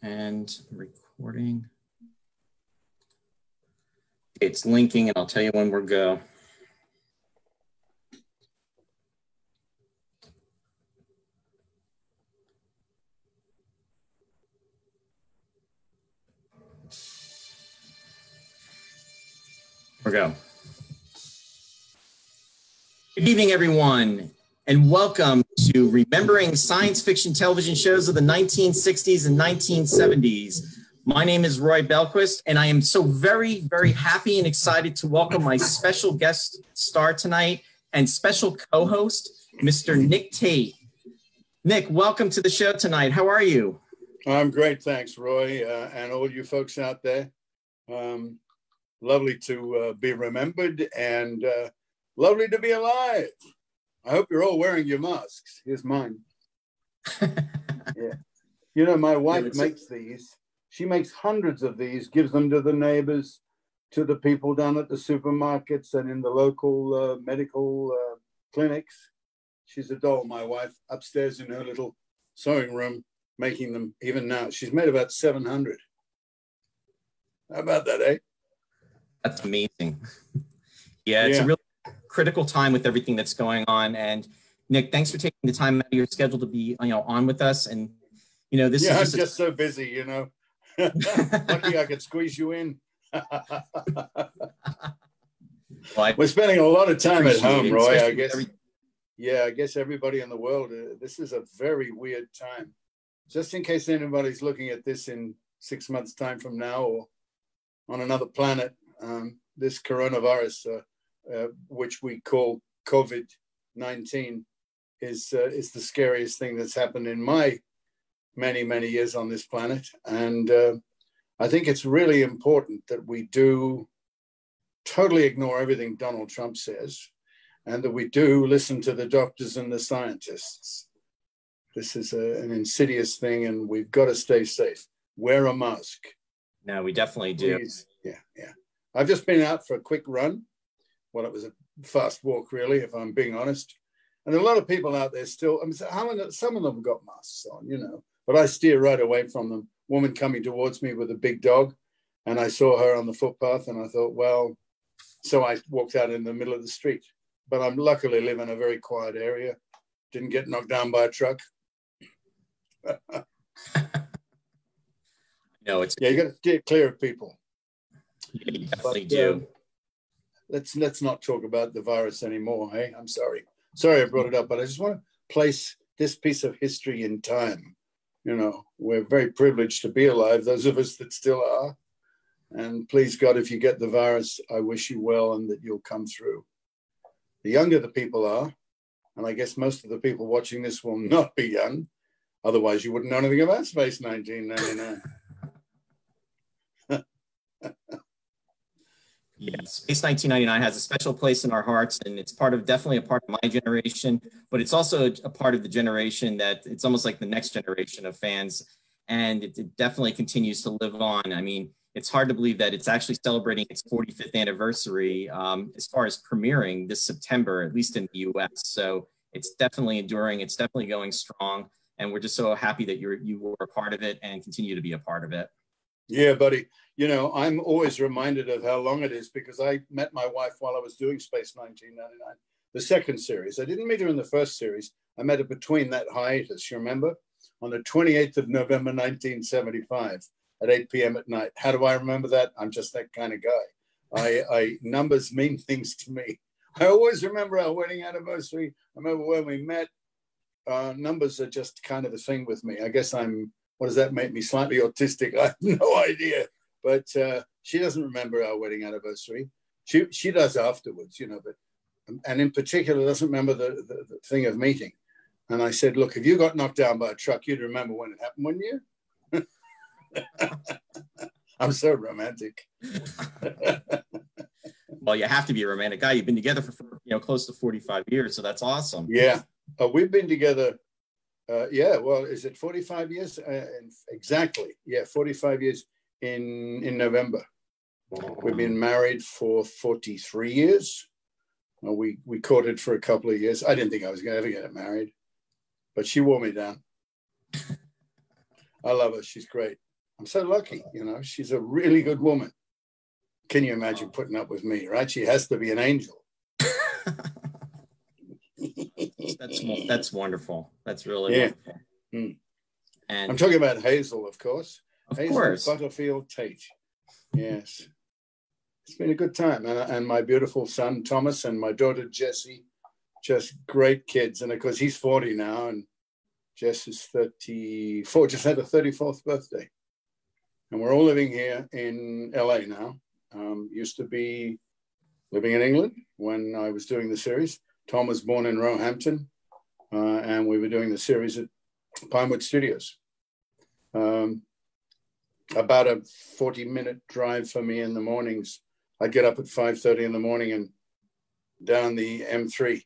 and recording. It's linking, and I'll tell you when we're go. We're go. Good evening, everyone, and welcome to Remembering Science Fiction Television Shows of the 1960s and 1970s. My name is Roy Belquist, and I am so very, very happy and excited to welcome my special guest star tonight and special co-host, Mr. Nick Tate. Nick, welcome to the show tonight. How are you? I'm great, thanks, Roy, and all you folks out there. Lovely to be remembered and lovely to be alive. I hope you're all wearing your masks. Here's mine. Yeah. You know, my wife makes these. She makes hundreds of these, gives them to the neighbors, to the people down at the supermarkets and in the local medical clinics. She's a doll, my wife, upstairs in her little sewing room, making them even now. She's made about 700. How about that, eh? That's amazing. Yeah, it's a really critical time with everything that's going on. And Nick, thanks for taking the time out of your schedule to be, on with us. And this is I'm just so busy, Lucky I could squeeze you in. We're spending a lot of time at home, Roy. I guess. I guess everybody in the world. This is a very weird time. Just in case anybody's looking at this in 6 months' time from now, or on another planet, this coronavirus, which we call COVID-19, is the scariest thing that's happened in my many, many years on this planet. And I think it's really important that we do totally ignore everything Donald Trump says, and that we do listen to the doctors and the scientists. This is an insidious thing, and we've got to stay safe. Wear a mask. No, we definitely do. Please. Yeah. I've just been out for a quick run. Well, it was a fast walk, really, if I'm being honest. And a lot of people out there still, some of them have got masks on, but I steer right away from them. Woman coming towards me with a big dog, and I saw her on the footpath, and I thought, well, so I walked out in the middle of the street. But I'm luckily live in a very quiet area. Didn't get knocked down by a truck. No, you got to steer clear of people. Yeah, you definitely do. Let's not talk about the virus anymore. Hey, I'm sorry. Sorry I brought it up, but I just want to place this piece of history in time. We're very privileged to be alive, those of us that still are. And please, God, if you get the virus, I wish you well and that you'll come through. The younger the people are, and I guess most of the people watching this will not be young, otherwise you wouldn't know anything about Space 1999. Yes, Space 1999 has a special place in our hearts, and it's definitely a part of my generation, but it's also a part of the generation that it's almost like the next generation of fans, and it definitely continues to live on. I mean, it's hard to believe that it's actually celebrating its 45th anniversary as far as premiering this September, at least in the US. So it's definitely enduring, it's definitely going strong, and we're just so happy that you were a part of it and continue to be a part of it. Yeah, buddy. I'm always reminded of how long it is because I met my wife while I was doing Space 1999, the second series. I didn't meet her in the first series. I met her between that hiatus, you remember? On the 28th of November, 1975 at 8 p.m. at night. How do I remember that? I'm just that kind of guy. Numbers mean things to me. I always remember our wedding anniversary. I remember when we met. Numbers are just kind of a thing with me. I guess what does that make me? Slightly autistic? I have no idea. But she doesn't remember our wedding anniversary. She does afterwards, but and in particular doesn't remember the thing of meeting. And I said, look, if you got knocked down by a truck, you'd remember when it happened, wouldn't you? I'm so romantic. Well, you have to be a romantic guy. You've been together for close to 45 years, so that's awesome. Yeah, we've been together. Well, is it 45 years? Exactly. Yeah, 45 years in November. We've been married for 43 years. We courted for a couple of years. I didn't think I was going to ever get married, but she wore me down. I love her. She's great. I'm so lucky, you know. She's a really good woman. Can you imagine putting up with me, right? She has to be an angel. That's wonderful. That's really wonderful. Mm. And I'm talking about Hazel, of course. Of Hazel course. Butterfield Tate. Yes. It's been a good time. And my beautiful son, Thomas, and my daughter, Jessie, just great kids. And of course, he's 40 now, and Jess is 34, just had a 34th birthday. And we're all living here in LA now. Used to be living in England when I was doing the series. Tom was born in Roehampton, and we were doing the series at Pinewood Studios. About a 40-minute drive for me in the mornings. I'd get up at 5:30 in the morning and down the M3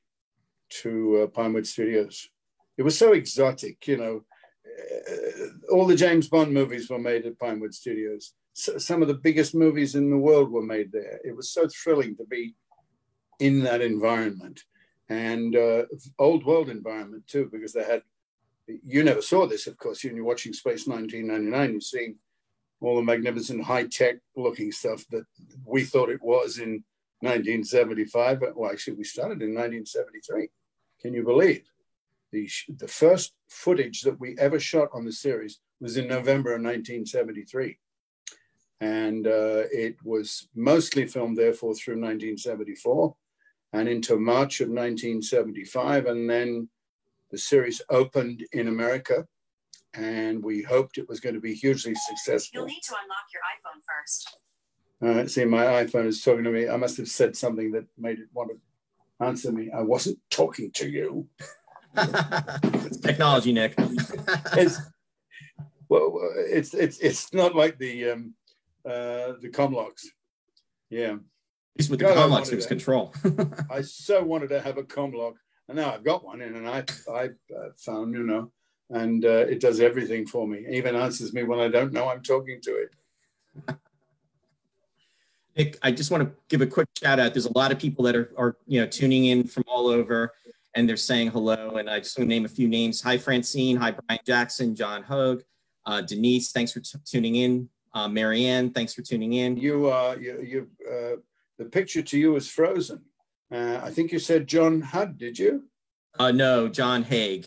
to Pinewood Studios. It was so exotic, you know. All the James Bond movies were made at Pinewood Studios. So, some of the biggest movies in the world were made there. It was so thrilling to be in that environment, and old world environment too, because they had, you never saw this, of course, you're watching Space 1999, you're seeing all the magnificent high-tech looking stuff that we thought it was in 1975. Well, actually, we started in 1973. Can you believe? The first footage that we ever shot on the series was in November of 1973. And it was mostly filmed, therefore, through 1974 and into March of 1975. And then the series opened in America, and we hoped it was going to be hugely successful. You'll need to unlock your iPhone first. See, my iPhone is talking to me. I must have said something that made it want to answer me. I wasn't talking to you. It's technology, Nick. it's not like the Comlocks. Yeah. At least with the Comlocks, it was control. I so wanted to have a Comlock, and now I've got one in, and I found, you know, and it does everything for me. It even answers me when I don't know I'm talking to it. Nick, I just want to give a quick shout out. There's a lot of people that are tuning in from all over, and they're saying hello. And I just want to name a few names. Hi, Francine. Hi, Brian Jackson. John Hogue. Denise, thanks for tuning in. Marianne, thanks for tuning in. The picture to you is frozen. I think you said John Hudd, did you? No, John Hague.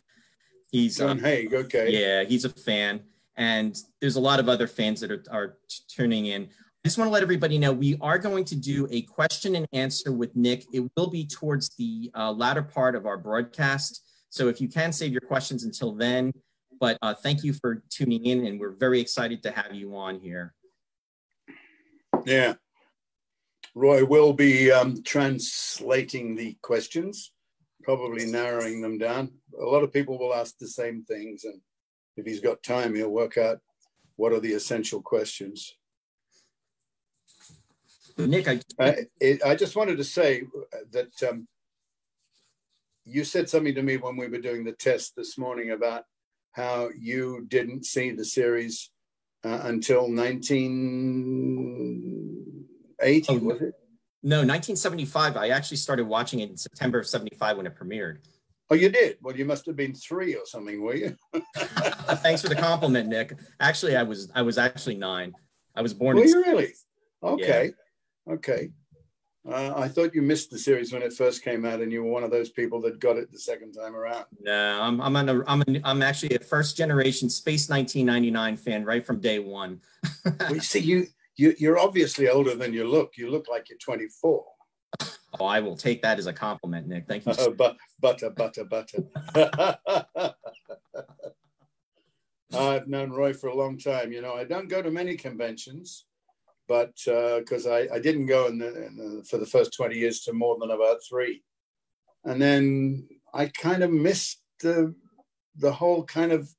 He's John Hague, okay. Yeah, he's a fan. And there's a lot of other fans that are tuning in. I just want to let everybody know we are going to do a question and answer with Nick. It will be towards the latter part of our broadcast. So if you can save your questions until then, but thank you for tuning in, and we're very excited to have you on here. Yeah. Roy will be translating the questions, probably narrowing them down. A lot of people will ask the same things, and if he's got time, he'll work out what are the essential questions. Nick, I just wanted to say that you said something to me when we were doing the test this morning about how you didn't see the series until 1980, was it? No, 1975. I actually started watching it in September of 75 when it premiered. Oh, you did? Well, you must have been 3 or something, were you? Thanks for the compliment, Nick. Actually, I was actually 9. I was born. Were you really? Okay. Yeah. Okay. I thought you missed the series when it first came out, and you were one of those people that got it the second time around. No, I'm actually a first generation Space 1999 fan right from day one. Well, you see, you're obviously older than you look. You look like you're 24. Oh, I will take that as a compliment, Nick. Thank you. Butter. I've known Roy for a long time. You know, I don't go to many conventions, but because I didn't go for the first 20 years to more than about 3. And then I kind of missed the whole kind of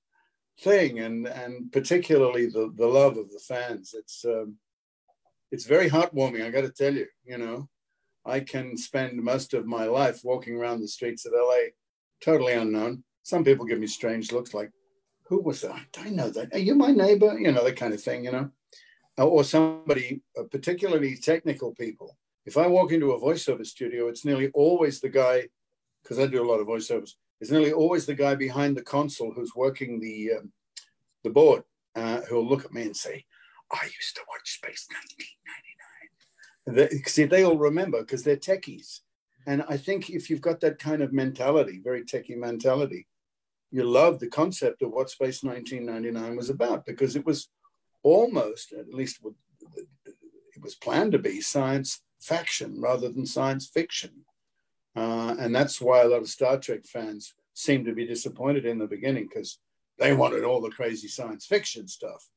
thing, and particularly the love of the fans. It's very heartwarming, I got to tell you. You know, I can spend most of my life walking around the streets of LA, totally unknown. Some people give me strange looks like, who was that? I know that. Are you my neighbor? You know, that kind of thing, you know. Or somebody, particularly technical people. If I walk into a voiceover studio, it's nearly always the guy, because I do a lot of voiceovers, it's nearly always the guy behind the console who's working the board. who'll look at me and say, I used to watch Space 1999. See, they all remember because they're techies. And I think if you've got that kind of mentality, very techie mentality, you love the concept of what Space 1999 was about, because it was almost, at least it was planned to be, science fiction rather than science fiction. And that's why a lot of Star Trek fans seem to be disappointed in the beginning, because they wanted all the crazy science fiction stuff.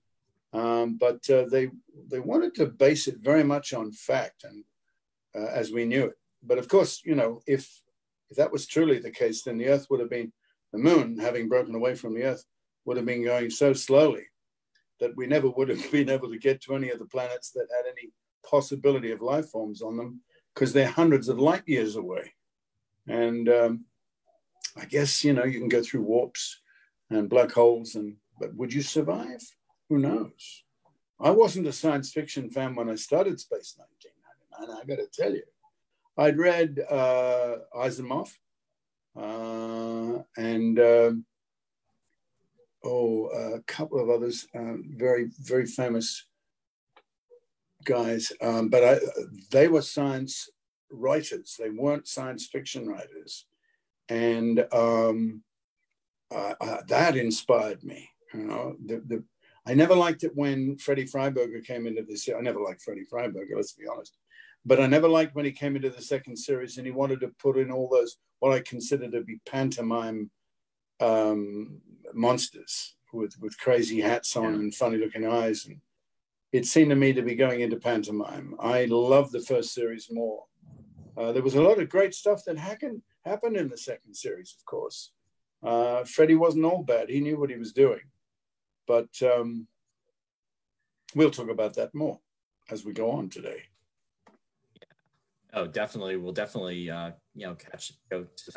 But they wanted to base it very much on fact, and as we knew it. But of course, you know, if that was truly the case, then the Earth would have been, the moon, having broken away from the Earth, would have been going so slowly that we never would have been able to get to any of the planets that had any possibility of life forms on them, because they're hundreds of light years away. And I guess, you know, you can go through warps and black holes, but would you survive? Who knows? I wasn't a science fiction fan when I started Space 1999, I got to tell you. I'd read Asimov and a couple of others, very, very famous guys, but they were science writers. They weren't science fiction writers. And that inspired me. You know, I never liked it when Freddie Freiberger came into this. I never liked Freddie Freiberger, let's be honest. But I never liked when he came into the second series and he wanted to put in all those, what I consider to be pantomime monsters with crazy hats on and funny looking eyes. And it seemed to me to be going into pantomime. I loved the first series more. There was a lot of great stuff that happened in the second series, of course. Freddie wasn't all bad. He knew what he was doing. But we'll talk about that more as we go on today. Oh, definitely. We'll definitely, go to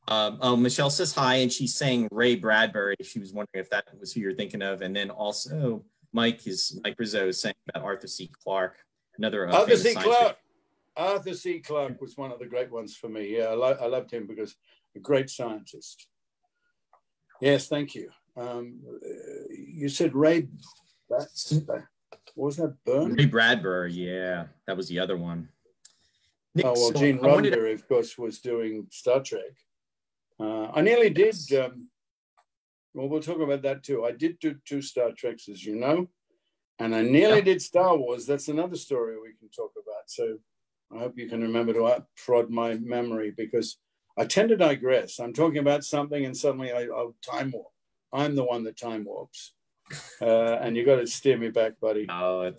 that. Michelle says hi, and she's saying Ray Bradbury. She was wondering if that was who you're thinking of. And then also Mike Rizzo is saying about Arthur C. Clarke, another Arthur C. Clarke. Arthur C. Clarke was one of the great ones for me. Yeah, I loved him because a great scientist. Yes, thank you. You said Ray. What was that? Byrne? Ray Bradbury. Yeah, that was the other one. Nick, oh well, Gene Roddenberry, of course, was doing Star Trek. I nearly did. Well, we'll talk about that too. I did do 2 Star Treks, as you know, and I nearly did Star Wars. That's another story we can talk about. So I hope you can remember to prod my memory, because I tend to digress. I'm talking about something and suddenly I'll time warp. I'm the one that time warps. And you got to steer me back, buddy. No,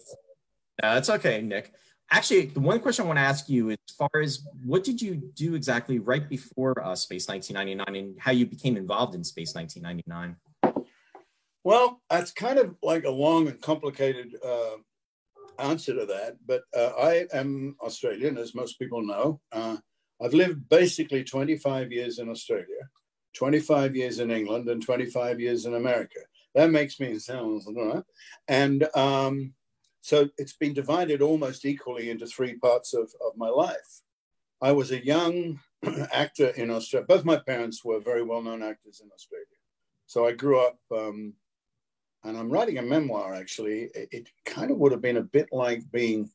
it's okay, Nick. Actually, the one question I want to ask you, as far as what did you do exactly right before Space 1999 and how you became involved in Space 1999? Well, that's kind of like a long and complicated answer to that, but I am Australian, as most people know. I've lived basically 25 years in Australia, 25 years in England, and 25 years in America. That makes me sound, and so it's been divided almost equally into 3 parts of my life. I was a young actor in Australia. Both my parents were very well-known actors in Australia. So I grew up, and I'm writing a memoir, actually. It kind of would have been a bit like being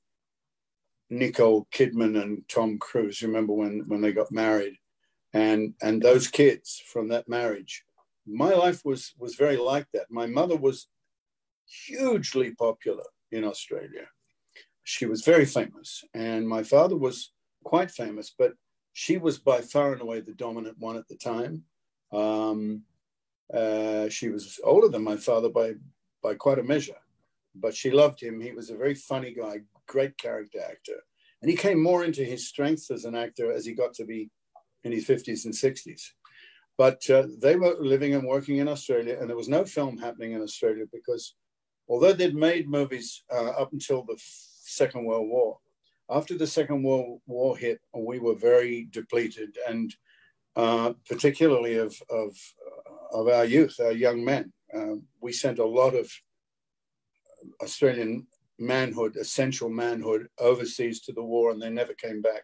Nicole Kidman and Tom Cruise. Remember when they got married? And those kids from that marriage. My life was very like that. My mother was hugely popular in Australia. She was very famous, and my father was quite famous, but she was by far and away the dominant one at the time. She was older than my father by quite a measure, but she loved him. He was a very funny guy, great character actor, and he came more into his strengths as an actor as he got to be in his 50s and 60s. But they were living and working in Australia, and there was no film happening in Australia because although they'd made movies up until the Second World War, after the Second World War hit, we were very depleted, and particularly of our youth, our young men. We sent a lot of Australian manhood, essential manhood, overseas to the war, and they never came back.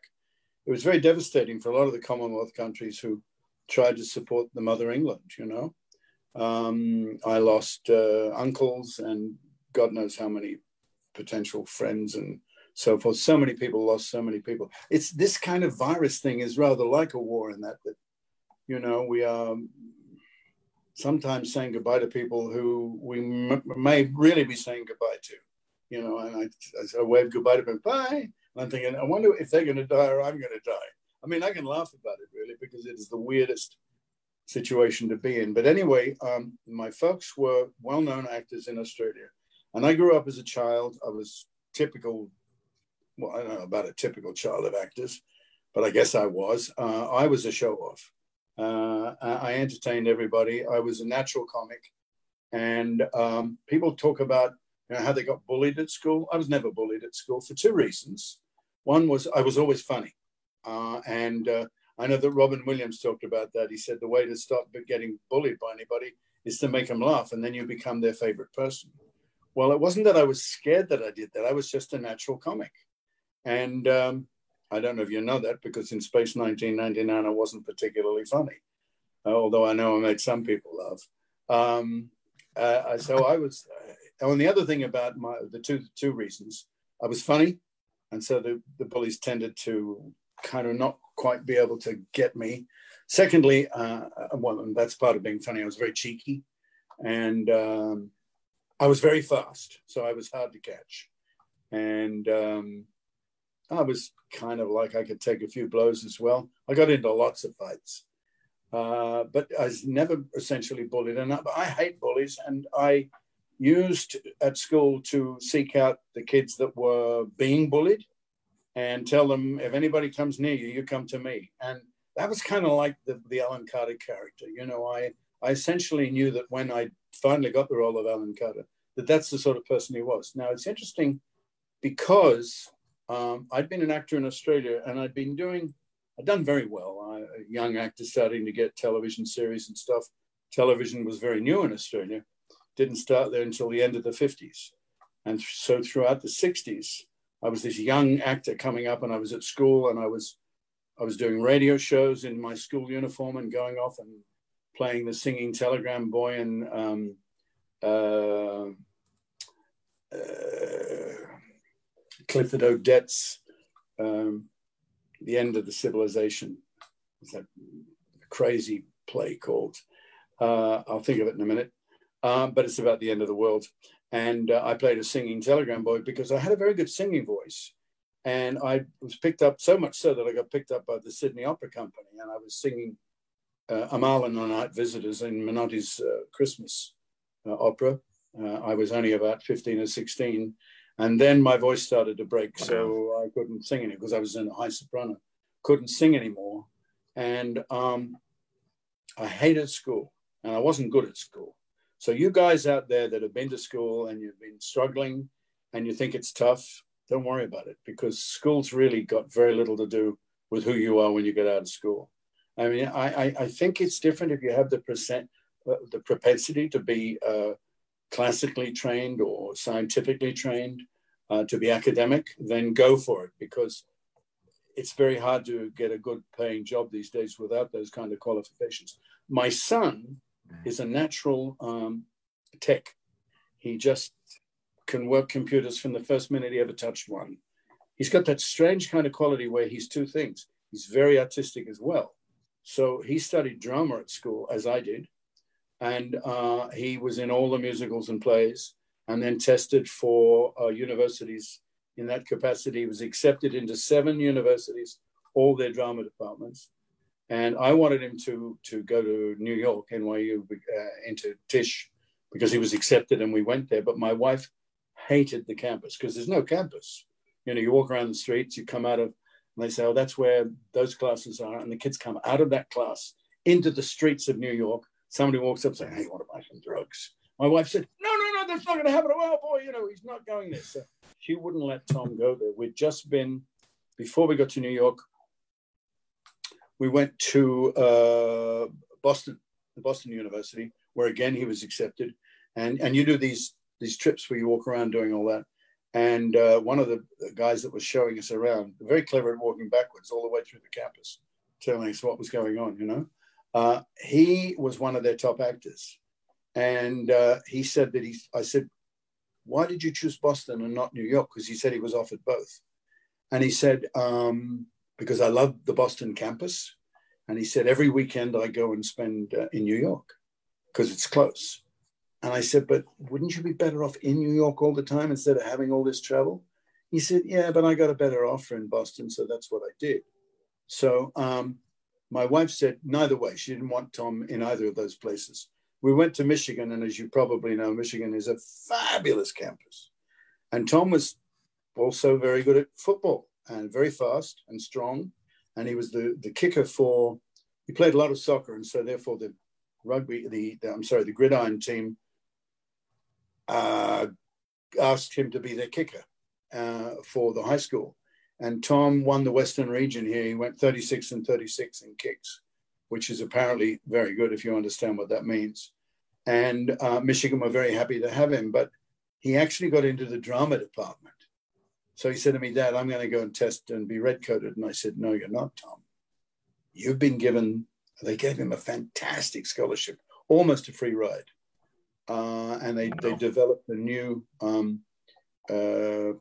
It was very devastating for a lot of the Commonwealth countries who tried to support the Mother England, you know. I lost uncles and God knows how many potential friends and so forth. So many people lost so many people. It's this kind of virus thing is rather like a war in that you know, we are sometimes saying goodbye to people who we may really be saying goodbye to, you know, and I wave goodbye to them, bye. And I'm thinking, I wonder if they're going to die or I'm going to die. I mean, I can laugh about it really because it is the weirdest situation to be in. But anyway, my folks were well-known actors in Australia. And I grew up as a child. I was typical, well, I don't know about a typical child of actors, but I guess I was. I was a show-off. I entertained everybody. I was a natural comic. And people talk about how they got bullied at school. I was never bullied at school for two reasons. One was I was always funny. I know that Robin Williams talked about that. He said the way to stop getting bullied by anybody is to make them laugh, and then you become their favorite person. Well, it wasn't that I was scared that I did that. I was just a natural comic. And I don't know if you know that, because in Space 1999, I wasn't particularly funny, although I know I made some people laugh. So I was, and the other thing about the two reasons, I was funny. And so the bullies tended to kind of not quite be able to get me. Secondly, well, and that's part of being funny, I was very cheeky, and I was very fast, so I was hard to catch. And I was kind of like I could take a few blows as well. I got into lots of fights, but I was never essentially bullied. And I hate bullies, and I used at school to seek out the kids that were being bullied and tell them, if anybody comes near you, you come to me. And that was kind of like the Alan Carter character. You know, I essentially knew that when I finally got the role of Alan Carter, that's the sort of person he was. Now, it's interesting because I'd been an actor in Australia, and I'd done very well. A young actor starting to get television series and stuff. Television was very new in Australia. Didn't start there until the end of the 50s. And so throughout the 60s, I was this young actor coming up, and I was at school, and I was doing radio shows in my school uniform and going off and playing the singing telegram boy and Clifford Odets, The End of the Civilization. It's that crazy play called. I'll think of it in a minute. But it's about the end of the world. And I played a singing telegram boy because I had a very good singing voice. And I was picked up, so much so that I got picked up by the Sydney Opera Company. And I was singing Amal and the Night Visitors in Minotti's Christmas opera. I was only about 15 or 16. And then my voice started to break. Wow. So I couldn't sing anymore because I was in a high soprano. Couldn't sing anymore. And I hated school. And I wasn't good at school. So you guys out there that have been to school and you've been struggling and you think it's tough, don't worry about it, because school's really got very little to do with who you are when you get out of school. I mean, I think it's different if you have the propensity to be classically trained or scientifically trained, to be academic, then go for it, because it's very hard to get a good paying job these days without those kind of qualifications. My son is a natural tech. He just can work computers from the first minute he ever touched one. He's got that strange kind of quality where he's two things. He's very artistic as well. So he studied drama at school, as I did. And he was in all the musicals and plays, and then tested for universities in that capacity. He was accepted into 7 universities, all their drama departments. And I wanted him to go to New York, NYU, into Tisch, because he was accepted, and we went there. But my wife hated the campus because there's no campus. You know, you walk around the streets, you come out of, and they say, oh, that's where those classes are. And the kids come out of that class into the streets of New York. Somebody walks up saying, hey, you want to buy some drugs? My wife said, no, that's not going to happen. Oh, boy, you know, he's not going there. So she wouldn't let Tom go there. We'd just been, before we got to New York, we went to Boston University, where again he was accepted, and you do these trips where you walk around doing all that. And one of the guys that was showing us around, very clever at walking backwards all the way through the campus, telling us what was going on. You know, he was one of their top actors, And he said that I said, why did you choose Boston and not New York? Because he said he was offered both. And he said, because I love the Boston campus. And he said, every weekend I go and spend in New York because it's close. And I said, but wouldn't you be better off in New York all the time instead of having all this travel? He said, yeah, but I got a better offer in Boston. So that's what I did. So my wife said, neither way. She didn't want Tom in either of those places. We went to Michigan. And as you probably know, Michigan is a fabulous campus. And Tom was also very good at football and very fast and strong. And he was the kicker he played a lot of soccer. And so therefore the gridiron team asked him to be their kicker for the high school. And Tom won the Western region here. He went 36 and 36 in kicks, which is apparently very good if you understand what that means. And Michigan were very happy to have him, but he actually got into the drama department. So he said to me, Dad, I'm going to go and test and be redcoated. And I said, no, you're not, Tom. You've been given, they gave him a fantastic scholarship, almost a free ride. And they developed a new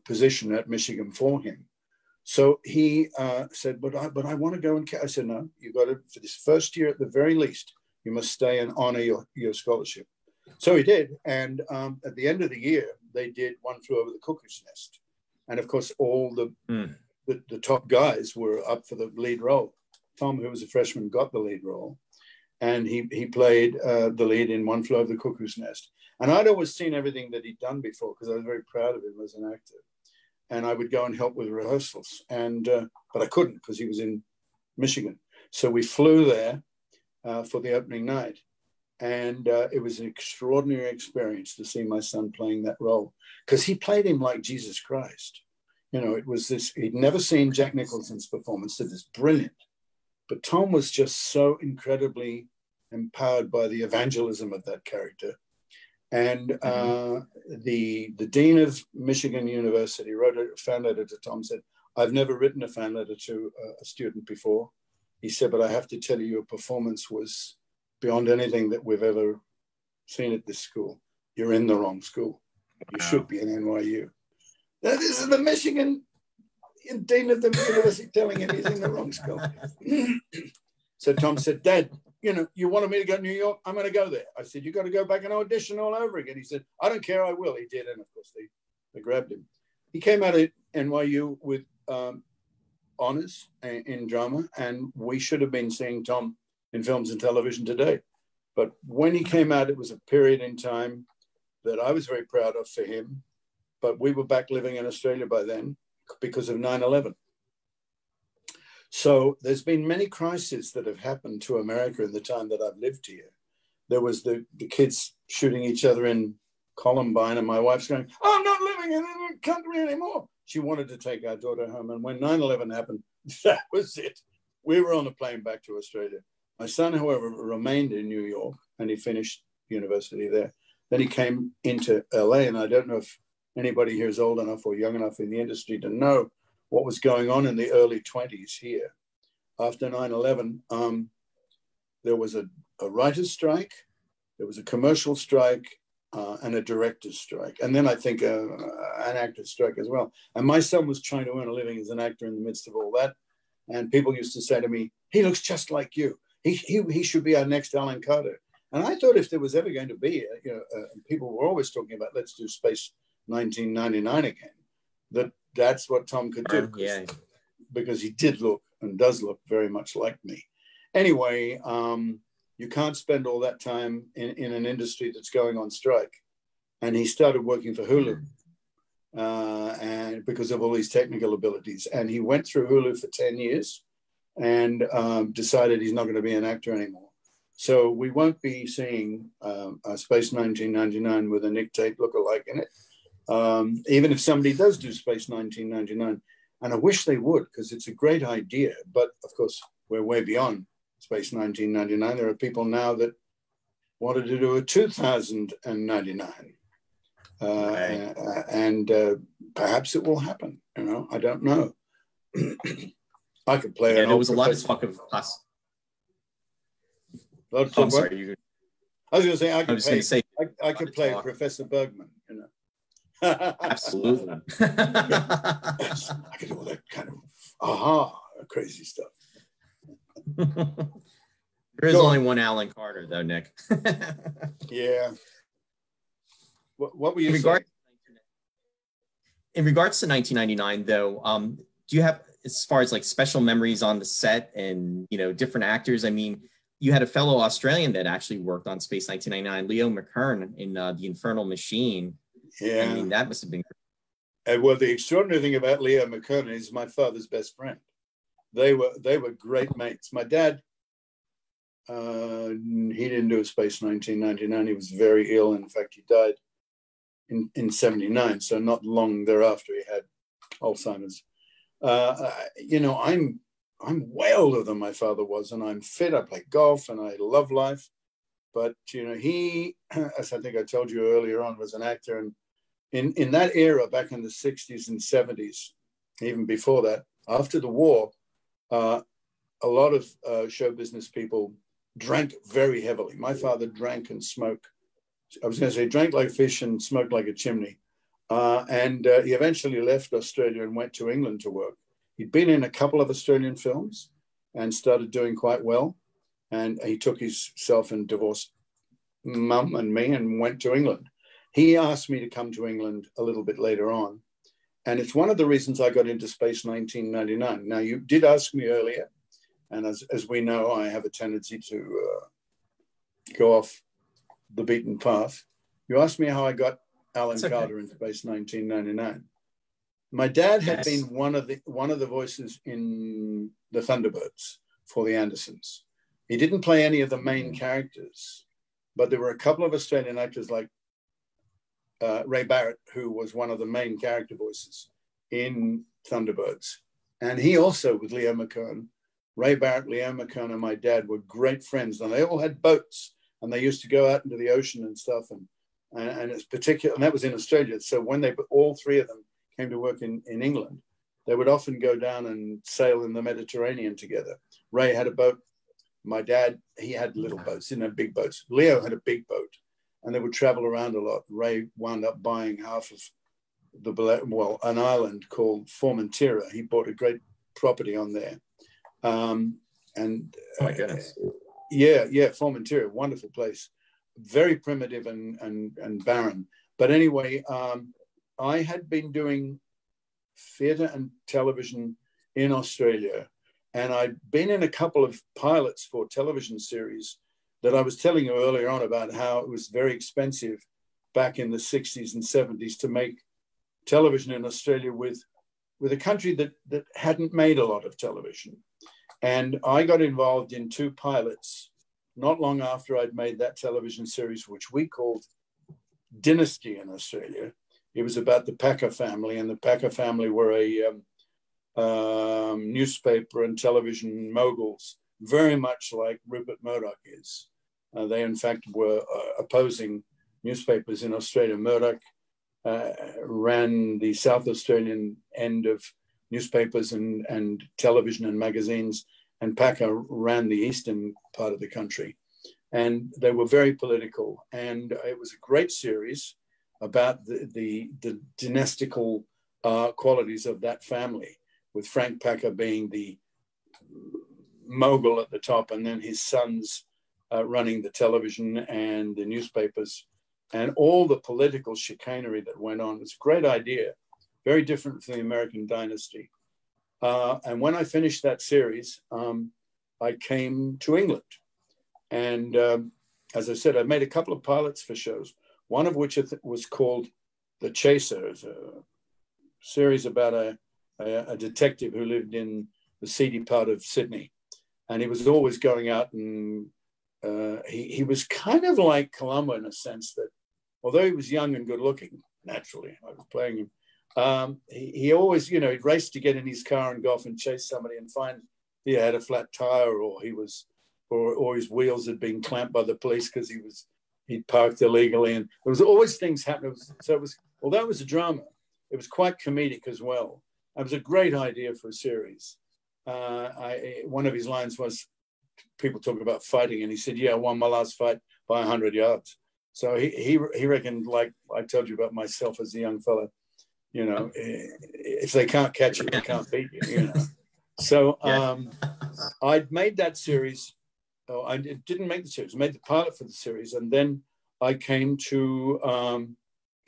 position at Michigan for him. So he said, but I want to go and I said, no, you got to, for this first year at the very least, you must stay and honor your scholarship. So he did. And at the end of the year, they did One Flew Over the Cuckoo's Nest. And of course, all the top guys were up for the lead role. Tom, who was a freshman, got the lead role. And he played the lead in One Flew Over the Cuckoo's Nest. And I'd always seen everything that he'd done before because I was very proud of him as an actor. And I would go and help with rehearsals. And but I couldn't because he was in Michigan. So we flew there for the opening night. And it was an extraordinary experience to see my son playing that role because he played him like Jesus Christ. You know, it was this, he'd never seen Jack Nicholson's performance, so it was brilliant. But Tom was just so incredibly empowered by the evangelism of that character. And the dean of Michigan University wrote a fan letter to Tom, said, I've never written a fan letter to a student before. He said, but I have to tell you, your performance was beyond anything that we've ever seen at this school. You're in the wrong school. You should be in NYU. Now, this is the Michigan dean of the university telling him he's in the wrong school. So Tom said, Dad, you know, you wanted me to go to New York? I'm going to go there. I said, you got to go back and audition all over again. He said, I don't care, I will. He did. And of course, they grabbed him. He came out of NYU with honors in drama, and we should have been seeing Tom in films and television today. But when he came out, it was a period in time that I was very proud of for him. But we were back living in Australia by then because of 9/11. So there's been many crises that have happened to America in the time that I've lived here. There was the kids shooting each other in Columbine, and my wife's going, oh, I'm not living in the country anymore. She wanted to take our daughter home. And when 9/11 happened, that was it. We were on a plane back to Australia. My son, however, remained in New York, and he finished university there. Then he came into LA, and I don't know if anybody here is old enough or young enough in the industry to know what was going on in the early 20s here. After 9/11, there was a writer's strike, there was a commercial strike, and a director's strike. And then I think an actor's strike as well. And my son was trying to earn a living as an actor in the midst of all that. And people used to say to me, he looks just like you. He should be our next Alan Carter. And I thought if there was ever going to be, people were always talking about, let's do Space 1999 again, that's what Tom could do. Because he did look and does look very much like me. Anyway, you can't spend all that time in an industry that's going on strike. And he started working for Hulu and because of all his technical abilities. And he went through Hulu for 10 years and decided he's not going to be an actor anymore. So we won't be seeing Space 1999 with a Nick Tate lookalike in it, even if somebody does do Space 1999. And I wish they would, because it's a great idea. But of course, we're way beyond Space 1999. There are people now that wanted to do a 2099. And perhaps it will happen. I don't know. I could play. Yeah, there was a lot of talk of us. I'm sorry. I was going to say I was going to say I could play Professor Bergman, you know. Absolutely. Yes, I could do all that kind of crazy stuff. There is only one Alan Carter, though, Nick. Yeah. What were you saying? In regards to 1999, though, do you have, as far as like special memories on the set and, you know, different actors? I mean, you had a fellow Australian that actually worked on Space 1999, Leo McKern, in The Infernal Machine. Yeah. I mean, that must have been great. Well, the extraordinary thing about Leo McKern is my father's best friend. They were great mates. My dad, he didn't do a Space 1999. He was very ill. In fact, he died in 79. So not long thereafter, he had Alzheimer's. You know, I'm way older than my father was, and I'm fit. I play golf and I love life. But, you know, he, as I think I told you earlier on, was an actor. And in that era, back in the 60s and 70s, even before that, after the war, a lot of show business people drank very heavily. My father drank and smoked. I was going to say drank like fish and smoked like a chimney. And he eventually left Australia and went to England to work. He'd been in a couple of Australian films and started doing quite well. And he took himself and divorced Mum and me and went to England. He asked me to come to England a little bit later on. And it's one of the reasons I got into Space 1999. Now, you did ask me earlier, and as we know, I have a tendency to go off the beaten path. You asked me how I got Alan Carter in Space 1999. My dad had been one of the voices in the Thunderbirds for the Andersons. He didn't play any of the main characters, but there were a couple of Australian actors like Ray Barrett, who was one of the main character voices in Thunderbirds. And he also, with Leo McKern, Ray Barrett, Leo McKern, and my dad were great friends. And they all had boats, and they used to go out into the ocean and stuff. And it's particular, and that was in Australia. So when all three of them came to work in England, they would often go down and sail in the Mediterranean together. Ray had a boat. My dad, he had little boats, didn't have big boats. Leo had a big boat, and they would travel around a lot. Ray wound up buying half of an island called Formentera. He bought a great property on there. Oh my goodness. Yeah, Formentera, wonderful place. Very primitive and barren. But anyway, I had been doing theatre and television in Australia, and I'd been in a couple of pilots for television series that I was telling you earlier on about how it was very expensive back in the 60s and 70s to make television in Australia with a country that hadn't made a lot of television. And I got involved in two pilots not long after I'd made that television series, which we called Dynasty in Australia. It was about the Packer family, and the Packer family were a newspaper and television moguls, very much like Rupert Murdoch is. They, in fact, were opposing newspapers in Australia. Murdoch ran the South Australian end of newspapers and television and magazines, and Packer ran the eastern part of the country. And they were very political. And it was a great series about the dynastical qualities of that family, with Frank Packer being the mogul at the top, and then his sons running the television and the newspapers, and all the political chicanery that went on. It's a great idea, very different from the American Dynasty. And when I finished that series, I came to England. And as I said, I made a couple of pilots for shows, one of which was called The Chaser. It's a series about a detective who lived in the seedy part of Sydney. And he was always going out, and he was kind of like Columbo in a sense that, although he was young and good looking, naturally, I was playing him, he always, he'd race to get in his car and go off and chase somebody and find he had a flat tire, or or his wheels had been clamped by the police because he'd parked illegally. And there was always things happening. Although it was a drama, it was quite comedic as well. It was a great idea for a series. One of his lines was, people talk about fighting, and he said, "Yeah, I won my last fight by 100 yards. So he reckoned, like I told you about myself as a young fella, you know, if they can't catch you, they can't beat you, you know. So I'd made that series. Oh, I didn't make the series. I made the pilot for the series. And then I came to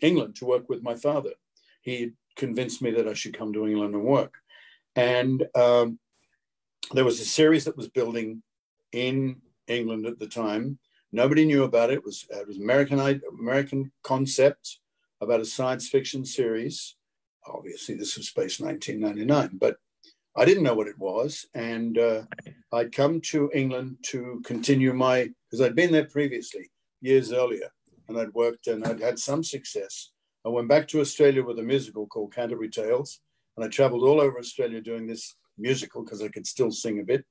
England to work with my father. He convinced me that I should come to England and work. And there was a series that was building in England at the time. Nobody knew about it. It was American concept about a science fiction series. Obviously, this was Space 1999, but I didn't know what it was. And I'd come to England to continue because I'd been there previously, years earlier, and I'd worked and I'd had some success. I went back to Australia with a musical called Canterbury Tales, and I traveled all over Australia doing this musical because I could still sing a bit.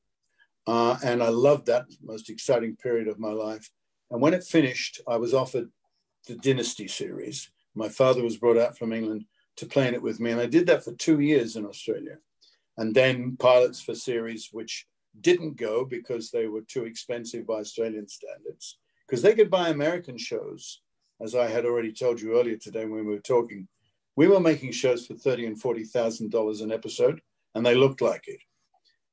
And I loved that, most exciting period of my life. And when it finished, I was offered the Dynasty series. My father was brought out from England to play in it with me. And I did that for 2 years in Australia. And then pilots for series, which didn't go because they were too expensive by Australian standards. Because they could buy American shows, as I had already told you earlier today when we were talking. We were making shows for $30,000 and $40,000 an episode, and they looked like it.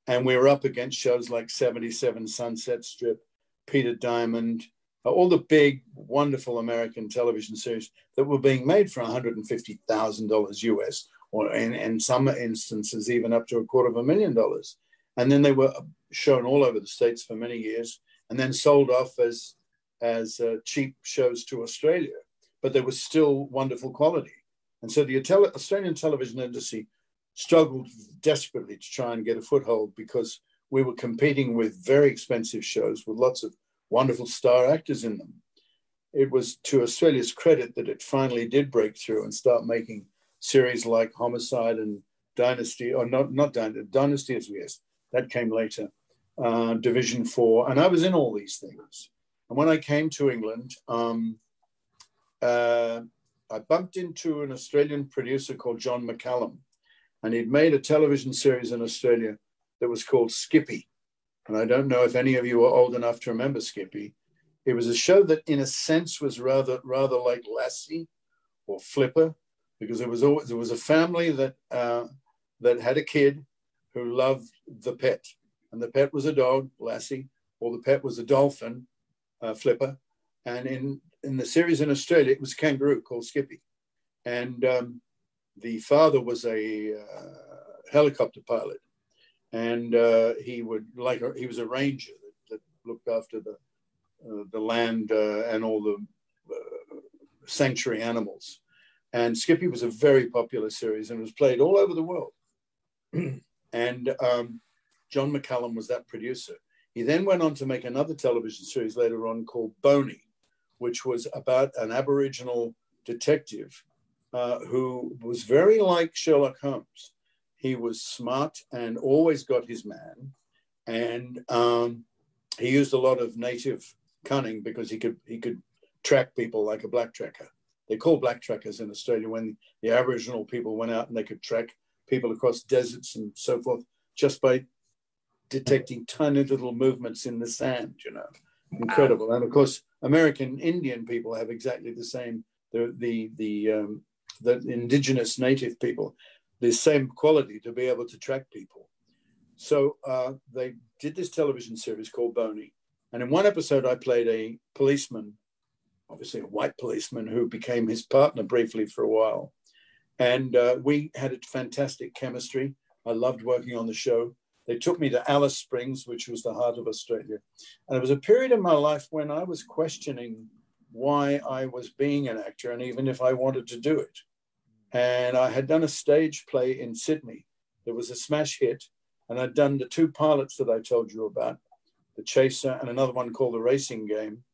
And we were up against shows like 77 Sunset Strip, Peter Diamond, all the big, wonderful American television series that were being made for $150,000 US, or in some instances, even up to $250,000. And then they were shown all over the States for many years and then sold off as cheap shows to Australia. But they were still wonderful quality. And so the Australian television industry struggled desperately to try and get a foothold because we were competing with very expensive shows with lots of wonderful star actors in them. It was to Australia's credit that it finally did break through and start making series like Homicide and Dynasty, or not Dynasty, Dynasty as yes, that came later, Division 4, and I was in all these things. And when I came to England, I bumped into an Australian producer called John McCallum, and he'd made a television series in Australia that was called Skippy. And I don't know if any of you are old enough to remember Skippy. It was a show that in a sense was rather like Lassie or Flipper, because there was a family that had a kid who loved the pet. And the pet was a dog, Lassie, or the pet was a dolphin, Flipper. And in the series in Australia, it was a kangaroo called Skippy. And the father was a helicopter pilot. And he was a ranger that looked after the land and all the sanctuary animals. And Skippy was a very popular series and was played all over the world. And John McCallum was that producer. He then went on to make another television series later on called Boney, which was about an Aboriginal detective who was very like Sherlock Holmes. He was smart and always got his man. And he used a lot of native cunning because he could track people like a black tracker. They call black trackers in Australia when the Aboriginal people went out and they could track people across deserts and so forth just by detecting tiny little movements in the sand, you know. Incredible. And of course, American Indian people have exactly the same, the indigenous native people, the same quality to be able to track people. So they did this television series called Boney. And in one episode, I played a policeman, obviously a white policeman, who became his partner briefly for a while. And we had a fantastic chemistry. I loved working on the show. They took me to Alice Springs, which was the heart of Australia. And it was a period in my life when I was questioning why I was being an actor and even if I wanted to do it. And I had done a stage play in Sydney. There was a smash hit. And I'd done the 2 pilots that I told you about, The Chaser and another one called The Racing Game.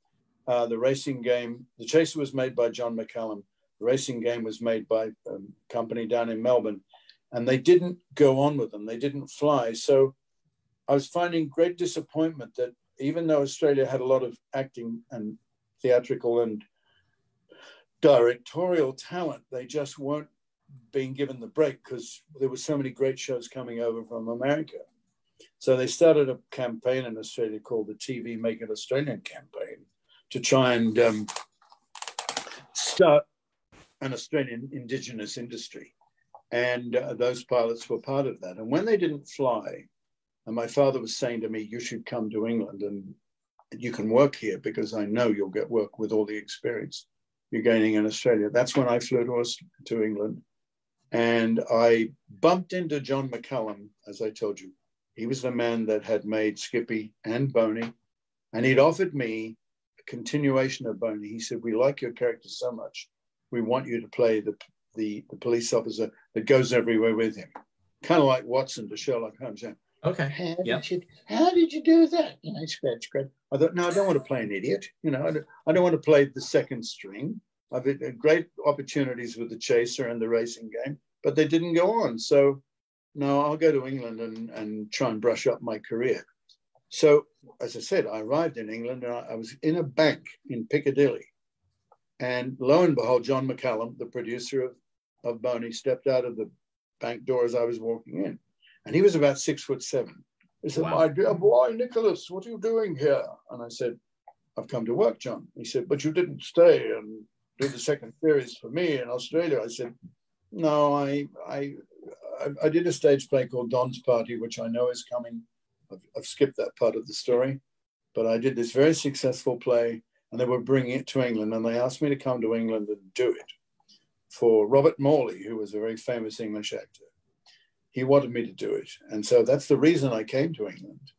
The Chaser was made by John McCallum. The Racing Game was made by a company down in Melbourne. And they didn't go on with them. They didn't fly. So I was finding great disappointment that even though Australia had a lot of acting and theatrical and directorial talent, they just weren't being given the break because there were so many great shows coming over from America. So they started a campaign in Australia called the TV Make It Australian campaign to try and start an Australian Indigenous industry. And those pilots were part of that. And when they didn't fly, and my father was saying to me, you should come to England and you can work here because I know you'll get work with all the experience you're gaining in Australia. That's when I flew to England. And I bumped into John McCallum, as I told you. He was the man that had made Skippy and Boney. And he'd offered me a continuation of Boney. He said, we like your character so much. We want you to play the police officer that goes everywhere with him. Kind of like Watson to Sherlock Holmes. Okay. How did you do that? You know, scratch. I thought, no, I don't want to play an idiot. You know, I don't want to play the second string. I've had great opportunities with the chaser and the racing game, but they didn't go on. So, no, I'll go to England and try and brush up my career. So, as I said, I arrived in England and I was in a bank in Piccadilly. And lo and behold, John McCallum, the producer of Boney, stepped out of the bank door as I was walking in. And he was about 6'7". He said, wow. My dear boy, Nicholas, what are you doing here? And I said, I've come to work, John. He said, but you didn't stay and do the second series for me in Australia. I said, no, I did a stage play called Don's Party, which I know is coming. I've skipped that part of the story. But I did this very successful play, and they were bringing it to England, and they asked me to come to England and do it for Robert Morley, who was a very famous English actor. He wanted me to do it. And so that's the reason I came to England.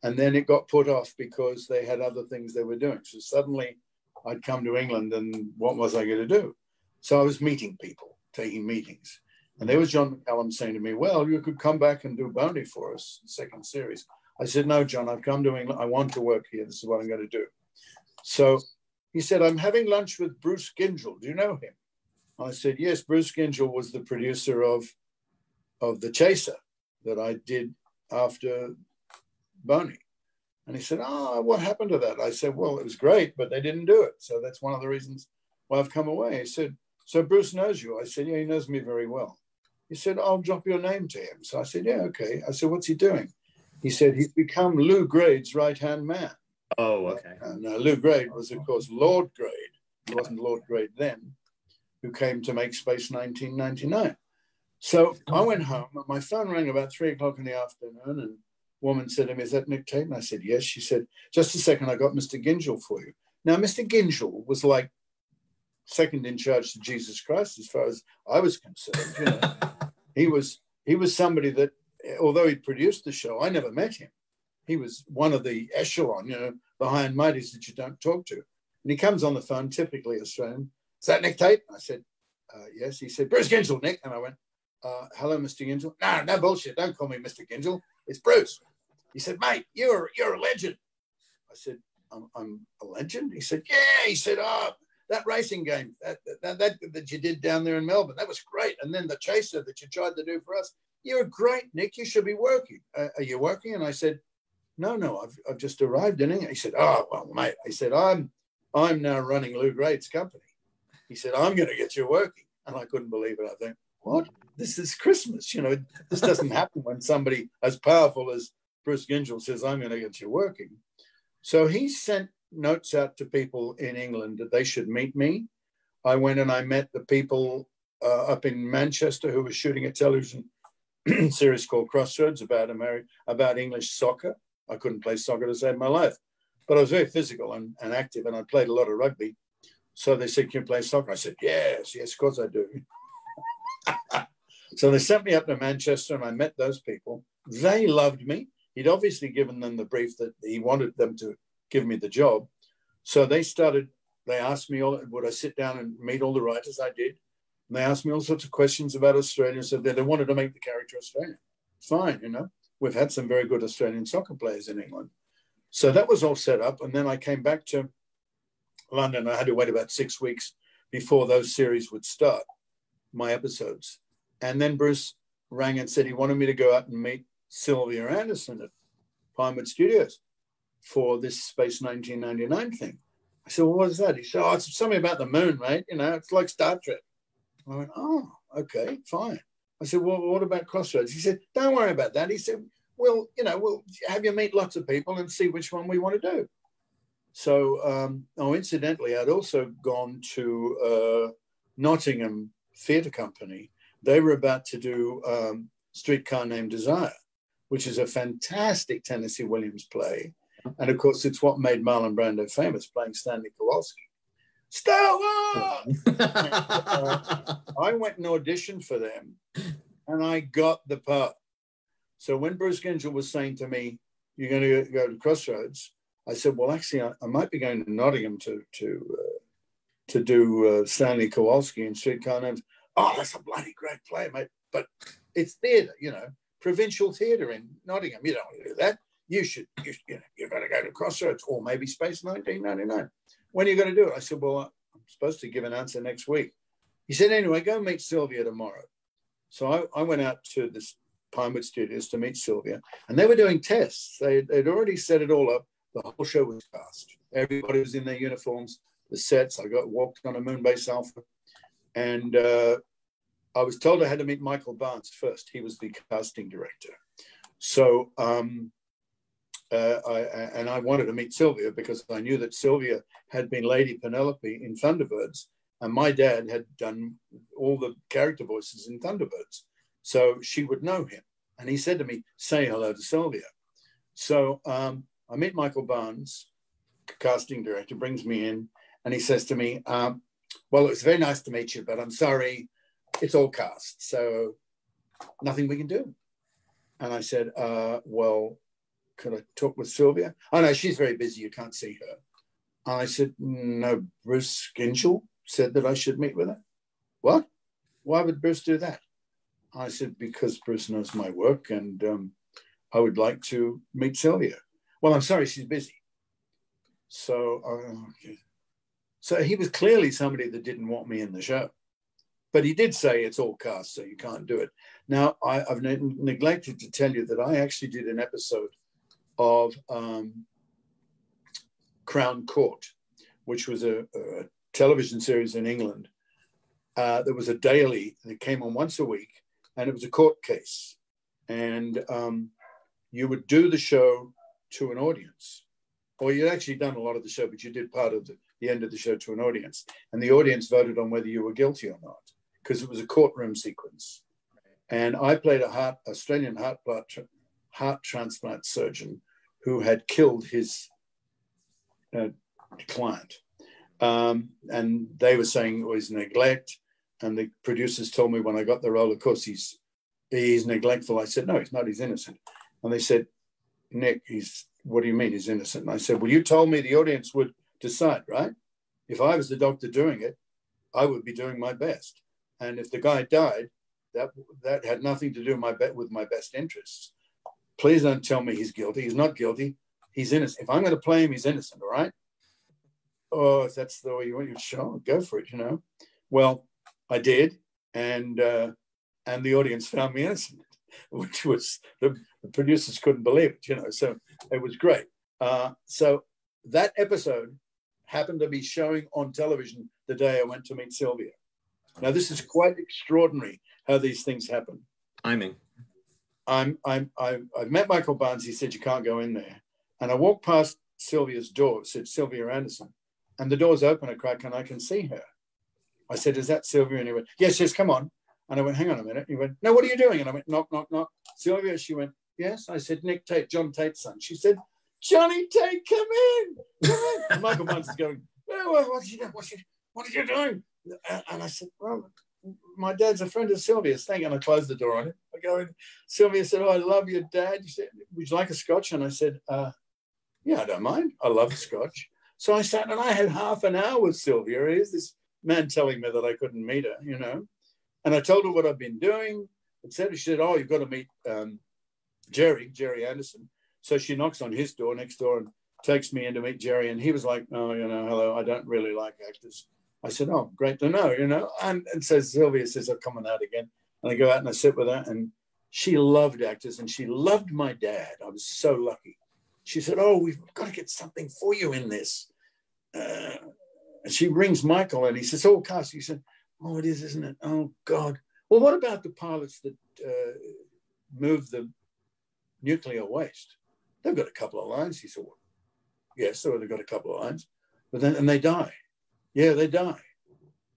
And then it got put off because they had other things they were doing. So suddenly I'd come to England and what was I going to do? So I was meeting people, taking meetings. And there was John McCallum saying to me, well, you could come back and do Boney for us, second series. I said, no, John, I've come to England. I want to work here. This is what I'm going to do. So he said, I'm having lunch with Bruce Gingell. Do you know him? I said, yes, Bruce Gingell was the producer of The Chaser that I did after Boney. And he said, oh, what happened to that? I said, well, it was great, but they didn't do it. So that's one of the reasons why I've come away. He said, so Bruce knows you? I said, yeah, he knows me very well. He said, I'll drop your name to him. So I said, yeah, okay. I said, what's he doing? He said, he's become Lou Grade's right-hand man. Oh, okay. Lou Grade was, of course, Lord Grade. He wasn't Lord Grade then, who came to make Space 1999. So I went home, and my phone rang about 3 o'clock in the afternoon, and a woman said to me, is that Nick Tate? And I said, yes. She said, just a second, I got Mr. Gingell for you. Now, Mr. Gingell was like second in charge to Jesus Christ, as far as I was concerned. You know, he was somebody that, although he produced the show, I never met him. He was one of the echelon, you know, the high and mighties that you don't talk to. And he comes on the phone, typically Australian. Is that Nick Tate? I said, yes. He said, Bruce Gingell, Nick. And I went, hello, Mr. Gingell. No bullshit. Don't call me Mr. Gingell. It's Bruce. He said, mate, you're a legend. I said, I'm a legend? He said, yeah. He said, that racing game that you did down there in Melbourne, that was great. And then the chaser that you tried to do for us, you're great, Nick. You should be working. Are you working? And I said, no, I've just arrived in England. He said, oh, well, mate. I said, I'm now running Lou Grade's company. He said, I'm going to get you working. And I couldn't believe it. I think, what? This is Christmas. You know, this doesn't happen when somebody as powerful as Bruce Gingell says, I'm going to get you working. So he sent notes out to people in England that they should meet me. I went and I met the people up in Manchester who were shooting a television series called Crossroads about English soccer. I couldn't play soccer to save my life, but I was very physical and active, and I played a lot of rugby. So they said, can you play soccer? I said, yes, of course I do. So they sent me up to Manchester, and I met those people. They loved me. He'd obviously given them the brief that he wanted them to give me the job. So they asked me, would I sit down and meet all the writers? I did. And they asked me all sorts of questions about Australia. So they wanted to make the character Australian. Fine, you know. We've had some very good Australian soccer players in England. So that was all set up. And then I came back to London. I had to wait about 6 weeks before those series would start, my episodes. And then Bruce rang and said he wanted me to go out and meet Sylvia Anderson at Pinewood Studios for this Space 1999 thing. I said, well, what is that? He said, it's something about the moon, mate. You know, it's like Star Trek. I went, oh, okay, fine. I said, well, what about Crossroads? He said, don't worry about that. He said, well, you know, we'll have you meet lots of people and see which one we want to do. So, incidentally, I'd also gone to Nottingham Theatre Company. They were about to do Streetcar Named Desire, which is a fantastic Tennessee Williams play. And of course, it's what made Marlon Brando famous, playing Stanley Kowalski. Star Wars! I went and auditioned for them, and I got the part. So when Bruce Gingell was saying to me, "You're going to go to Crossroads," I said, "Well, actually, I might be going to Nottingham to do Stanley Kowalski in Streetcar Named." "Oh, that's a bloody great play, mate. But it's theatre, provincial theatre in Nottingham. You don't want to do that. You've got to go to Crossroads or maybe Space 1999. When are you going to do it?" I said, "Well, I'm supposed to give an answer next week." He said, "Anyway, go meet Sylvia tomorrow." So I went out to this Pinewood Studios to meet Sylvia, and they were doing tests. They'd already set it all up. The whole show was cast. Everybody was in their uniforms, the sets. I walked on a Moonbase Alpha, and I was told I had to meet Michael Barnes first. He was the casting director. So I wanted to meet Sylvia because I knew that Sylvia had been Lady Penelope in Thunderbirds, and my dad had done all the character voices in Thunderbirds. So she would know him. And he said to me, "Say hello to Sylvia." So I meet Michael Barnes, casting director, brings me in, and he says to me, "Well, it's very nice to meet you, but I'm sorry, it's all cast, so nothing we can do." And I said, "Well, could I talk with Sylvia?" "Oh, no, she's very busy. You can't see her." And I said, "No, Bruce Gingell said that I should meet with her." "What? Why would Bruce do that?" I said, "Because Bruce knows my work, and I would like to meet Sylvia." "Well, I'm sorry, she's busy." So, okay. So he was clearly somebody that didn't want me in the show. But he did say it's all cast, so you can't do it. Now, I've neglected to tell you that I actually did an episode of Crown Court, which was a television series in England. There was a daily that came on once a week, and it was a court case. And you would do the show to an audience. Or you'd actually done a lot of the show, but you did part of the end of the show to an audience. And the audience voted on whether you were guilty or not, because it was a courtroom sequence. And I played a Australian heart transplant surgeon who had killed his client. And they were saying it was neglect. And the producers told me when I got the role, of course, he's neglectful. I said, "No, he's not. He's innocent." And they said, "Nick, what do you mean he's innocent?" And I said, "Well, you told me the audience would decide, right? If I was the doctor doing it, I would be doing my best. And if the guy died, that had nothing to do with my best interests. Please don't tell me he's guilty. He's not guilty. He's innocent. If I'm going to play him, he's innocent, all right? Oh, if that's the way you want, sure, go for it, Well, I did, and the audience found me innocent, which was the producers couldn't believe it, So it was great. So that episode happened to be showing on television the day I went to meet Sylvia. Now, this is quite extraordinary how these things happen. Timing. I've met Michael Barnes. He said, "You can't go in there." And I walked past Sylvia's door. It said Sylvia Anderson. And the door's open a crack and I can see her. I said, "Is that Sylvia?" And he went, "Yes, come on." And I went, "Hang on a minute." He went, "No, what are you doing?" And I went, "Knock, knock, knock." "Sylvia?" She went, "Yes." I said, "Nick Tate, John Tate's son." She said, "Johnny Tate, come in. Come in." And Michael Barnes is going, "Oh, what are you doing?" And I said, "Well, my dad's a friend of Sylvia's thing." And I closed the door on him. I go in. Sylvia said, "Oh, I love your dad." She said, "Would you like a scotch?" And I said, "Yeah, I don't mind. I love scotch." So I sat and I had half an hour with Sylvia. Here's this man telling me that I couldn't meet her, And I told her what I've been doing, etc. She said, "Oh, you've got to meet Jerry Anderson." So she knocks on his door next door and takes me in to meet Jerry. And he was like, "Oh, hello, I don't really like actors." I said, "Oh, great to know, And so Sylvia says, "I'm coming out again." And I go out and I sit with her, and she loved actors and she loved my dad. I was so lucky. She said, "Oh, we've got to get something for you in this." She rings Michael and he says, "Oh, cast." He said, "Oh, it is, isn't it? Oh, God. Well, what about the pilots that move the nuclear waste? They've got a couple of lines." He said, "Well, Yes, so they've got a couple of lines, but then and they die. Yeah, they die.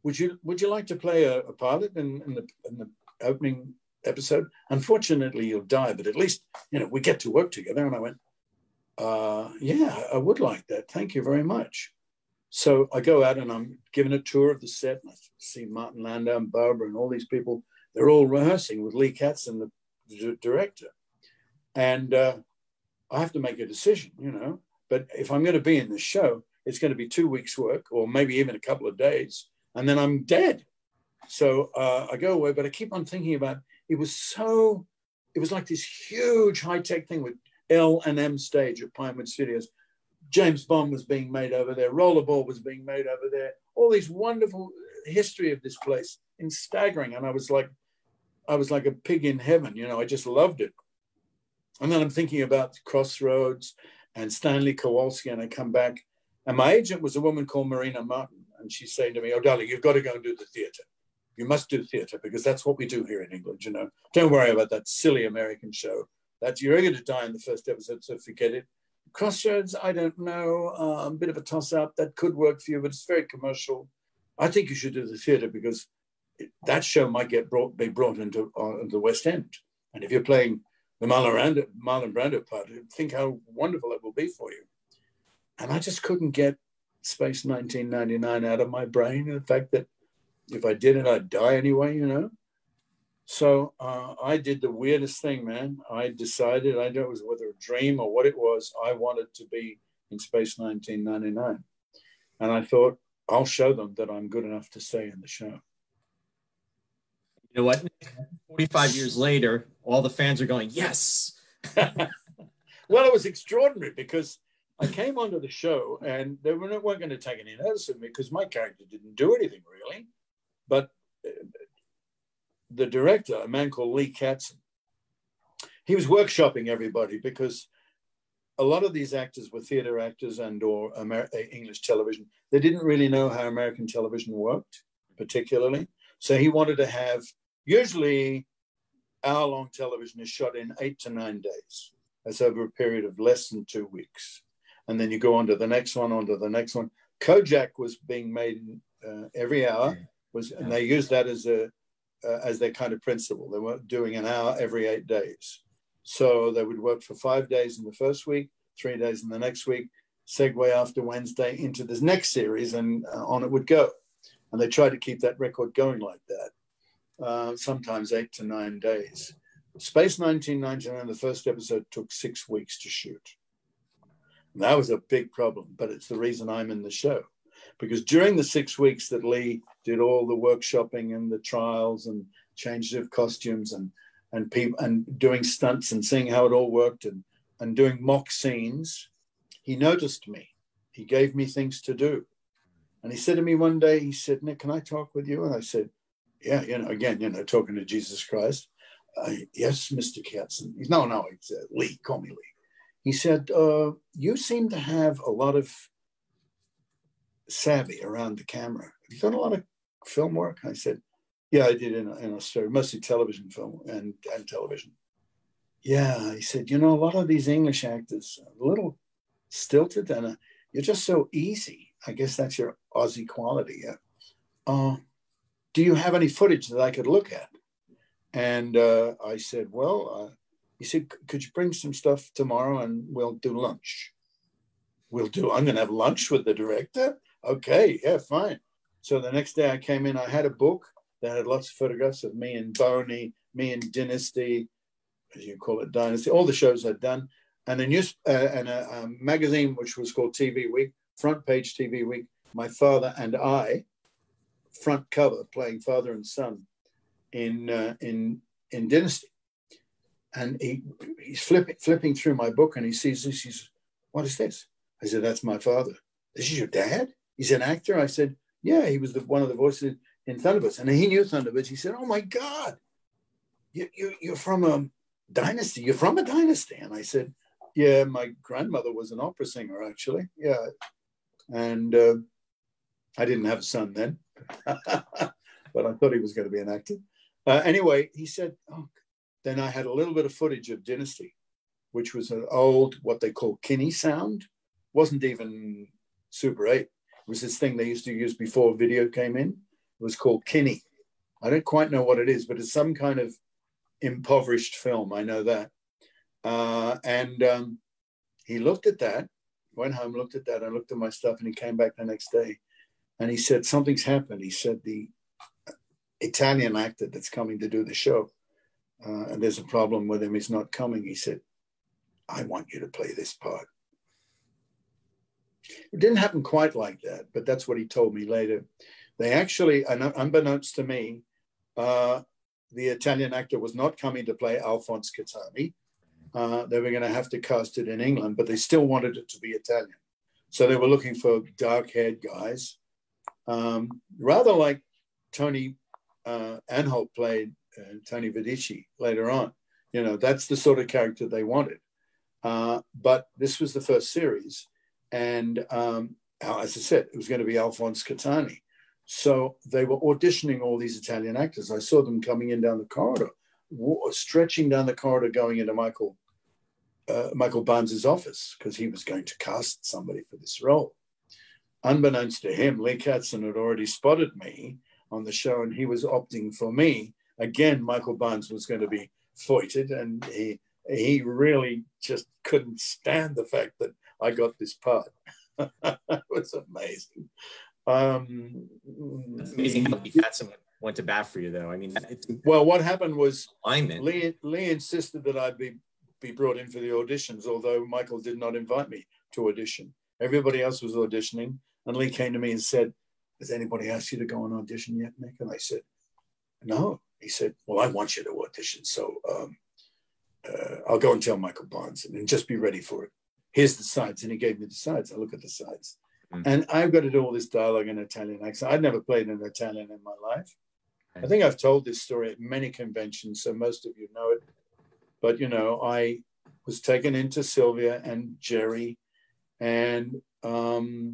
Would you like to play a pilot in the opening episode? Unfortunately, you'll die, but at least we get to work together. And I went, yeah, I would like that. Thank you very much. So I go out and I'm given a tour of the set, and I see Martin Landau and Barbara and all these people. They're all rehearsing with Lee Katzin, the director. And I have to make a decision, But if I'm going to be in the show, it's going to be 2 weeks' work, or maybe even a couple of days, and then I'm dead. So I go away, but I keep on thinking about it was like this huge high-tech thing with L&M stage at Pinewood Studios. James Bond was being made over there. Rollerball was being made over there. All these wonderful history of this place, and staggering. And I was like a pig in heaven. I just loved it. And then I'm thinking about Crossroads and Stanley Kowalski, and I come back. And my agent was a woman called Marina Martin. And she's saying to me, "Oh, darling, you've got to go and do the theater. You must do theater because that's what we do here in England, Don't worry about that silly American show. You're going to die in the first episode, so forget it. Crossroads, I don't know, a bit of a toss-up. That could work for you, but it's very commercial. I think you should do the theater because that show might be brought into the West End. And if you're playing the Marlon Brando part, think how wonderful it will be for you." And I just couldn't get Space 1999 out of my brain. And the fact that if I did it, I'd die anyway, So I did the weirdest thing, man. I decided, I don't know it was whether a dream or what it was, I wanted to be in Space 1999. And I thought, I'll show them that I'm good enough to stay in the show. You know what, Nick? 45 years later, all the fans are going, yes. Well, it was extraordinary because I came onto the show and they weren't going to take any notice of me because my character didn't do anything really. But the director, a man called Lee Katzin, he was workshopping everybody because a lot of these actors were theater actors and or English television. They didn't really know how American television worked, particularly. So he wanted to have, usually hour-long television is shot in 8 to 9 days. That's over a period of less than 2 weeks. And then you go on to the next one, Kojak was being made every hour, and they used that as their kind of principle. They weren't doing an hour every 8 days. So they would work for 5 days in the first week, 3 days in the next week, segue after Wednesday into this next series, and on it would go. And they tried to keep that record going like that, sometimes 8 to 9 days. Space 1999, the first episode took 6 weeks to shoot. And that was a big problem, but it's the reason I'm in the show. Because during the 6 weeks that Lee did all the workshopping and the trials and changes of costumes and doing stunts and seeing how it all worked and doing mock scenes, he noticed me. He gave me things to do. And he said to me one day, he said, "Nick, can I talk with you?" And I said, "Yeah, talking to Jesus Christ." "Yes, Mr. Katzin." No, he said, "Lee, call me Lee." He said, "You seem to have a lot of savvy around the camera. Have you done a lot of film work?" I said, "Yeah, I did in Australia, mostly television film and television." "Yeah," he said, "a lot of these English actors are a little stilted and you're just so easy. I guess that's your Aussie quality. Do you have any footage that I could look at?" And I said, "Well," he said, "could you bring some stuff tomorrow and we'll do lunch?" I'm going to have lunch with the director? Okay, yeah, fine. So the next day I came in, I had a book that had lots of photographs of me and Boney, me and Dynasty, as you call it, Dynasty, all the shows I'd done, and a magazine which was called TV Week, Front Page TV Week, my father and I, front cover, playing father and son in Dynasty. And he's flipping through my book and he sees this. He says, "What is this?" I said, "That's my father." "This is your dad? He's an actor?" I said, "Yeah, he was one of the voices in Thunderbirds." And he knew Thunderbirds. He said, "Oh my God, you're from a dynasty. You're from a dynasty." And I said, "Yeah, my grandmother was an opera singer, actually. Yeah." And I didn't have a son then, but I thought he was going to be an actor. Anyway, he said, "Oh." Then I had a little bit of footage of Dynasty, which was an old, what they call Kinney sound. wasn't even Super 8. It was this thing they used to use before video came in. It was called Kinney. I don't quite know what it is, but it's some kind of impoverished film. I know that. He looked at that, went home, looked at that. I looked at my stuff, and he came back the next day, and he said, something's happened. He said, the Italian actor that's coming to do the show, and there's a problem with him. He's not coming. He said, I want you to play this part. It didn't happen quite like that, but that's what he told me later. They actually, unbeknownst to me, the Italian actor was not coming to play Alphonse Catani. They were going to have to cast it in England, but they still wanted it to be Italian. So they were looking for dark-haired guys, rather like Tony Anholt played Tony Vidici later on. You know, that's the sort of character they wanted. But this was the first series. And as I said, it was going to be Alphonse Catani. So they were auditioning all these Italian actors. I saw them coming in down the corridor, stretching down the corridor, going into Michael Barnes's office, because he was going to cast somebody for this role. Unbeknownst to him, Lee Katzin had already spotted me on the show, and he was opting for me. Again, Michael Barnes was going to be foited, and he really just couldn't stand the fact that I got this part. It was amazing. It's amazing how Lee Katzin went to bat for you, though. I mean, well, what happened was Lee insisted that I be brought in for the auditions, although Michael did not invite me to audition. Everybody else was auditioning, and Lee came to me and said, has anybody asked you to go and audition yet, Nick? And I said, no. He said, well, I want you to audition, so I'll go and tell Michael Barnes and just be ready for it. Here's the sides. And he gave me the sides. I look at the sides. And I've got to do all this dialogue in Italian accent. I'd never played an Italian in my life. I think I've told this story at many conventions, so most of you know it. But, you know, I was taken into Sylvia and Jerry, and the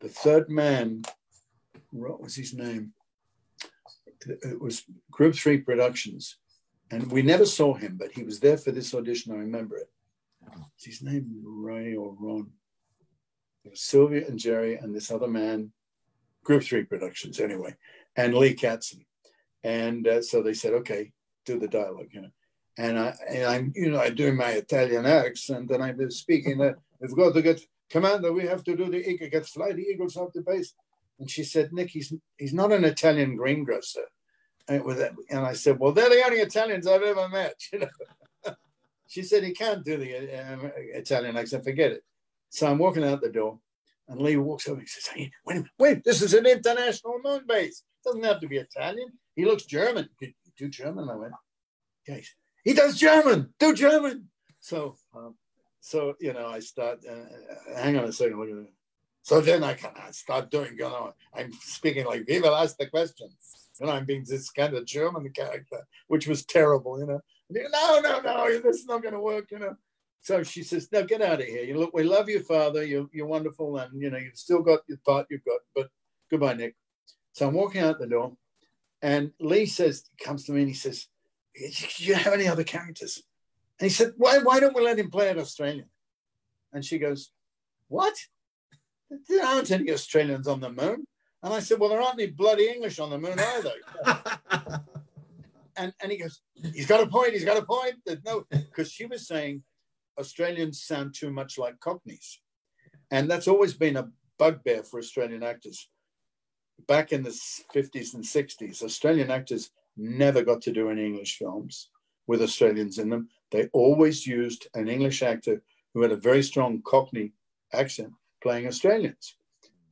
third man, what was his name? It was Group 3 Productions. And we never saw him, but he was there for this audition. I remember it. Is his name Ray or Ron? It was Sylvia and Jerry and this other man, Group 3 Productions anyway, and Lee Katzin. And so they said, okay, do the dialogue, you know. And I'm, you know, I do my Italian accent, and I was speaking, we've got to get, Commander, we have to do the eagle, get fly the eagles off the base. And she said, Nick, he's not an Italian greengrocer. And I said, well, they're the only Italians I've ever met, you know. She said, he can't do the Italian accent, forget it. So I'm walking out the door, and Lee walks over and says, hey, wait, this is an international moon base. Doesn't have to be Italian. He looks German. You do German? I went, yeah. He does German. Do German. So you know, I start, hang on a second, look at it. So then I start doing, you know, I'm speaking like, we will ask the questions. You know, I'm being this kind of German character, which was terrible, you know. No, this is not going to work, you know. So she says, no, get out of here. You look, we love you, Father. You're wonderful. And, you know, you've still got the part you've got, but goodbye, Nick. So I'm walking out the door, and Lee comes to me and he says, do you have any other characters? And he said, why don't we let him play an Australian? And she goes, what? There aren't any Australians on the moon. And I said, well, there aren't any bloody English on the moon either. and he goes, he's got a point. There's no, because she was saying Australians sound too much like Cockneys. And that's always been a bugbear for Australian actors. Back in the 50s and 60s, Australian actors never got to do any English films with Australians in them. They always used an English actor who had a very strong Cockney accent playing Australians.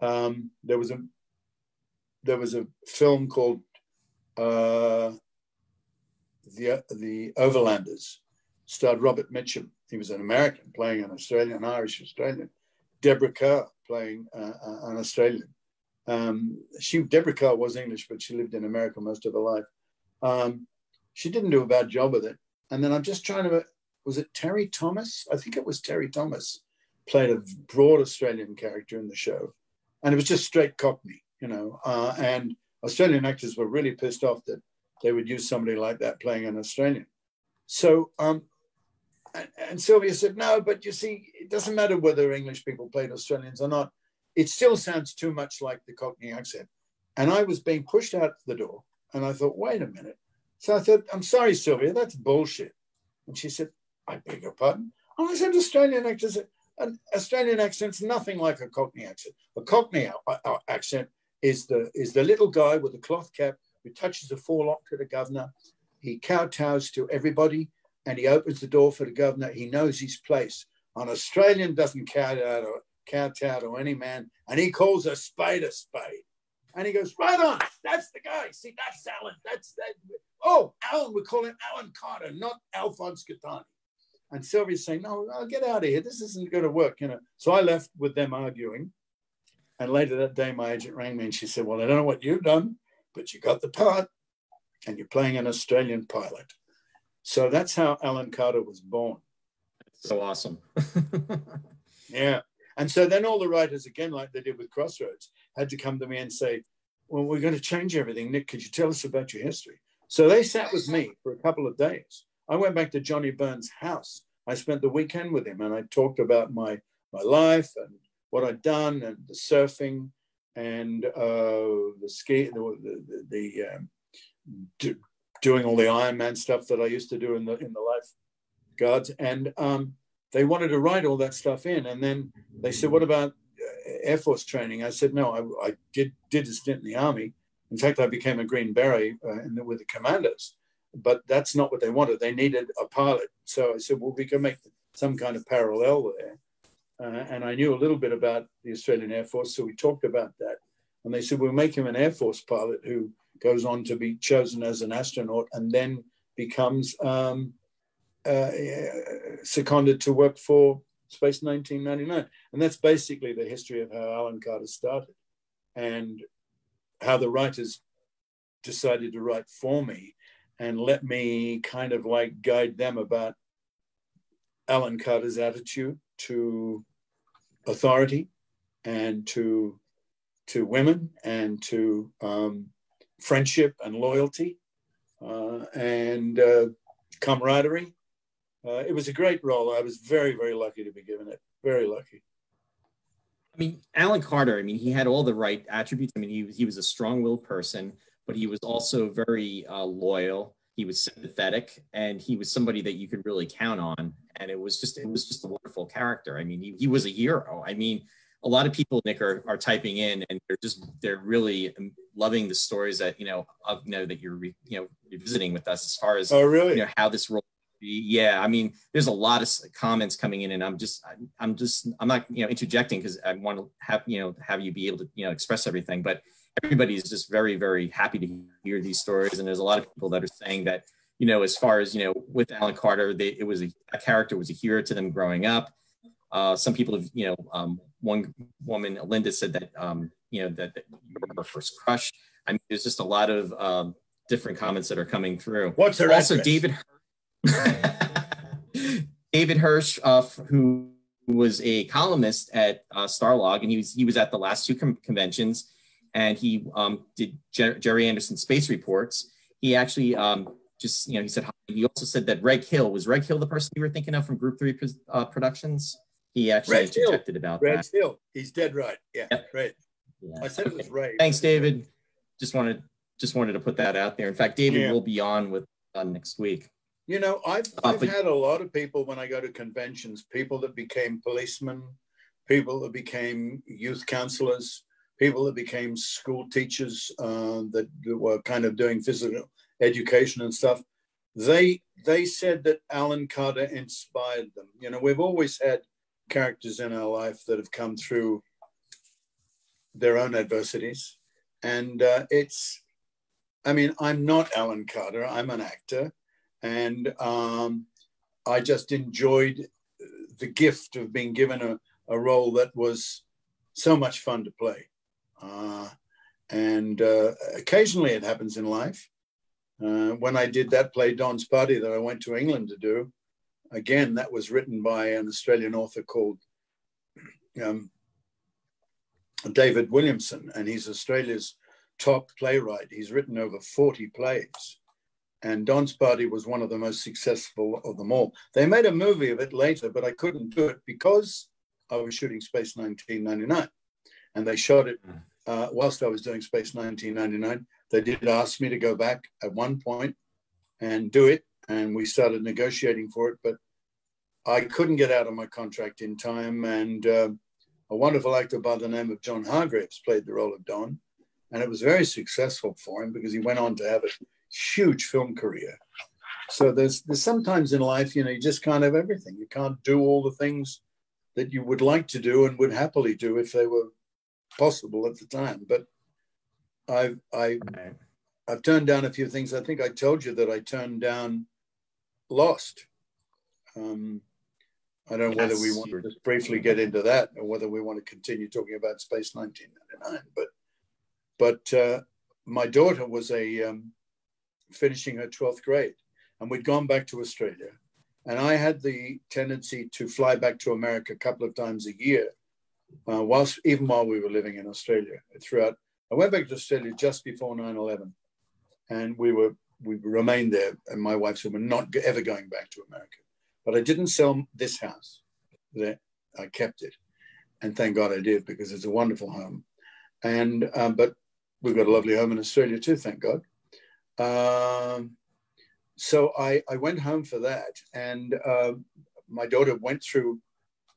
There was a film called The Overlanders, starred Robert Mitchum. He was an American playing an Australian, an Irish Australian. Deborah Kerr playing an Australian. Deborah Kerr was English, but she lived in America most of her life. She didn't do a bad job with it. And then I'm just trying to, was it Terry Thomas? I think it was Terry Thomas played a broad Australian character in the show. And it was just straight Cockney, you know. And Australian actors were really pissed off that they would use somebody like that playing an Australian. So And Sylvia said, no, but you see, it doesn't matter whether English people played Australians or not. It still sounds too much like the Cockney accent. And I was being pushed out the door. And I thought, wait a minute. So I said, I'm sorry, Sylvia, that's bullshit. And she said, I beg your pardon? And I said, an Australian accent's nothing like a Cockney accent. A Cockney accent is the little guy with the cloth cap who touches the forelock to the governor. He kowtows to everybody and he opens the door for the governor. He knows his place. An Australian doesn't kowtow to any man, and he calls a spade a spade. And he goes, right on, that's the guy. See, that's Alan. That's that. Oh, Alan, we call him Alan Carter, not Alphonse Gattani. And Sylvia's saying, no, I'll get out of here. This isn't going to work, you know. So I left with them arguing. And later that day, my agent rang me and she said, well, I don't know what you've done, but you got the part and you're playing an Australian pilot. So that's how Alan Carter was born. So awesome. Yeah. And so then all the writers, again, like they did with Crossroads, had to come to me and say, well, we're going to change everything. Nick, could you tell us about your history? So they sat with me for a couple of days. I went back to Johnny Byrne's house. I spent the weekend with him and I talked about my life and what I'd done and the surfing and the ski, doing all the Ironman stuff that I used to do in the lifeguards. And they wanted to write all that stuff in. And then they said, what about Air Force training? I said, no, I did a stint in the Army. In fact, I became a Green Beret with the commandos, but that's not what they wanted. They needed a pilot. So I said, well, we can make some kind of parallel there. And I knew a little bit about the Australian Air Force. So we talked about that. And they said, we'll make him an Air Force pilot who goes on to be chosen as an astronaut and then becomes seconded to work for Space 1999. And that's basically the history of how Alan Carter started and how the writers decided to write for me and let me kind of like guide them about Alan Carter's attitude to authority and to women and to friendship and loyalty and camaraderie. It was a great role. I was very, very lucky to be given it. Very lucky. I mean, Alan Carter, I mean, he had all the right attributes. I mean, he was a strong-willed person, but he was also very loyal. He was sympathetic, and he was somebody that you could really count on. And it was just a wonderful character. I mean, he was a hero. I mean, a lot of people, Nick, are typing in, and they're really loving the stories that that you're revisiting with us as far as how this role. Yeah, I mean, there's a lot of comments coming in, and I'm not interjecting because I want to have you be able to express everything, but everybody is just very, very happy to hear these stories, and there's a lot of people that are saying that as far as with Alan Carter, a character was a hero to them growing up. Some people have one woman, Linda, said that that you were her first crush. I mean, there's just a lot of different comments that are coming through. What's her also address? David Hirsch, who was a columnist at Starlog, and he was at the last two conventions, and he did Jerry Anderson Space Reports. He actually he said hi. He also said that Reg Hill the person you were thinking of from Group 3 Productions. He actually interjected about that. Reg Hill, he's dead right. Yeah, yep. Right. Yeah. I said it was Ray. Thanks, David. Just wanted to put that out there. In fact, David will be on with next week. I've had a lot of people when I go to conventions, people that became policemen, people that became youth counselors, people that became school teachers that were kind of doing physical education and stuff. They said that Alan Carter inspired them. We've always had characters in our life that have come through their own adversities. And I'm not Alan Carter, I'm an actor. And I just enjoyed the gift of being given a role that was so much fun to play. And occasionally it happens in life. When I did that play, Don's Party, that I went to England to do, again, that was written by an Australian author called David Williamson, and he's Australia's top playwright. He's written over 40 plays. And Don's Party was one of the most successful of them all. They made a movie of it later, but I couldn't do it because I was shooting Space 1999. And they shot it whilst I was doing Space 1999. They did ask me to go back at one point and do it. And we started negotiating for it, but I couldn't get out of my contract in time. And a wonderful actor by the name of John Hargreaves played the role of Don. And it was very successful for him because he went on to have a huge film career. So there's sometimes in life, you know, you just can't have everything. You can't do all the things that you would like to do and would happily do if they were possible at the time. But I've turned down a few things. I think I told you that I turned down Lost. I don't know whether we want to just briefly get into that or whether we want to continue talking about Space 1999. But my daughter was finishing her 12th grade, and we'd gone back to Australia. And I had the tendency to fly back to America a couple of times a year, even while we were living in Australia. I went back to Australia just before 9/11, and we remained there. And my wife said, we're not ever going back to America. But I didn't sell this house. I kept it. And thank God I did, because it's a wonderful home. And but we've got a lovely home in Australia too, thank God. So I went home for that. And my daughter went through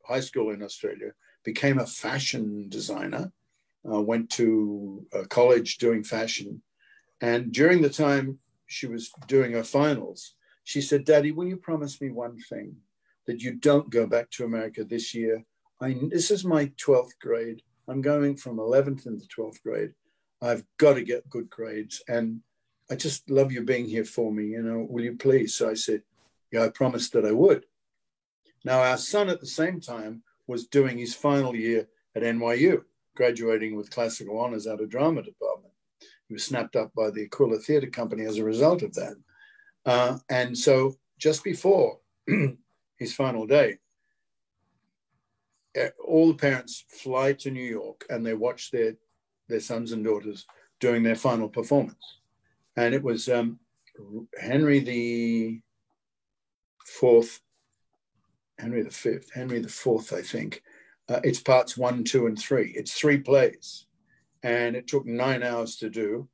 high school in Australia, became a fashion designer, went to college doing fashion. And during the time she was doing her finals, she said, Daddy, will you promise me one thing, that you don't go back to America this year? This is my 12th grade. I'm going from 11th into 12th grade. I've got to get good grades. And I just love you being here for me. You know, will you please? So I said, yeah, I promised that I would. Now, our son at the same time was doing his final year at NYU, graduating with classical honors out of drama department. He was snapped up by the Aquila Theatre Company as a result of that. And so just before his final day, all the parents fly to New York and they watch their sons and daughters doing their final performance. And it was Henry the Fourth, Henry the Fourth, I think. It's parts 1, 2, and 3. It's 3 plays. And it took 9 hours to do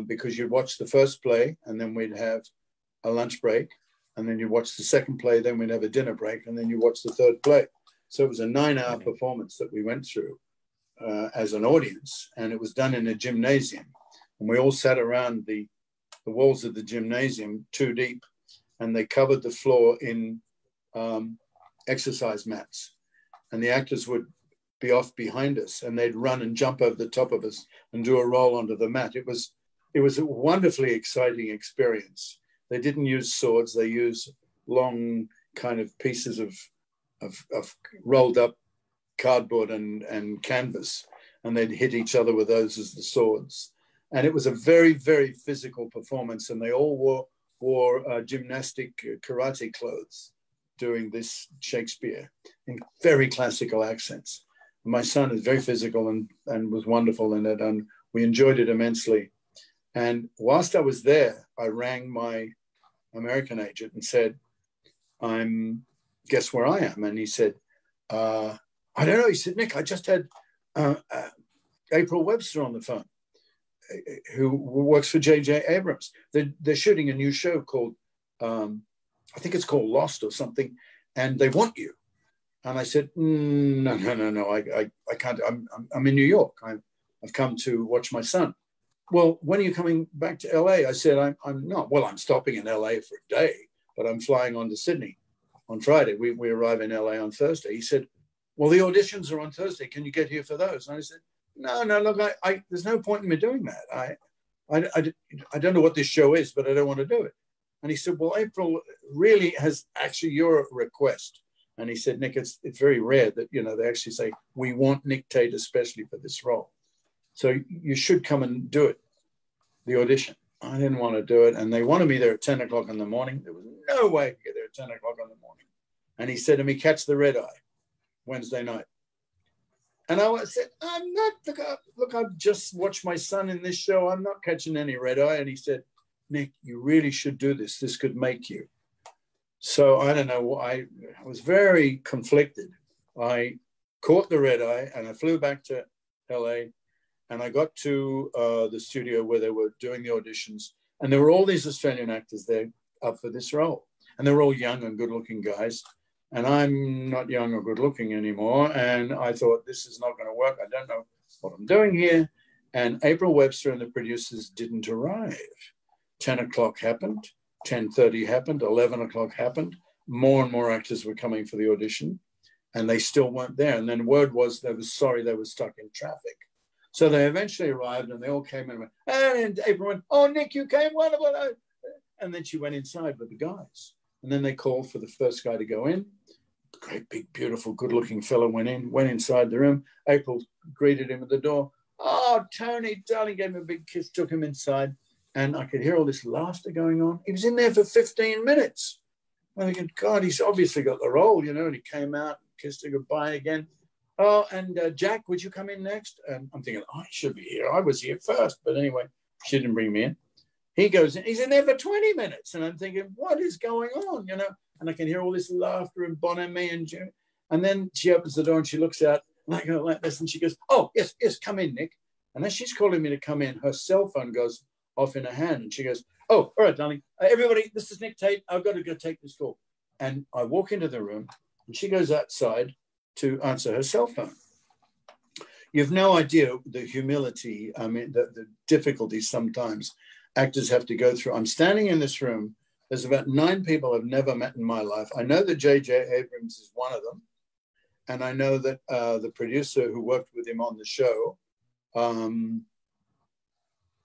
because you'd watch the first play and then we'd have a lunch break. And then you'd watch the second play, then we'd have a dinner break, and then you watch the third play. So it was a 9-hour performance that we went through as an audience. And it was done in a gymnasium. And we all sat around the walls of the gymnasium 2 deep, and they covered the floor in exercise mats. And the actors would be off behind us and they'd run and jump over the top of us and do a roll onto the mat. It was a wonderfully exciting experience. They didn't use swords. They used long kind of pieces of rolled up cardboard and canvas, and they'd hit each other with those as the swords. And it was a very, very physical performance, and they all wore gymnastic karate clothes doing this Shakespeare in very classical accents. My son is very physical and was wonderful in it, and we enjoyed it immensely. And whilst I was there, I rang my American agent and said, guess where I am? And he said, I don't know. He said, Nick, I just had April Webster on the phone, who works for J.J. Abrams. They're shooting a new show called, I think it's called Lost or something, and they want you. And I said, no, I can't. I'm in New York. I've come to watch my son. Well, when are you coming back to LA? I said, I'm not. Well, I'm stopping in LA for a day, but I'm flying on to Sydney on Friday. We arrive in LA on Thursday. He said, well, the auditions are on Thursday. Can you get here for those? And I said, no, look, there's no point in me doing that. I don't know what this show is, but I don't want to do it. And he said, well, April really has actually your request. And he said, Nick, it's very rare that, they actually say, we want Nick Tate especially for this role. So you should come and do it, the audition. I didn't want to do it. And they wanted me there at 10 o'clock in the morning. There was no way I could get there at 10 o'clock in the morning. And he said to me, catch the red eye Wednesday night. And I said, I'm not, look, I've just watched my son in this show. I'm not catching any red eye. And he said, Nick, you really should do this. This could make you. So I don't know. I was very conflicted. I caught the red eye and I flew back to LA, and I got to the studio where they were doing the auditions, and there were all these Australian actors there up for this role, and they were all young and good-looking guys, and I'm not young or good-looking anymore, and I thought, this is not going to work. I don't know what I'm doing here. And April Webster and the producers didn't arrive. 10 o'clock happened, 10:30 happened, 11 o'clock happened. More and more actors were coming for the audition, and they still weren't there. And then word was they were sorry, they were stuck in traffic. So they eventually arrived, and they all came in and April went, oh, Nick, you came, wonderful. And then she went inside with the guys. And then they called for the first guy to go in. Great, big, beautiful, good-looking fellow went inside the room. April greeted him at the door. Oh, Tony, darling, gave him a big kiss, took him inside. And I could hear all this laughter going on. He was in there for 15 minutes. I'm thinking, God, he's obviously got the role, you know, and he came out, kissed her goodbye again. Oh, and Jack, would you come in next? And I'm thinking, I should be here. I was here first. But anyway, she didn't bring me in. He goes in. He's in there for 20 minutes. And I'm thinking, what is going on, you know? And I can hear all this laughter and bon ami and June. And then she opens the door and she looks out and I go like this. And she goes, oh, yes, come in, Nick. And as she's calling me to come in, her cell phone goes off in her hand. And she goes, oh, all right, darling. Everybody, this is Nick Tate. I've got to go take this call. And I walk into the room and she goes outside to answer her cell phone. You have no idea the humility, I mean, the difficulties sometimes actors have to go through. I'm standing in this room. There's about 9 people I've never met in my life. I know that J.J. Abrams is one of them. And I know that the producer who worked with him on the show,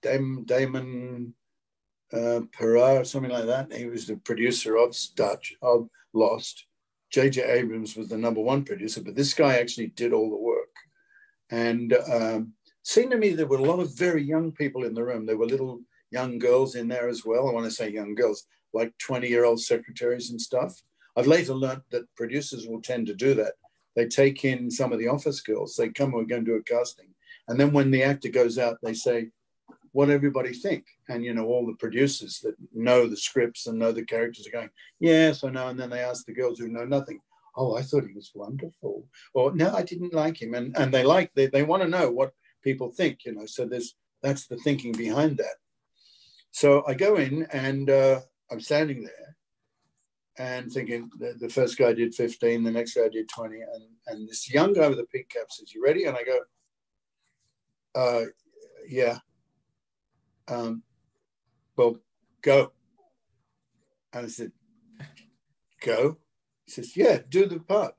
Damon Perra or something like that. He was the producer of Lost. J.J. Abrams was the #1 producer, but this guy actually did all the work. And seemed to me there were a lot of very young people in the room. There were little young girls in there as well. I want to say young girls, like 20-year-old secretaries and stuff. I've later learned that producers will tend to do that. They take in some of the office girls. They come, we're going to do a casting. And then when the actor goes out, they say, what do everybody think? And, you know, all the producers that know the scripts and know the characters are going, yes, I know. And then they ask the girls who know nothing, oh, I thought he was wonderful. Or, no, I didn't like him. And they want to know what people think, you know. So that's the thinking behind that. So I go in and I'm standing there and thinking the first guy did 15, the next guy did 20. And this young guy with a pink cap says, you ready? And I go, yeah. Well, go. And I said, go? He says, yeah, do the part.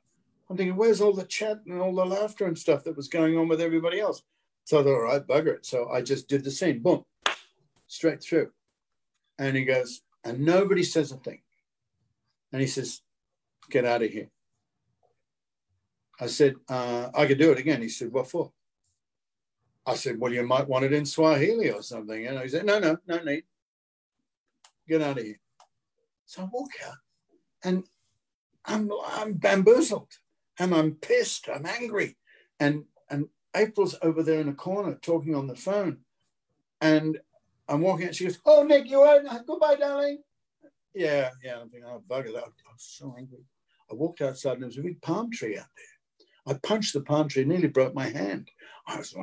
I'm thinking, where's all the chat and all the laughter and stuff that was going on with everybody else? So I thought, all right, bugger it. So I just did the scene, boom, straight through. And he goes, and nobody says a thing. And he says, get out of here. I said, I could do it again. He said, what for? I said, well, you might want it in Swahili or something. And he said, no need. Get out of here. So I walk out and I'm bamboozled and I'm pissed. I'm angry. And April's over there in a corner talking on the phone. And I'm walking out. She goes, oh, Nick, you all right? Goodbye, darling. Yeah. I'm thinking, oh, bugger that. I was so angry. I walked outside and there was a big palm tree out there. I punched the palm tree, nearly broke my hand. I was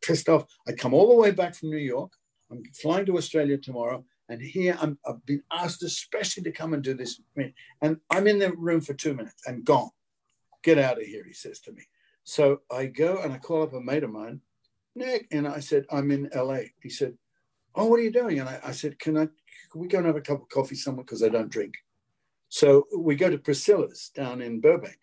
pissed off. I come all the way back from New York. I'm flying to Australia tomorrow. And here I've been asked especially to come and do this. And I'm in the room for 2 minutes and gone. Get out of here, he says to me. So I go and I call up a mate of mine, Nick. And I said, I'm in LA. He said, oh, what are you doing? And I said, can we go and have a cup of coffee somewhere? Because I don't drink. So we go to Priscilla's down in Burbank.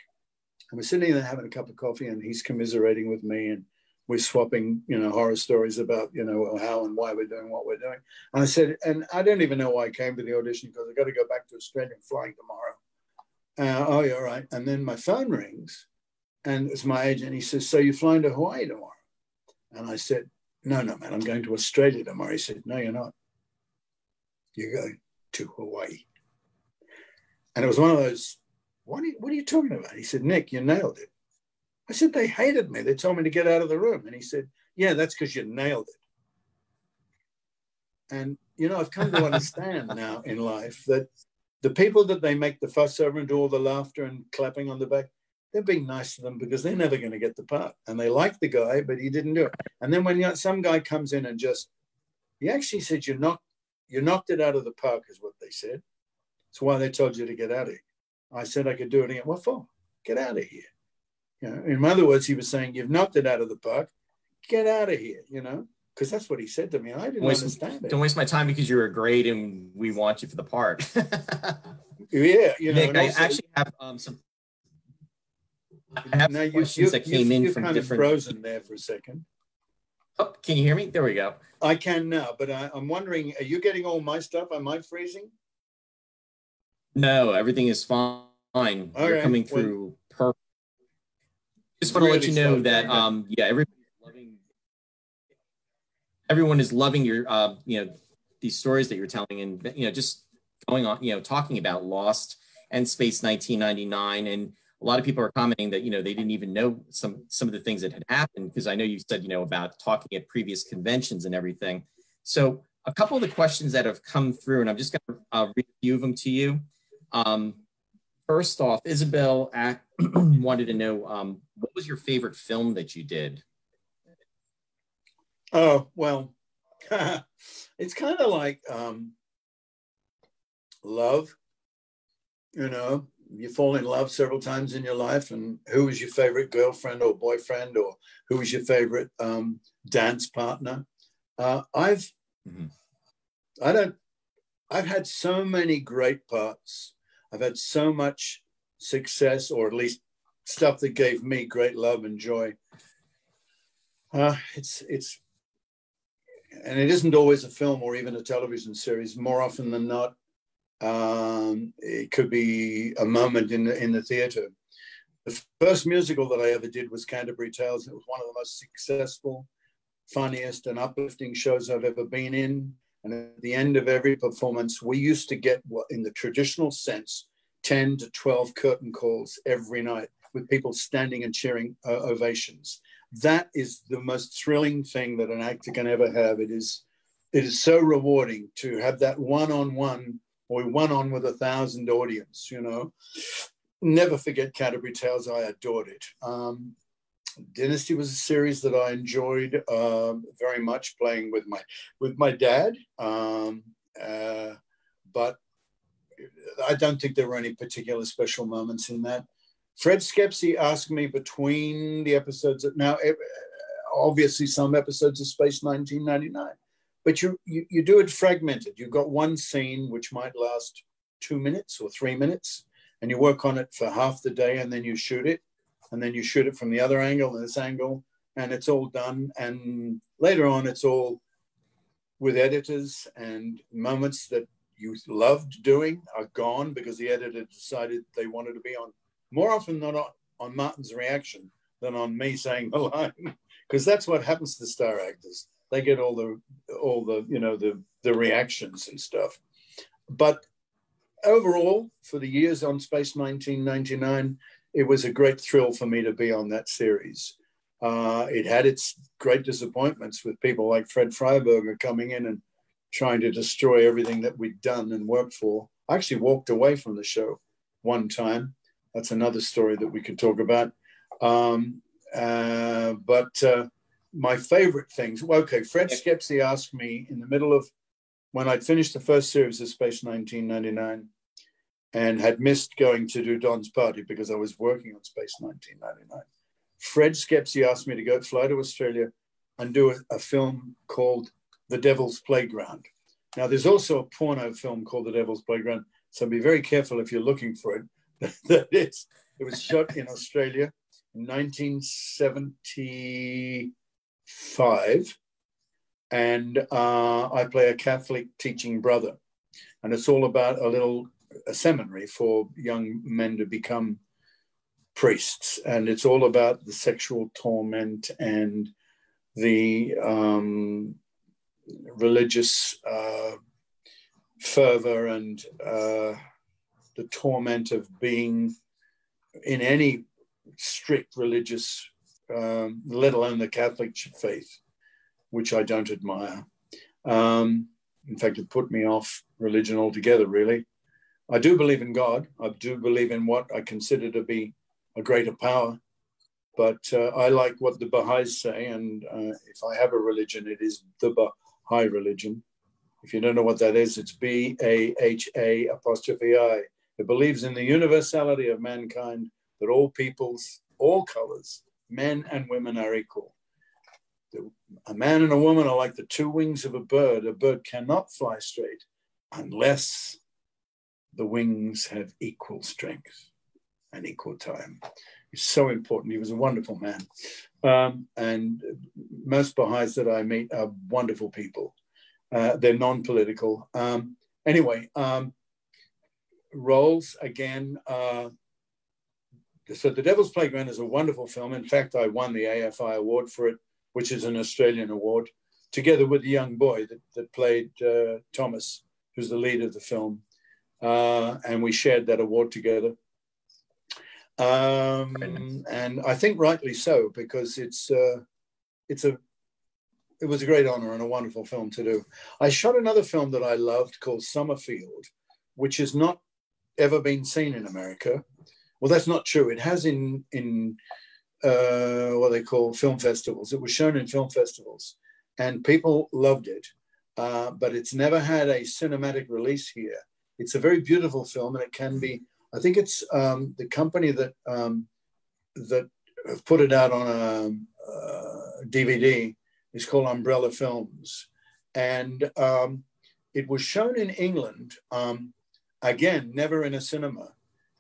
And we're sitting there having a cup of coffee and he's commiserating with me and we're swapping, you know, horror stories about, you know, how and why we're doing what we're doing. And I said, and I don't even know why I came to the audition because I got to go back to Australia and flying tomorrow. Oh, yeah, all right. And then my phone rings and it's my agent. He says, so you're flying to Hawaii tomorrow? And I said, no, man, I'm going to Australia tomorrow. He said, no, you're not. You're going to Hawaii. And it was one of those, what are you talking about? He said, Nick, you nailed it. I said, they hated me. They told me to get out of the room. And he said, yeah, that's because you nailed it. And, I've come to understand now in life that the people that they make the fuss over and do all the laughter and clapping on the back, they're being nice to them because they're never going to get the part. And they like the guy, but he didn't do it. And then when some guy comes in and he actually said, you knocked it out of the park, is what they said. That's why they told you to get out of here. I said I could do it again. What for? Get out of here. In other words, he was saying, you've knocked it out of the park. Get out of here, because that's what he said to me. I didn't understand it. Don't waste my time because you were great and we want you for the part. Yeah, Nick, I actually have some. I have some questions that came in from different. Frozen there for a second. Oh, can you hear me? There we go. I can now, but I'm wondering, are you getting all my stuff? Am I freezing? No, everything is fine. You're coming through perfect. Just want to let you know that everyone is loving your these stories that you're telling, and just going on talking about Lost and Space 1999, and a lot of people are commenting that they didn't even know some of the things that had happened, because I know you said about talking at previous conventions and everything. So a couple of the questions that have come through, and I'm just going to read a few of them to you. First off, Isabel wanted to know, what was your favorite film that you did? Oh, well, it's kind of like love. You fall in love several times in your life, and who was your favorite girlfriend or boyfriend, or who was your favorite dance partner? I've had so many great parts. I've had so much success, or at least stuff that gave me great love and joy. It's and it isn't always a film or even a television series. More often than not, it could be a moment in the theater. The first musical that I ever did was Canterbury Tales. It was one of the most successful, funniest, and uplifting shows I've ever been in. And at the end of every performance, we used to get, in the traditional sense, 10 to 12 curtain calls every night, with people standing and cheering ovations. That is the most thrilling thing that an actor can ever have. It is so rewarding to have that one-on-one, or one-on with 1,000 audience, Never forget Canterbury Tales. I adored it. Dynasty was a series that I enjoyed very much, playing with my dad. But I don't think there were any particular special moments in that. Fred Skepsey asked me between the episodes now, obviously some episodes of Space 1999, but you do it fragmented. You've got one scene which might last 2 minutes or 3 minutes, and you work on it for half the day, and then you shoot it. And then you shoot it from the other angle and this angle, and it's all done. And later on, it's all with editors, and moments that you loved doing are gone because the editor decided they wanted to be on, more often than not, on Martin's reaction than on me saying the line, because that's what happens to star actors. They get all the the reactions and stuff. But overall, for the years on Space 1999, it was a great thrill for me to be on that series. It had its great disappointments with people like Fred Freiberger coming in and trying to destroy everything that we'd done and worked for. I actually walked away from the show one time. That's another story that we could talk about. But my favorite things, Fred Skepsey asked me in the middle of, when I'd finished the first series of Space 1999, and had missed going to do Don's Party because I was working on Space 1999. Fred Skepsey asked me to fly to Australia and do a film called The Devil's Playground. Now, there's also a porno film called The Devil's Playground, so be very careful if you're looking for it. It was shot in Australia in 1975, and I play a Catholic teaching brother, and it's all about a seminary for young men to become priests, and it's all about the sexual torment and the religious fervor and the torment of being in any strict religious, let alone the Catholic faith, which I don't admire. In fact, it put me off religion altogether, really. I do believe in God. I do believe in what I consider to be a greater power. But I like what the Baha'is say. And if I have a religion, it is the Baha'i religion. If you don't know what that is, it's Baha'. It believes in the universality of mankind, that all peoples, all colors, men and women are equal. A man and a woman are like the two wings of a bird. A bird cannot fly straight unless the wings have equal strength and equal time. It's so important. He was a wonderful man. And most Baha'is that I meet are wonderful people. They're non-political. Anyway, roles, again. So The Devil's Playground is a wonderful film. In fact, I won the AFI award for it, which is an Australian award, together with the young boy that played Thomas, who's the lead of the film. And we shared that award together. And I think rightly so, because it was a great honor and a wonderful film to do. I shot another film that I loved called Summerfield, which has not ever been seen in America. Well, that's not true. It has in what they call film festivals. It was shown in film festivals and people loved it, but it's never had a cinematic release here. It's a very beautiful film, and it can be, I think it's the company that put it out on a DVD is called Umbrella Films. And it was shown in England, again, never in a cinema.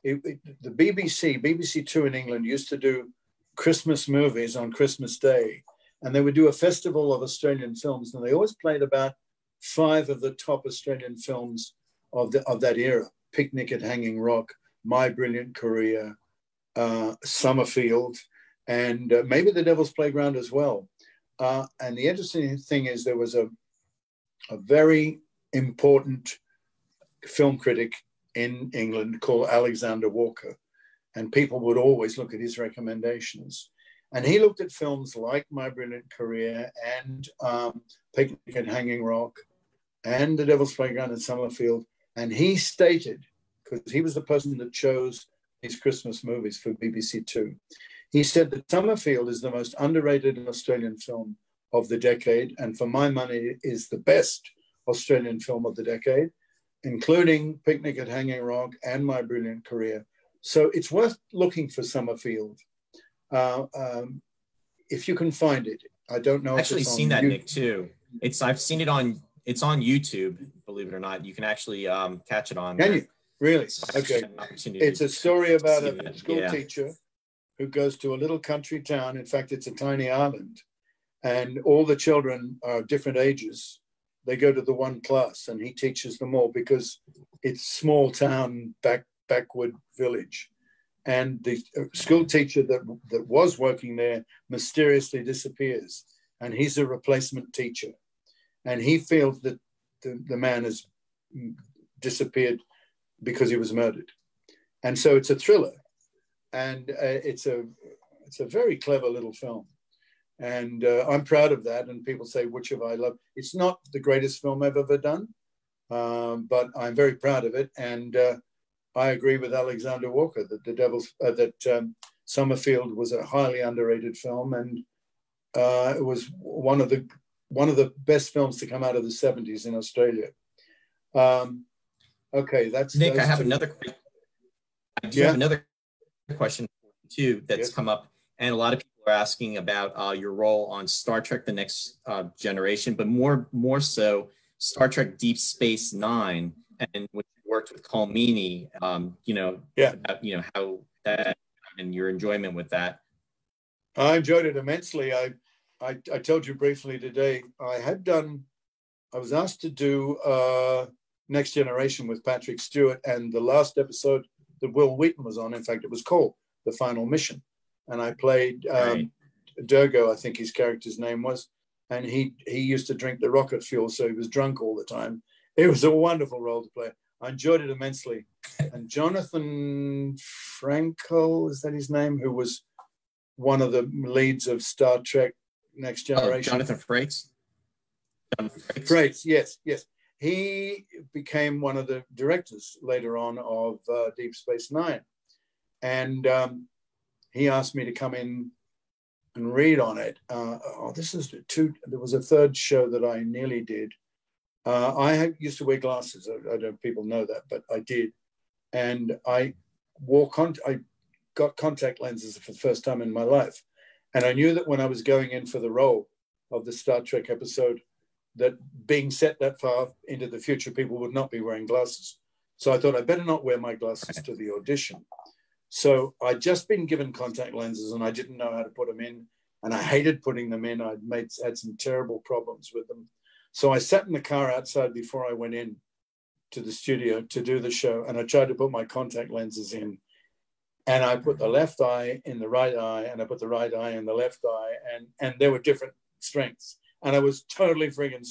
The BBC Two in England used to do Christmas movies on Christmas Day, and they would do a festival of Australian films, and they always played about 5 of the top Australian films of that era: Picnic at Hanging Rock, My Brilliant Career, Summerfield, and maybe The Devil's Playground as well. And the interesting thing is there was a very important film critic in England called Alexander Walker, and people would always look at his recommendations. And he looked at films like My Brilliant Career and Picnic at Hanging Rock and The Devil's Playground and Summerfield, and he stated, because he was the person that chose these Christmas movies for BBC Two, he said that Summerfield is the most underrated Australian film of the decade, and for my money is the best Australian film of the decade, including Picnic at Hanging Rock and My Brilliant Career. So it's worth looking for Summerfield. If you can find it. I don't know. I've actually seen that, Nick, too. I've seen it it's on YouTube, believe it or not. You can actually catch it on there. Can you? Really? Okay. It's a story about a school teacher who goes to a little country town. In fact, it's a tiny island. And all the children are different ages. They go to the one class and he teaches them all because it's small town, backward village. And the school teacher that was working there mysteriously disappears. And he's a replacement teacher. And he feels that the man has disappeared because he was murdered. And so it's a thriller. And it's a very clever little film. And I'm proud of that. And people say, which have I loved? It's not the greatest film I've ever done, but I'm very proud of it. And I agree with Alexander Walker that Summerfield was a highly underrated film, and it was one of the best films to come out of the 70s in Australia. Okay, that's Nick. I have another question. I do have another question too that's come up, and a lot of people are asking about your role on Star Trek: The Next Generation, but more so Star Trek: Deep Space Nine, and when you worked with Colm Meaney, about, how that and your enjoyment with that. I enjoyed it immensely. I told you briefly today, I was asked to do Next Generation with Patrick Stewart, and the last episode that Will Wheaton was on, in fact, it was called The Final Mission. And I played Durgo, I think his character's name was, and he used to drink the rocket fuel, so he was drunk all the time. It was a wonderful role to play. I enjoyed it immensely. And Jonathan Frankel, is that his name? Who was one of the leads of Star Trek Next Generation. Jonathan Frakes? Frakes, yes. he became one of the directors later on of Deep Space Nine. And he asked me to come in and read on it. There was a third show that I nearly did. Used to wear glasses. I don't know if people know that, but I did. And I got contact lenses for the first time in my life. And I knew that when I was going in for the role of the Star Trek episode, that being set that far into the future, people would not be wearing glasses. So I thought I better not wear my glasses to the audition. So I'd just been given contact lenses and I didn't know how to put them in. And I hated putting them in. I'd had some terrible problems with them. So I sat in the car outside before I went in to the studio to do the show. And I tried to put my contact lenses in. And I put the left eye in the right eye, and I put the right eye in the left eye, and there were different strengths. And I was totally friggin'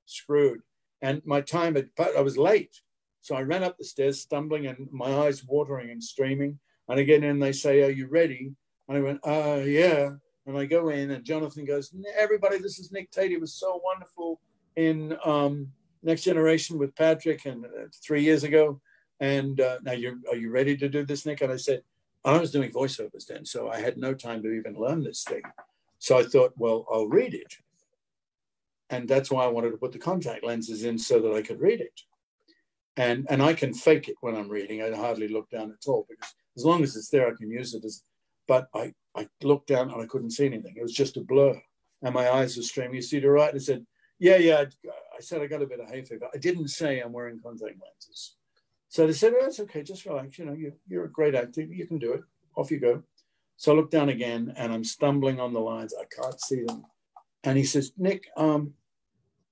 screwed. And my time I was late. So I ran up the stairs stumbling and my eyes watering and streaming. And I get in and they say, "Are you ready?" And I went, yeah. And I go in and Jonathan goes, "Everybody, this is Nick Tate. It was so wonderful in Next Generation with Patrick and 3 years ago. And now are you ready to do this, Nick?" And I said, I was doing voiceovers then, so I had no time to even learn this thing. So I thought, well, I'll read it. And that's why I wanted to put the contact lenses in so that I could read it. And I can fake it when I'm reading. I hardly look down at all because as long as it's there, I can use it but I looked down and I couldn't see anything. It was just a blur. And my eyes were streaming. "You see to right?" And I said, yeah. I said, "I got a bit of hay fever." I didn't say I'm wearing contact lenses. So they said, "Oh, that's okay, just relax. You're a great actor. You can do it. Off you go." So I look down again and I'm stumbling on the lines. I can't see them. And he says, "Nick,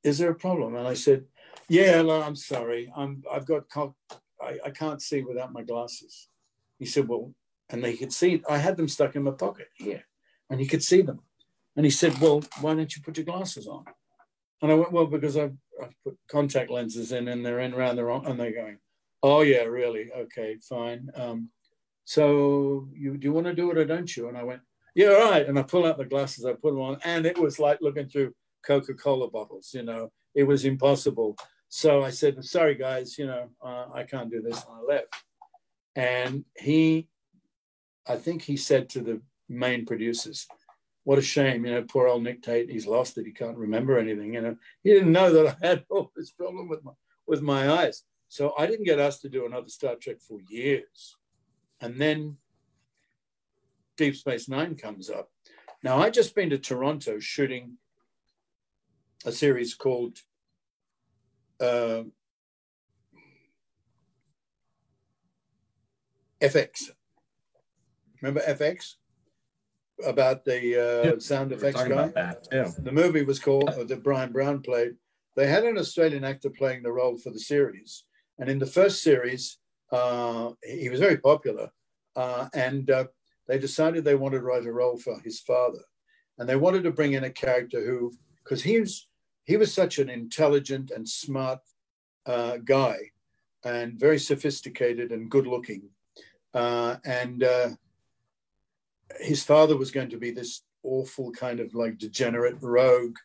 is there a problem?" And I said, "Yeah, no, I'm sorry. I can't see without my glasses." He said, "Well," and they could see, I had them stuck in my pocket here and he could see them. And he said, "Well, why don't you put your glasses on?" And I went, "Well, because I've put contact lenses in and they're in around the wrong," and they're going, "Oh yeah, really? Okay, fine. So do you want to do it or don't you?" And I went, "Yeah, all right." And I pull out the glasses, I put them on, and it was like looking through Coca-Cola bottles, it was impossible. So I said, "Sorry guys, I can't do this." And I left. And I think he said to the main producers, "What a shame, poor old Nick Tate, he's lost it. He can't remember anything. He didn't know that I had all this problem with my eyes." So I didn't get asked to do another Star Trek for years. And then Deep Space Nine comes up. Now, I'd just been to Toronto shooting a series called FX. Remember FX? About the sound effects guy? The movie was called, that Brian Brown played. They had an Australian actor playing the role for the series. And in the first series, he was very popular. And they decided they wanted to write a role for his father. And they wanted to bring in a character who, because he was such an intelligent and smart guy and very sophisticated and good looking. And his father was going to be this awful kind of like degenerate rogue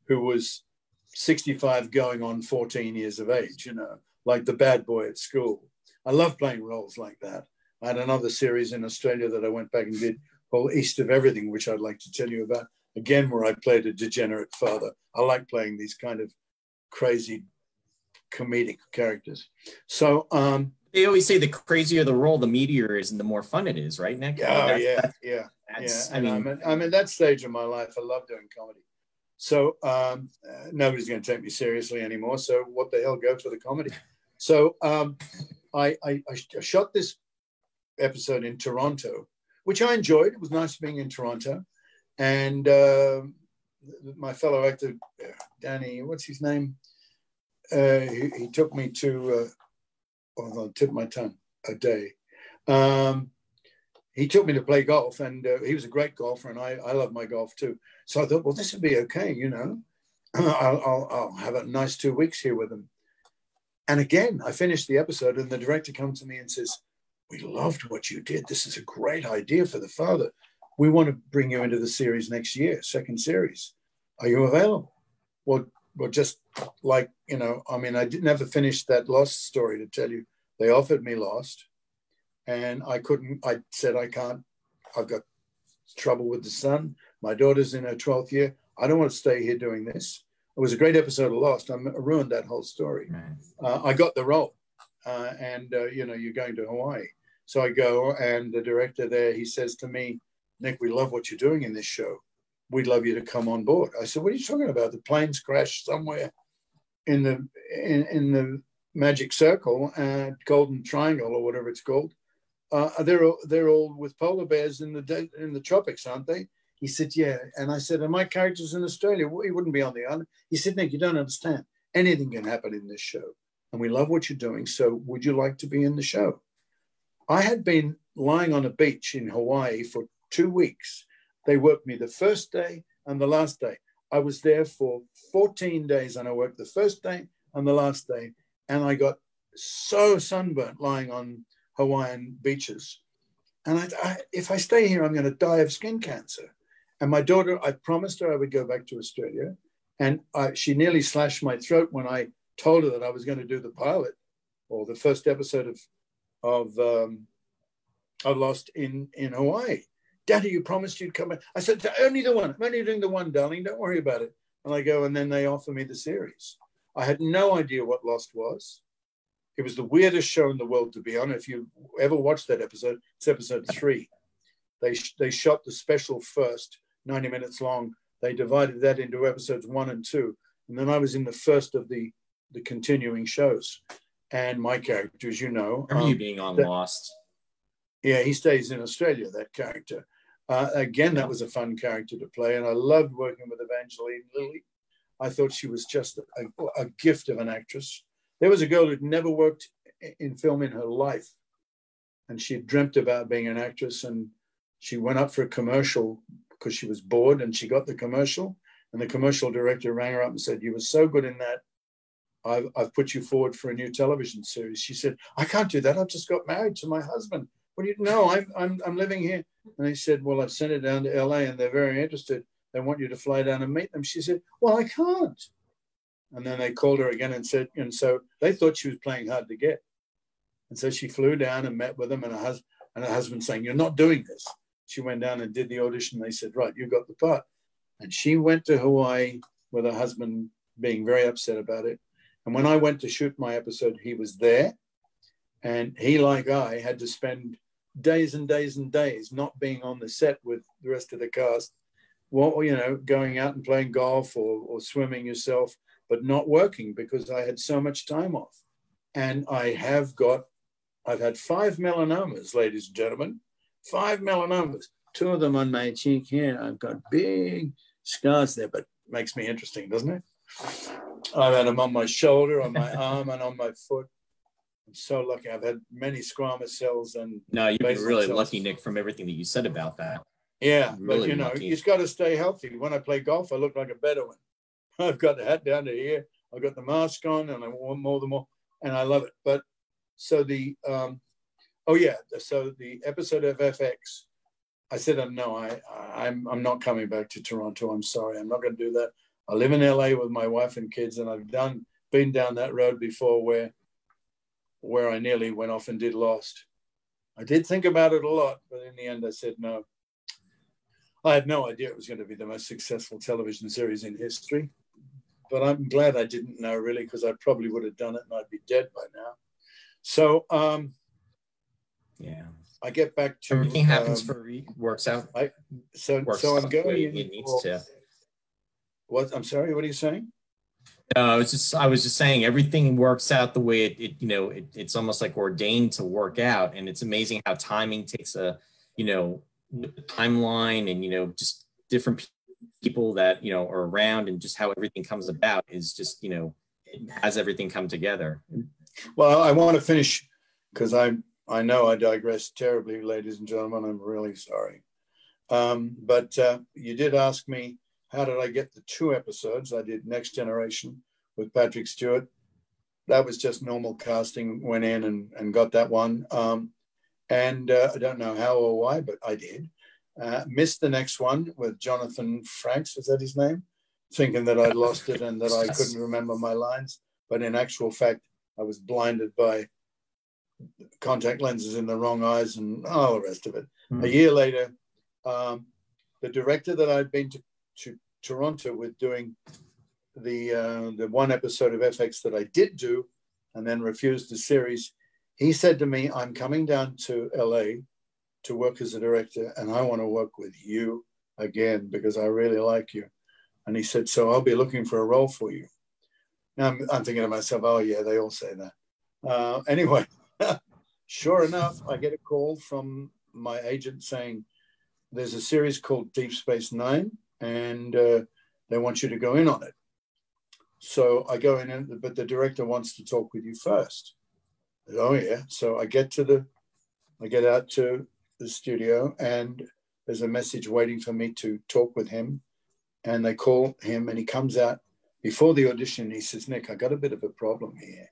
who was 65 going on 14 years of age, like the bad boy at school. I love playing roles like that. I had another series in Australia that I went back and did called East of Everything, which I'd like to tell you about, again, where I played a degenerate father. I like playing these kind of crazy comedic characters. So they always say the crazier the role, the meatier is and the more fun it is, right, Nick? Yeah. I'm in that stage of my life. I love doing comedy. So nobody's going to take me seriously anymore. So what the hell, go for the comedy. So I shot this episode in Toronto, which I enjoyed. It was nice being in Toronto. And my fellow actor, Danny, what's his name? He took me to, I'll tip my tongue, a day. He took me to play golf, and he was a great golfer, and I love my golf too. So I thought, well, this would be okay, I'll have a nice 2 weeks here with him. And again, I finished the episode, and the director comes to me and says, "We loved what you did. This is a great idea for the father. We want to bring you into the series next year, second series. Are you available?" Well, were just like, you know, I mean, I never finished that Lost story to tell you. They offered me Lost, and I couldn't. I said, I can't. I've got trouble with the son. My daughter's in her 12th year. I don't want to stay here doing this. It was a great episode of Lost. I ruined that whole story. Right. I got the role, you know, you're going to Hawaii. So I go, and the director there, he says to me, Nick, we love what you're doing in this show. We'd love you to come on board. I said, what are you talking about? The planes crashed somewhere in the magic circle, Golden Triangle or whatever it's called. They're all with polar bears in the tropics, aren't they? He said, yeah. And I said, are my characters in Australia? Well, he wouldn't be on the island. He said, Nick, you don't understand. Anything can happen in this show. And we love what you're doing. So would you like to be in the show? I had been lying on a beach in Hawaii for 2 weeks. They worked me the first day and the last day. I was there for 14 days, and I worked the first day and the last day. And I got so sunburnt lying on Hawaiian beaches. And if I stay here, I'm going to die of skin cancer. And my daughter, I promised her I would go back to Australia. And she nearly slashed my throat when I told her that I was going to do the pilot or the first episode of Lost in Hawaii. Daddy, you promised you'd come back. I said, only the one. I'm only doing the one, darling. Don't worry about it. And I go, and then they offer me the series. I had no idea what Lost was. It was the weirdest show in the world, to be honest. If you ever watched that episode, it's episode 3. They shot the special first, 90 minutes long. They divided that into episodes 1 and 2. And then I was in the first of the continuing shows. And my character, as you know. Remember you being on Lost? Yeah, he stays in Australia, that character. Again, that was a fun character to play. And I loved working with Evangeline Lilly. I thought she was just a gift of an actress. There was a girl who'd never worked in film in her life. And she dreamt about being an actress. And she went up for a commercial because she was bored, and she got the commercial. And the commercial director rang her up and said, you were so good in that. I've put you forward for a new television series. She said, I can't do that. I've just got married to my husband. What do you know? I'm living here. And he said, well, I've sent it down to LA and they're very interested. They want you to fly down and meet them. She said, well, I can't. And then they called her again and said, and so they thought she was playing hard to get. And so she flew down and met with them, and her husband saying, you're not doing this. She went down and did the audition. They said, right, you got the part. And she went to Hawaii with her husband being very upset about it. And when I went to shoot my episode, he was there. And he, like I, had to spend days and days and days not being on the set with the rest of the cast. Well, you know, going out and playing golf or swimming yourself, but not working because I had so much time off. And I've had 5 melanomas, ladies and gentlemen, 5 melanomas, 2 of them on my cheek here. I've got big scars there, but makes me interesting, doesn't it? I've had them on my shoulder, on my arm, and on my foot. I'm so lucky. I've had many squamous cells and no, you've been really cells. lucky, Nick, from everything that you said about that. Yeah, really but you know, lucky. you've got to stay healthy. When I play golf, I look like a Bedouin. I've got the hat down to here. I've got the mask on, and I want more, and I love it. But so so the episode of FX, I said, no, I'm not coming back to Toronto. I'm sorry, I'm not going to do that. I live in LA with my wife and kids, and I've been down that road before where I nearly went off and did Lost. I did think about it a lot, but in the end I said no. I had no idea it was going to be the most successful television series in history, but I'm glad I didn't know, really, because I probably would have done it and I'd be dead by now. So yeah, I get back to everything happens works out. So I'm going in. It needs to. What? I'm sorry. What are you saying? I was just saying everything works out the way it's almost like ordained to work out, and it's amazing how timing takes a timeline and just different people that are around, and just how everything comes about is just it has everything come together. Well, I want to finish because I know I digress terribly, ladies and gentlemen. I'm really sorry, but you did ask me, how did I get the 2 episodes? I did Next Generation with Patrick Stewart. That was just normal casting, went in and got that one. And I don't know how or why, but I did. Missed the next one with Jonathan Frakes, is that his name? thinking that I'd lost it and that I couldn't remember my lines. But in actual fact, I was blinded by contact lenses in the wrong eyes and all the rest of it. A year later, the director that I'd been to Toronto with doing the one episode of FX that I did do and then refused the series, he said to me, I'm coming down to LA to work as a director and I want to work with you again because I really like you. And he said, so I'll be looking for a role for you. Now I'm thinking to myself, oh yeah, they all say that. Anyway, sure enough, I get a call from my agent saying, there's a series called Deep Space Nine and they want you to go in on it. So I go in, but the director wants to talk with you first. Said, oh yeah. So I get out to the studio and there's a message waiting for me to talk with him. And they call him and he comes out before the audition. He says, Nick, I got a bit of a problem here.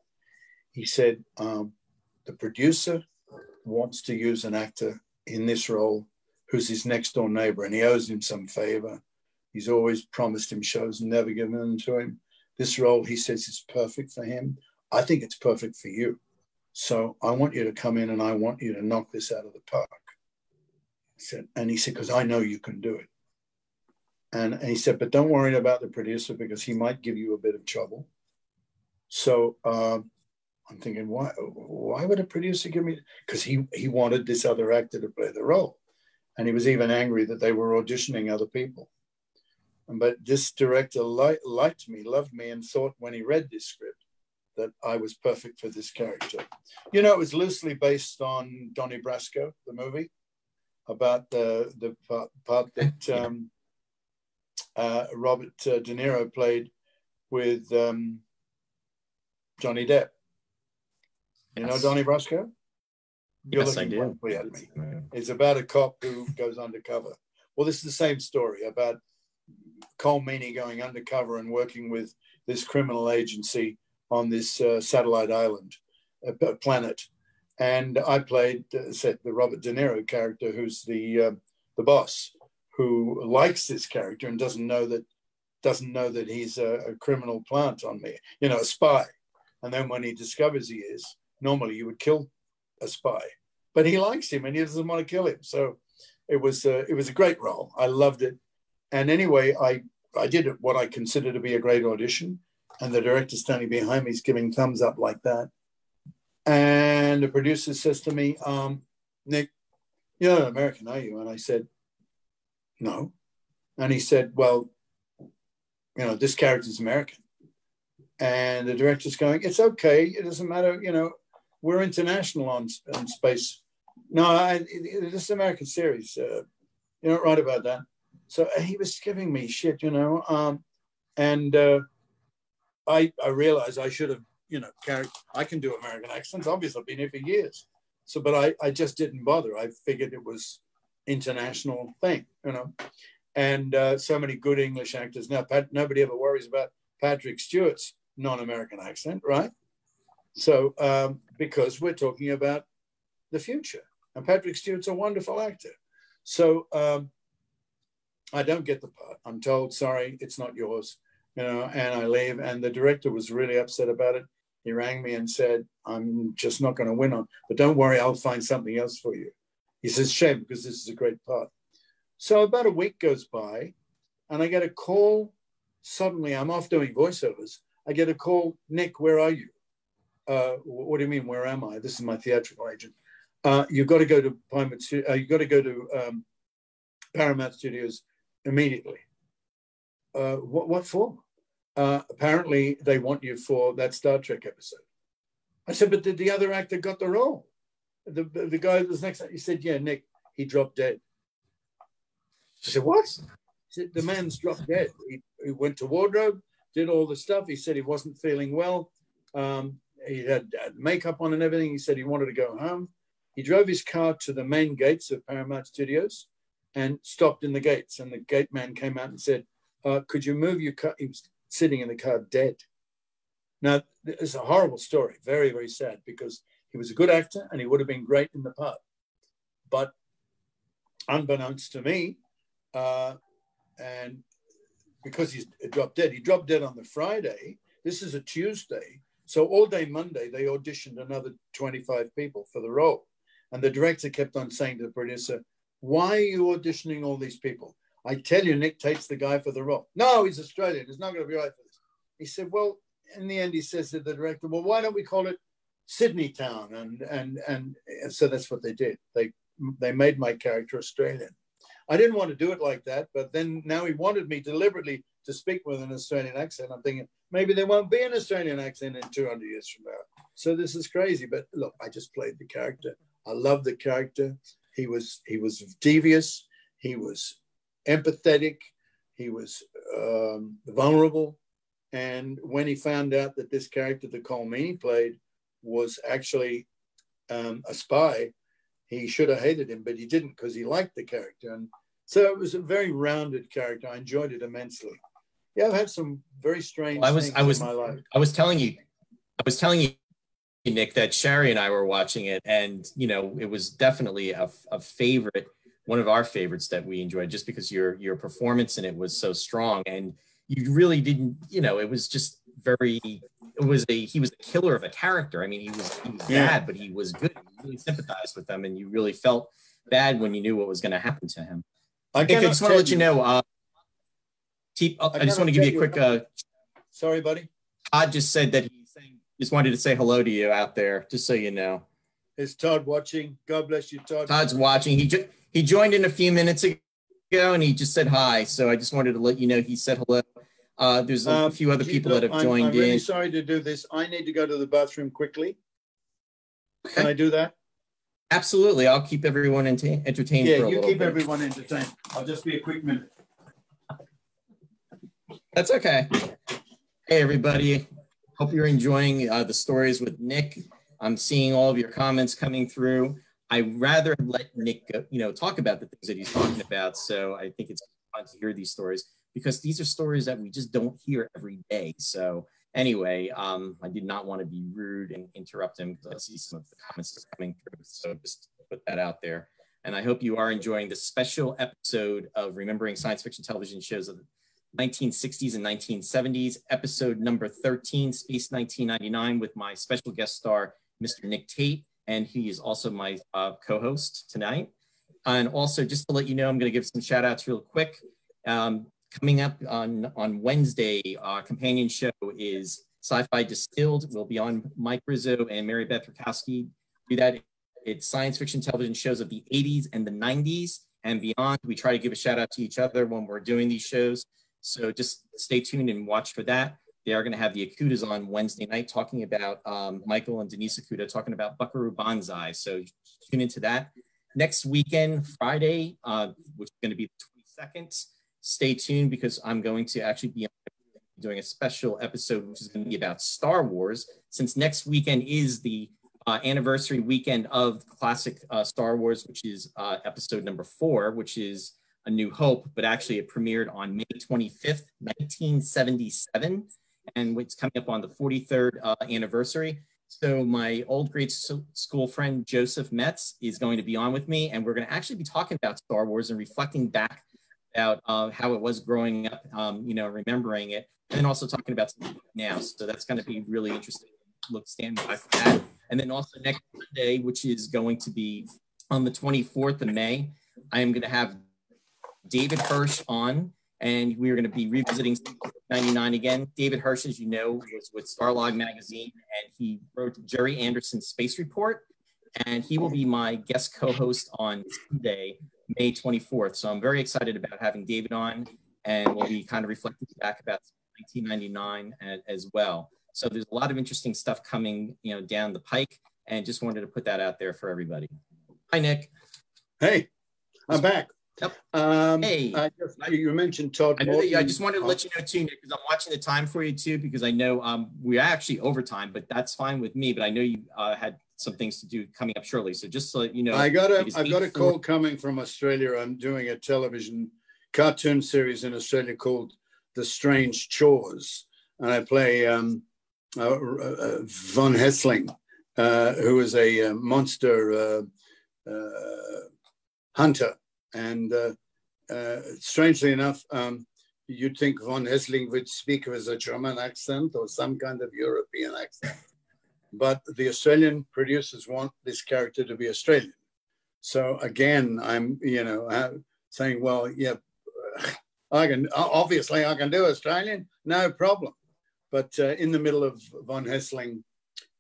He said, the producer wants to use an actor in this role who's his next door neighbor and he owes him some favor. He's always promised him shows and never given them to him. This role, he says, is perfect for him. I think it's perfect for you. So I want you to come in and I want you to knock this out of the park. And he said, because I know you can do it. And he said, but don't worry about the producer because he might give you a bit of trouble. So I'm thinking, why would a producer give me? Because he wanted this other actor to play the role. And he was even angry that they were auditioning other people. But this director liked me, loved me, and thought when he read this script that I was perfect for this character. You know, it was loosely based on Donnie Brasco, the movie, about the part that Robert De Niro played with Johnny Depp. You know Donnie Brasco? You're Yes, I looking do. blankly at me. It's about a cop who goes undercover. Well, this is the same story about Cole Meany going undercover and working with this criminal agency on this satellite island, planet. And I played the Robert De Niro character, who's the boss, who likes this character and doesn't know that he's a criminal plant on me, you know, a spy. And then when he discovers he is, normally you would kill a spy, but he likes him and he doesn't want to kill him. So it was a great role. I loved it. And anyway, I did what I consider to be a great audition. And the director standing behind me is giving thumbs up like that. And the producer says to me, Nick, you're not American, are you? And I said, no. And he said, well, you know, this character's American. And the director's going, it's okay. It doesn't matter. You know, we're international on space. No, this is an American series. You're not right about that. So he was giving me shit, you know. I realized I should have, you know, I can do American accents. Obviously, I've been here for years. So, but I just didn't bother. I figured it was international thing, you know. And so many good English actors. Now, nobody ever worries about Patrick Stewart's non-American accent, right? So, because we're talking about the future. And Patrick Stewart's a wonderful actor. So I don't get the part. I'm told, sorry, it's not yours, you know, and I leave. And the director was really upset about it. He rang me and said, I'm just not going to win on, but don't worry, I'll find something else for you. He says, shame, because this is a great part. So about a week goes by and I get a call. Suddenly I'm off doing voiceovers. I get a call, Nick, where are you? What do you mean, where am I? This is my theatrical agent. You've got to go to Paramount Studios immediately. What for? Apparently they want you for that Star Trek episode. I said, but did the other actor got the role? The guy that was next, he said, yeah, Nick, he dropped dead. I said, what? He said, the man's dropped dead. He went to wardrobe, did all the stuff. He said he wasn't feeling well. He had makeup on and everything. He said he wanted to go home. He drove his car to the main gates of Paramount Studios and stopped in the gates. And the gate man came out and said, could you move your car? He was sitting in the car dead. Now, it's a horrible story, very, very sad, because he was a good actor and he would have been great in the part. But unbeknownst to me, and because he's dropped dead. He dropped dead on the Friday. This is a Tuesday. So all day Monday, they auditioned another 25 people for the role. And the director kept on saying to the producer, why are you auditioning all these people? I tell you, Nick Tate's the guy for the role. No, he's Australian. He's not going to be right for this. He said, well, in the end, he says to the director, well, why don't we call it Sydney Town? And so that's what they did. They made my character Australian. I didn't want to do it like that, but then now he wanted me deliberately to speak with an Australian accent. I'm thinking, maybe there won't be an Australian accent in 200 years from now. So this is crazy. But look, I just played the character. I love the character. He was devious. He was empathetic. He was vulnerable. And when he found out that this character that Cole Meany played was actually a spy, he should have hated him, but he didn't because he liked the character. And so it was a very rounded character. I enjoyed it immensely. Yeah, I've had some very strange things in my life. I was telling you, Nick, that Sherry and I were watching it, and you know, it was definitely a favorite, one of our favorites that we enjoyed, just because your performance in it was so strong, and you really didn't, you know, it was just he was a killer of a character. I mean, he was bad, but he was good. You really sympathized with him, and you really felt bad when you knew what was going to happen to him. I just want to let you know. I just want to give you a quick. Sorry, buddy. Todd just said that just wanted to say hello to you out there, just so you know. Is Todd watching? God bless you, Todd. Todd's watching. He joined in a few minutes ago, and he just said hi. So I just wanted to let you know he said hello. There's a few other people that have joined in. I'm really sorry to do this. I need to go to the bathroom quickly. Okay. Can I do that? Absolutely. I'll keep everyone entertained for a little bit. Yeah, you keep everyone entertained. I'll just be a quick minute. That's okay. Hey, everybody. Hope you're enjoying the stories with Nick. I'm seeing all of your comments coming through. I'd rather let Nick talk about the things that he's talking about. So I think it's fun to hear these stories, because these are stories that we just don't hear every day. So anyway, I did not want to be rude and interrupt him, because I see some of the comments that are coming through. So just put that out there. And I hope you are enjoying this special episode of Remembering Science Fiction Television Shows of the 1960s and 1970s, episode number 13, Space 1999, with my special guest star, Mr. Nick Tate. And he is also my co-host tonight. And also, just to let you know, I'm going to give some shout outs real quick. Coming up on Wednesday, our companion show is Sci-Fi Distilled. We'll be on Mike Rizzo and Mary Beth Rakowski. Do that. It's science fiction television shows of the 80s and the 90s and beyond. We try to give a shout out to each other when we're doing these shows. So just stay tuned and watch for that. They are going to have the Akutas on Wednesday night talking about Michael and Denise Akuta talking about Buckaroo Banzai. So tune into that. Next weekend, Friday, which is going to be the 22nd, stay tuned, because I'm going to actually be doing a special episode, which is going to be about Star Wars, since next weekend is the anniversary weekend of classic Star Wars, which is episode number 4, which is A New Hope, but actually it premiered on May 25th, 1977, and it's coming up on the 43rd anniversary. So my old grade school friend, Joseph Metz, is going to be on with me, and we're going to actually be talking about Star Wars and reflecting back about how it was growing up, remembering it, and then also talking about now. So that's going to be really interesting. Look, stand by for that. And then also next Monday, which is going to be on the 24th of May, I am going to have David Hirsch on, and we're going to be revisiting 99 again. David Hirsch, as you know, was with Starlog magazine, and he wrote Jerry Anderson's Space Report, and he will be my guest co-host on Sunday, May 24th. So I'm very excited about having David on, and we'll be kind of reflecting back about 1999 as well. So there's a lot of interesting stuff coming, down the pike, and just wanted to put that out there for everybody. Hi, Nick. Hey, I'm back. Yep. Hey, you mentioned Todd. I just wanted to let you know too, Nick, because I'm watching the time for you too, because I know we're actually overtime, but that's fine with me. But I know you had some things to do coming up shortly, so just so you know, I've got a call coming from Australia. I'm doing a television cartoon series in Australia called The Strange Chores, and I play Von Hessling, who is a monster hunter. And strangely enough, you'd think von Hessling would speak with a German accent or some kind of European accent. But the Australian producers want this character to be Australian. So again, I'm, saying, well, yeah, I can do Australian, no problem. But in the middle of von Hessling,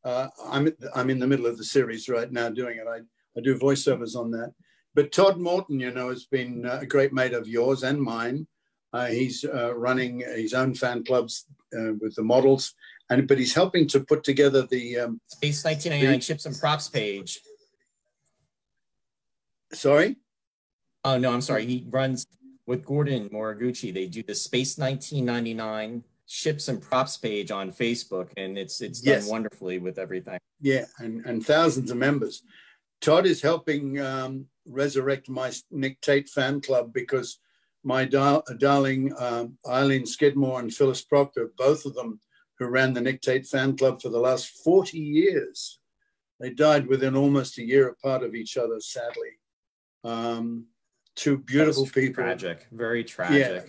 I'm in the middle of the series right now doing it. I do voiceovers on that. But Todd Morton, has been a great mate of yours and mine. He's running his own fan clubs with the models, but he's helping to put together the Space 1999 Ships and Props page. Sorry? Oh no, I'm sorry. He runs with Gordon Moriguchi. They do the Space 1999 Ships and Props page on Facebook, and it's done wonderfully with everything. Yeah, and thousands of members. Todd is helping resurrect my Nick Tate fan club because my darling Eileen Skidmore and Phyllis Proctor, both of them who ran the Nick Tate fan club for the last 40 years, they died within almost a year apart of each other, sadly. Two beautiful people. Tragic, very tragic. Yeah,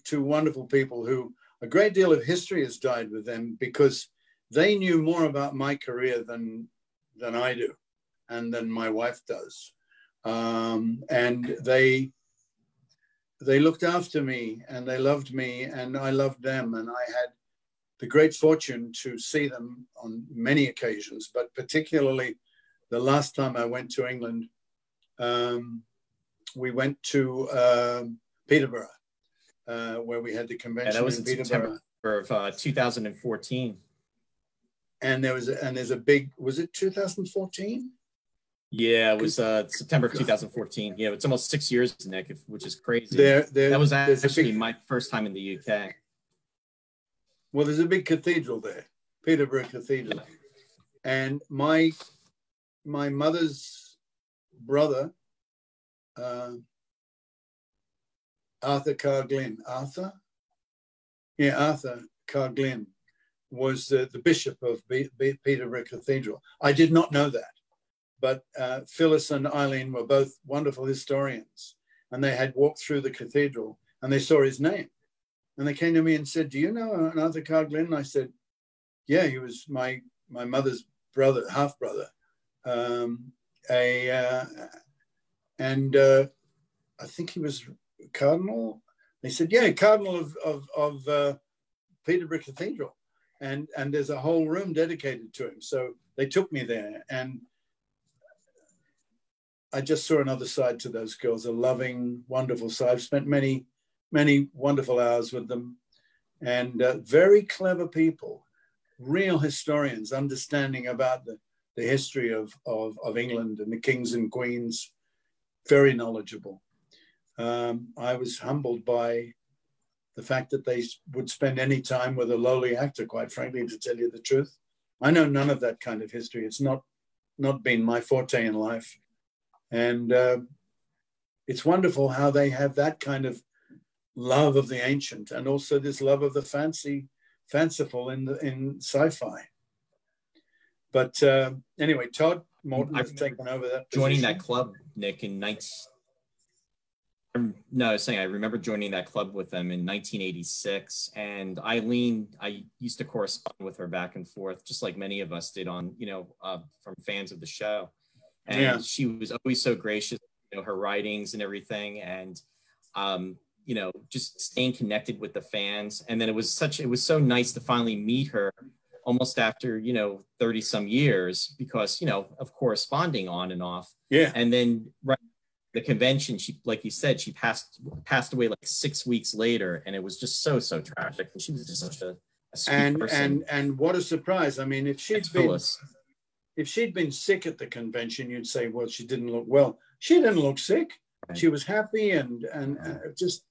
two wonderful people who a great deal of history has died with them because they knew more about my career than I do and than my wife does. And they looked after me and they loved me and I loved them. And I had the great fortune to see them on many occasions, but particularly the last time I went to England, we went to Peterborough, where we had the convention. Yeah, that was in September of 2014. And there's a big, was it 2014? Yeah, it was September of 2014. Yeah, it's almost 6 years, Nick, which is crazy. That was actually my first time in the UK. Well, there's a big cathedral there, Peterborough Cathedral. And my mother's brother, Arthur Carr-Glynn. Arthur Carr-Glynn was the bishop of Peterborough Cathedral. I did not know that, but Phyllis and Eileen were both wonderful historians, and they had walked through the cathedral and they saw his name. And they came to me and said, "Do you know Arthur Carr-Glynn?" And I said, "Yeah, he was my mother's brother, half brother." I think he was Cardinal. They said, "Yeah, Cardinal of Peterborough Cathedral." And there's a whole room dedicated to him. So they took me there, and I just saw another side to those girls, a loving, wonderful side. I've spent many wonderful hours with them, and very clever people, real historians, understanding about the history of England and the kings and queens, very knowledgeable. I was humbled by the fact that they would spend any time with a lowly actor, quite frankly, to tell you the truth. I know none of that kind of history. It's not been my forte in life. And it's wonderful how they have that kind of love of the ancient and also this love of the fanciful in sci-fi. But anyway, Todd Morton has taken over that position. Joining that club, Nick, I remember joining that club with them in 1986. And Eileen, I used to correspond with her back and forth, just like many of us did on, from fans of the show. And she was always so gracious, her writings and everything. And, just staying connected with the fans. And then it was so nice to finally meet her almost after, 30 some years because, of corresponding on and off. Yeah. And then the convention, she, like you said, she passed away like 6 weeks later, and it was just so tragic. And she was just such a sweet person. And what a surprise! I mean, if she'd been sick at the convention, you'd say, well, she didn't look well. She didn't look sick. Right. She was happy and just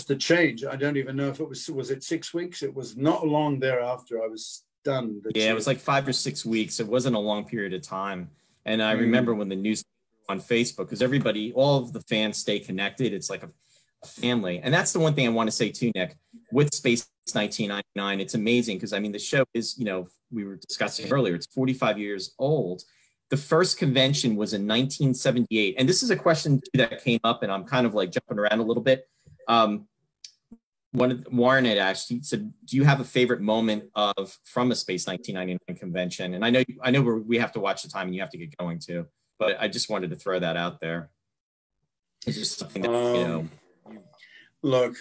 the change. I don't even know if it was it 6 weeks. It was not long thereafter. I was stunned. Yeah, it was like 5 or 6 weeks. It wasn't a long period of time. And I remember when the news on Facebook, because all of the fans stay connected. It's like a family. And that's the one thing I want to say too, Nick, with Space 1999, it's amazing because, the show is, we were discussing earlier, it's 45 years old. The first convention was in 1978. And this is a question that came up, and I'm kind of like jumping around a little bit. Warren had asked, he said, do you have a favorite moment from a Space 1999 convention? And I know we have to watch the time and you have to get going too, but I just wanted to throw that out there. It's just something that, look,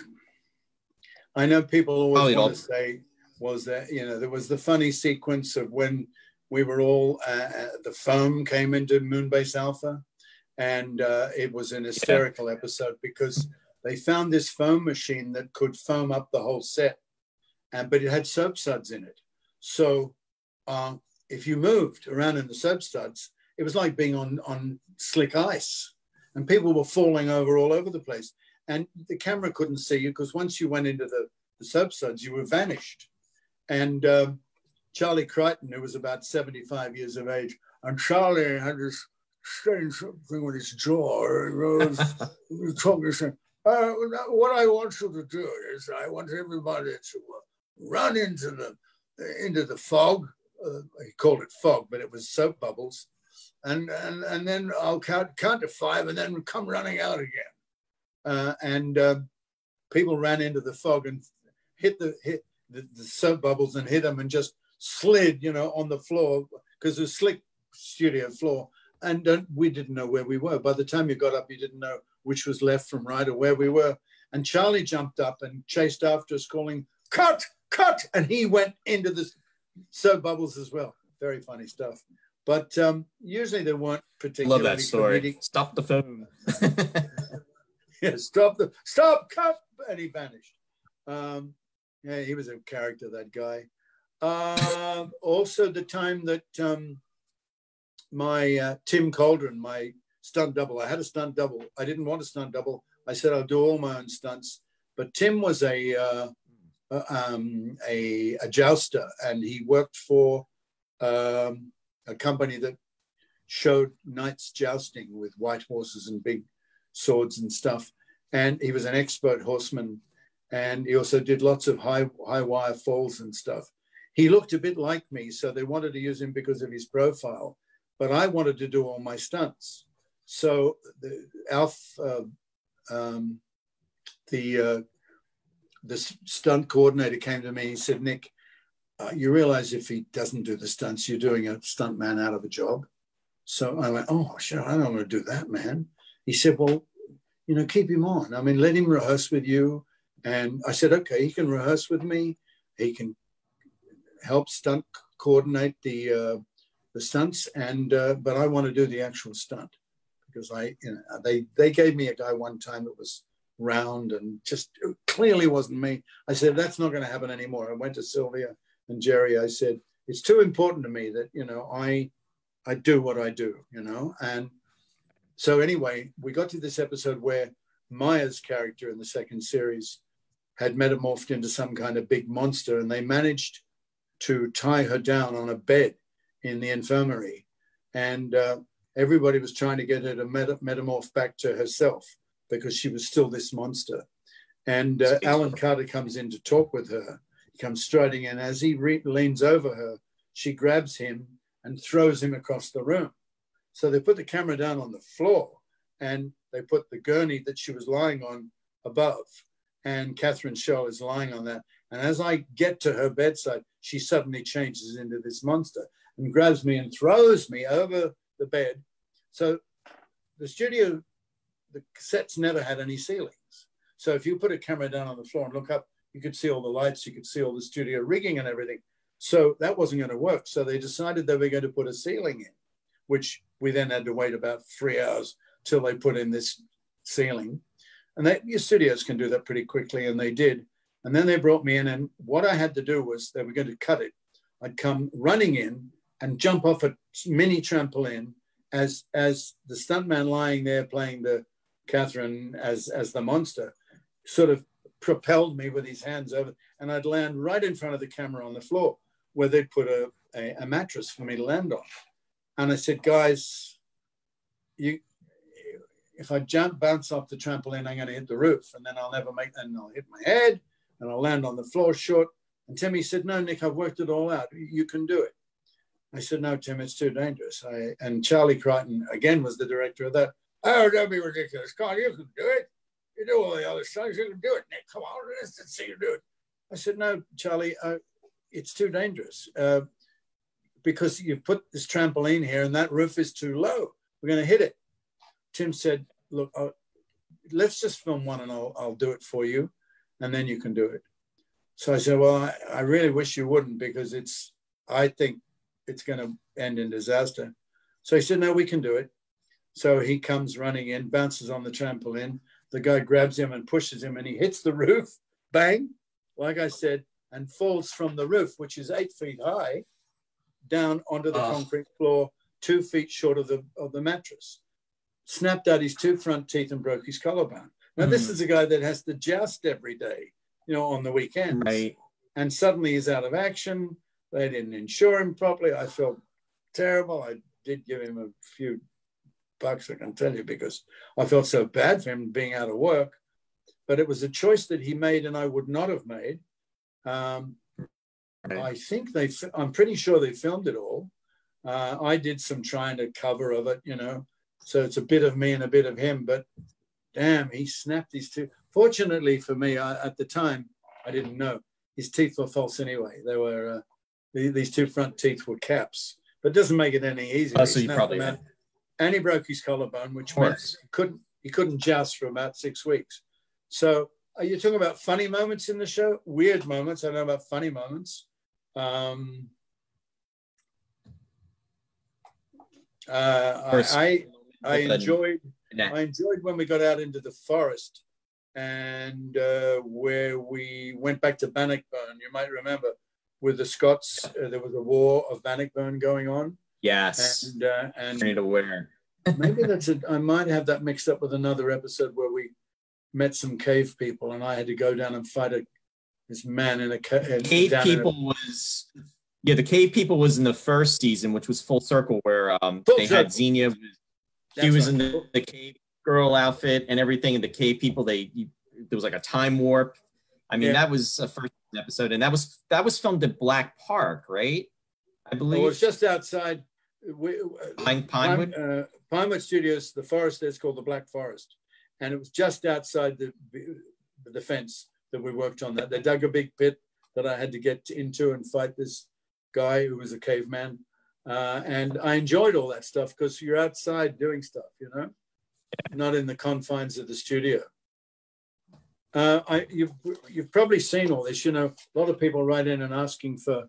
I know people always want to say was that, there was the funny sequence of when we were all, the foam came into Moonbase Alpha, and it was an hysterical episode because they found this foam machine that could foam up the whole set, but it had soap suds in it. So if you moved around in the soap suds, it was like being on slick ice, and people were falling over all over the place. And the camera couldn't see you because once you went into the soap suds, you were vanished. And Charlie Crichton, who was about 75 years of age, and Charlie had this strange thing with his jaw. He was talking, saying, what I want you to do is I want everybody to run into the fog. He called it fog, but it was soap bubbles. And then I'll count to 5 and then come running out again. And people ran into the fog and hit the soap bubbles and hit them and just slid, on the floor because it was slick studio floor. And we didn't know where we were. By the time you got up, you didn't know which was left from right or where we were. And Charlie jumped up and chased after us calling, cut, cut. And he went into the soap bubbles as well. Very funny stuff. But usually they weren't particularly. Love that story. Comedic. Stop the phone. Yeah, stop, cut. And he vanished. Yeah, he was a character, that guy. Also the time that my Tim Cauldron, my stunt double. I had a stunt double. I didn't want a stunt double. I said I'll do all my own stunts. But Tim was a jouster, and he worked for a company that showed knights jousting with white horses and big swords and stuff. And he was an expert horseman, and he also did lots of high wire falls and stuff. He looked a bit like me, so they wanted to use him because of his profile. But I wanted to do all my stunts. So the stunt coordinator came to me. He said, Nick, you realize if he doesn't do the stunts, you're doing a stunt man out of a job. So I went, oh, sure, I don't want to do that, man. He said, well, keep him on. I mean, let him rehearse with you. And I said, okay, he can rehearse with me. He can help stunt coordinate the stunts, but I want to do the actual stunt because they gave me a guy one time that was round and just clearly wasn't me. I said, that's not going to happen anymore. I went to Sylvia and Jerry. I said, it's too important to me that, I do what I do, And so anyway, we got to this episode where Maya's character in the second series had metamorphed into some kind of big monster, and they managed to tie her down on a bed in the infirmary. And everybody was trying to get her to metamorph back to herself because she was still this monster. And Alan Carter comes in to talk with her. He comes striding in. As he leans over her, she grabs him and throws him across the room. So they put the camera down on the floor and they put the gurney that she was lying on above. And Catherine Scholl is lying on that. And as I get to her bedside, she suddenly changes into this monster and grabs me and throws me over the bed. So the sets never had any ceilings. So if you put a camera down on the floor and look up, you could see all the lights, you could see all the studio rigging and everything. So that wasn't going to work. So they decided they were going to put a ceiling in, which we then had to wait about 3 hours till they put in this ceiling. And your studios can do that pretty quickly, and they did. And then they brought me in, and what I had to do was they were going to cut it. I'd come running in and jump off a mini trampoline as the stuntman lying there playing the Catherine as the monster sort of propelled me with his hands over, and I'd land right in front of the camera on the floor where they'd put a mattress for me to land on. And I said, guys, if I bounce off the trampoline, I'm going to hit the roof, and then I'll hit my head, and I'll land on the floor short. And Timmy said, no, Nick, I've worked it all out. You can do it. I said, no, Tim, it's too dangerous. And Charlie Crichton, again, was the director of that. Oh, don't be ridiculous. Carl, you can do it. You do all the other songs. You can do it, Nick. Come on, let's see you do it. I said, no, Charlie, it's too dangerous because you've put this trampoline here and that roof is too low. We're going to hit it. Tim said, look, let's just film one and I'll do it for you. And then you can do it. So I said, well, I really wish you wouldn't because I think it's going to end in disaster. So he said, no, we can do it. So he comes running in, bounces on the trampoline. The guy grabs him and pushes him and he hits the roof, bang, like I said, and falls from the roof, which is 8 feet high, down onto the concrete floor, 2 feet short of the mattress. Snapped out his 2 front teeth and broke his collarbone. Now, this is a guy that has to joust every day, on the weekends. Right. And suddenly he's out of action. They didn't insure him properly. I felt terrible. I did give him a few bucks, I can tell you, because I felt so bad for him being out of work. But it was a choice that he made and I would not have made. I think I'm pretty sure they filmed it all. I did some trying to cover of it, so it's a bit of me and a bit of him, but damn, he snapped his teeth. Fortunately for me, at the time, I didn't know. His teeth were false anyway. They were, these 2 front teeth were caps, but it doesn't make it any easier. Oh, so you probably out, and he broke his collarbone, which meant he couldn't joust for about 6 weeks. So are you talking about funny moments in the show? Weird moments. I don't know about funny moments. I enjoyed when we got out into the forest and where we went back to Bannockburn. You might remember with the Scots, there was a war of Bannockburn going on. Yes. And need to wear. Maybe I might have that mixed up with another episode where we met some cave people and I had to go down and fight this man in a cave. The cave people was in the first season, which was Full Circle, where they had Xenia. She was in the cave girl outfit and everything. And the cave people, there was like a time warp. I mean, that was a first episode, and that was filmed at Black Park, right? I believe it was just outside Pinewood. Pinewood Studios. The forest there's called the Black Forest, and it was just outside the fence that we worked on. That they dug a big pit that I had to get into and fight this guy who was a caveman. And I enjoyed all that stuff because you're outside doing stuff, not in the confines of the studio. You've probably seen all this, a lot of people write in and asking for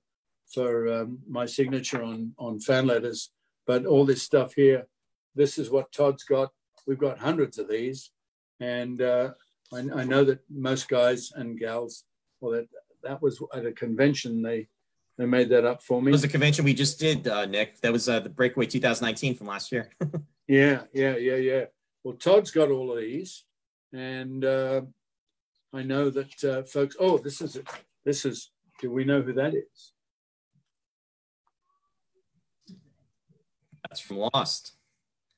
my signature on fan letters, but all this stuff here, this is what Todd's got. We've got hundreds of these. And I know that most guys and gals, that was at a convention, they made that up for me. It was a convention we just did, Nick. That was the Breakaway 2019 from last year. Yeah. Well, Todd's got all of these, and I know that folks. Oh, this is. Do we know who that is? That's from Lost.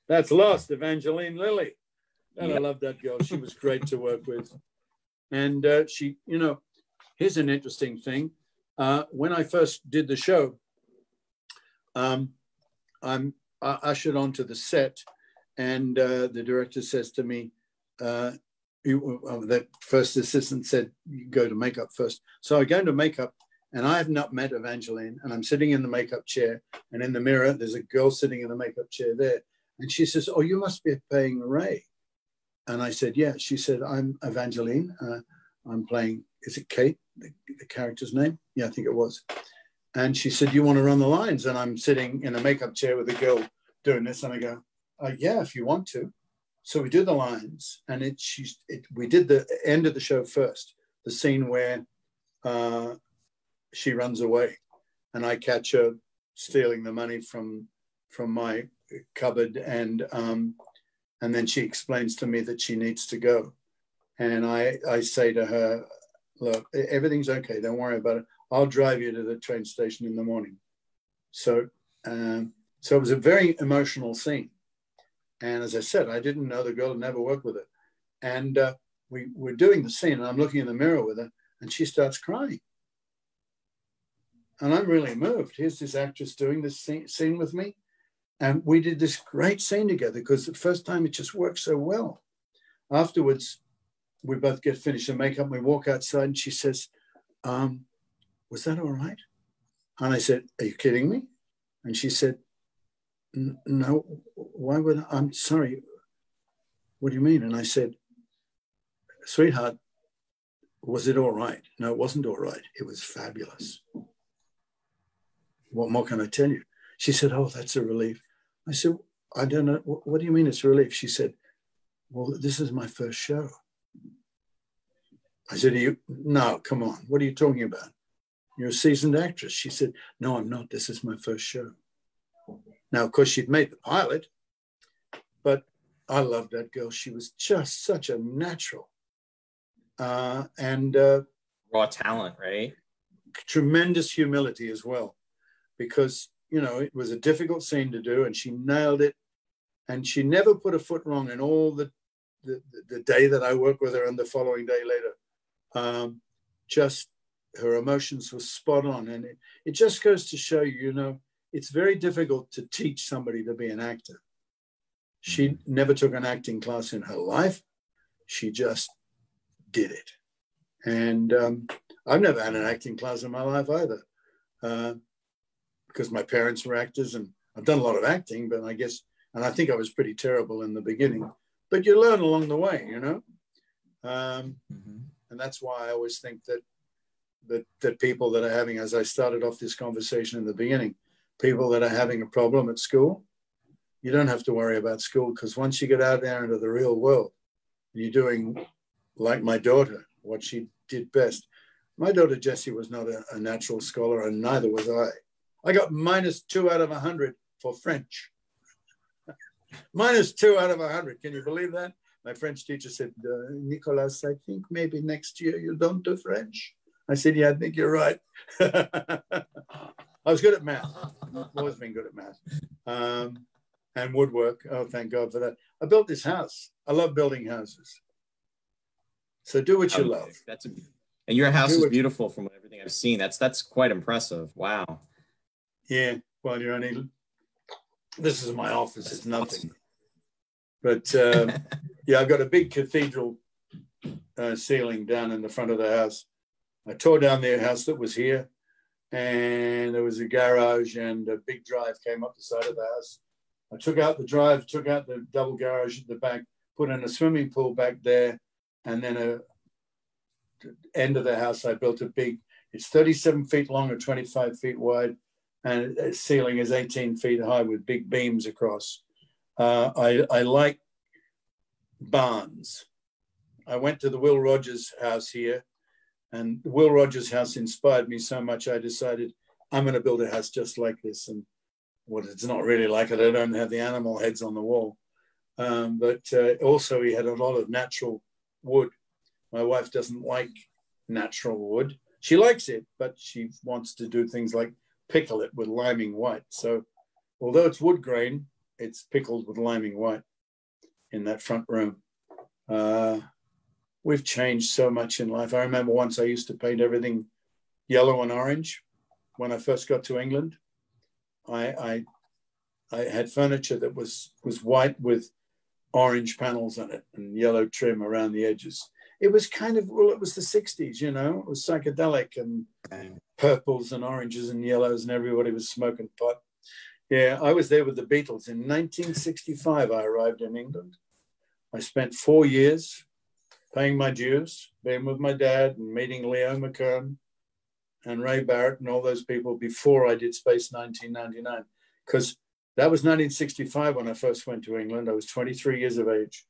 That's Lost, Evangeline Lilly. And Yep. I love that girl. She was great to work with, and she. Here's an interesting thing. When I first did the show, I'm ushered onto the set, and the director says to me, the first assistant said, you go to makeup first. So I go into makeup, and I have not met Evangeline, and I'm sitting in the makeup chair, and in the mirror, there's a girl sitting in the makeup chair there. And she says, oh, you must be playing Ray. And I said, yeah. She said, I'm Evangeline. I'm playing, is it Kate, the character's name? Yeah, I think it was. And she said, you want to run the lines? And I'm sitting in a makeup chair with a girl doing this. And I go, yeah, if you want to. So we do the lines. And we did the end of the show first, the scene where she runs away. And I catch her stealing the money from my cupboard. And then she explains to me that she needs to go. And I say to her, look, everything's okay. Don't worry about it. I'll drive you to the train station in the morning. So it was a very emotional scene. And as I said, I didn't know the girl, had never worked with her. And we're doing the scene, and I'm looking in the mirror with her, and she starts crying. And I'm really moved. Here's this actress doing this scene with me. And we did this great scene together because the first time it just worked so well. Afterwards, we both get finished the makeup. We walk outside and she says, was that all right? And I said, are you kidding me? And she said, no, why would I? I'm sorry. What do you mean? And I said, sweetheart, was it all right? No, it wasn't all right. It was fabulous. What more can I tell you? She said, oh, that's a relief. I said, I don't know. What do you mean it's a relief? She said, well, this is my first show. I said, no, come on. What are you talking about? You're a seasoned actress. She said, no, I'm not. This is my first show. Now, of course, she'd made the pilot, but I loved that girl. She was just such a natural. And raw talent, right? Tremendous humility as well, because, you know, it was a difficult scene to do and she nailed it. And she never put a foot wrong in all the day that I worked with her and the following day later. Just her emotions were spot on. And it just goes to show you, you know, it's very difficult to teach somebody to be an actor. She never took an acting class in her life. She just did it. And I've never had an acting class in my life either, because my parents were actors and I've done a lot of acting, but I guess, and I think I was pretty terrible in the beginning, but you learn along the way, you know? And that's why I always think that people that are having, as I started off this conversation in the beginning, people that are having a problem at school, you don't have to worry about school, because once you get out there into the real world, you're doing like my daughter, what she did best. My daughter, Jessie, was not a natural scholar, and neither was I. I got -2 out of 100 for French. -2 out of 100. Can you believe that? My French teacher said, Nicolas, I think maybe next year you don't do French. I said, yeah, I think you're right. I was good at math. I've always been good at math. And woodwork. Oh, thank God for that. I built this house. I love building houses. So do what you love. And your house is beautiful from everything I've seen. That's quite impressive. Wow. Yeah. Well, you're only, this is my office. It's nothing. But yeah, I've got a big cathedral ceiling down in the front of the house. I tore down the house that was here, and there was a garage and a big drive came up the side of the house. I took out the drive, took out the double garage at the back, put in a swimming pool back there, and then at the end of the house, I built a big, it's 37 feet long and 25 feet wide, and the ceiling is 18 feet high with big beams across. I like barns. I went to the Will Rogers house here, and the Will Rogers house inspired me so much, I decided I'm going to build a house just like this. And well, it's not really like it. I don't have the animal heads on the wall. But also he had a lot of natural wood. My wife doesn't like natural wood. She likes it, but she wants to do things like pickle it with liming white. So although it's wood grain, it's pickled with liming white in that front room. We've changed so much in life. I remember once I used to paint everything yellow and orange when I first got to England. I had furniture that was white with orange panels on it and yellow trim around the edges. It was kind of, well, it was the 60s, you know, it was psychedelic and purples and oranges and yellows and everybody was smoking pot. Yeah, I was there with the Beatles. In 1965, I arrived in England. I spent 4 years paying my dues, being with my dad and meeting Leo McKern and Ray Barrett and all those people before I did Space 1999. Because that was 1965 when I first went to England. I was 23 years of age.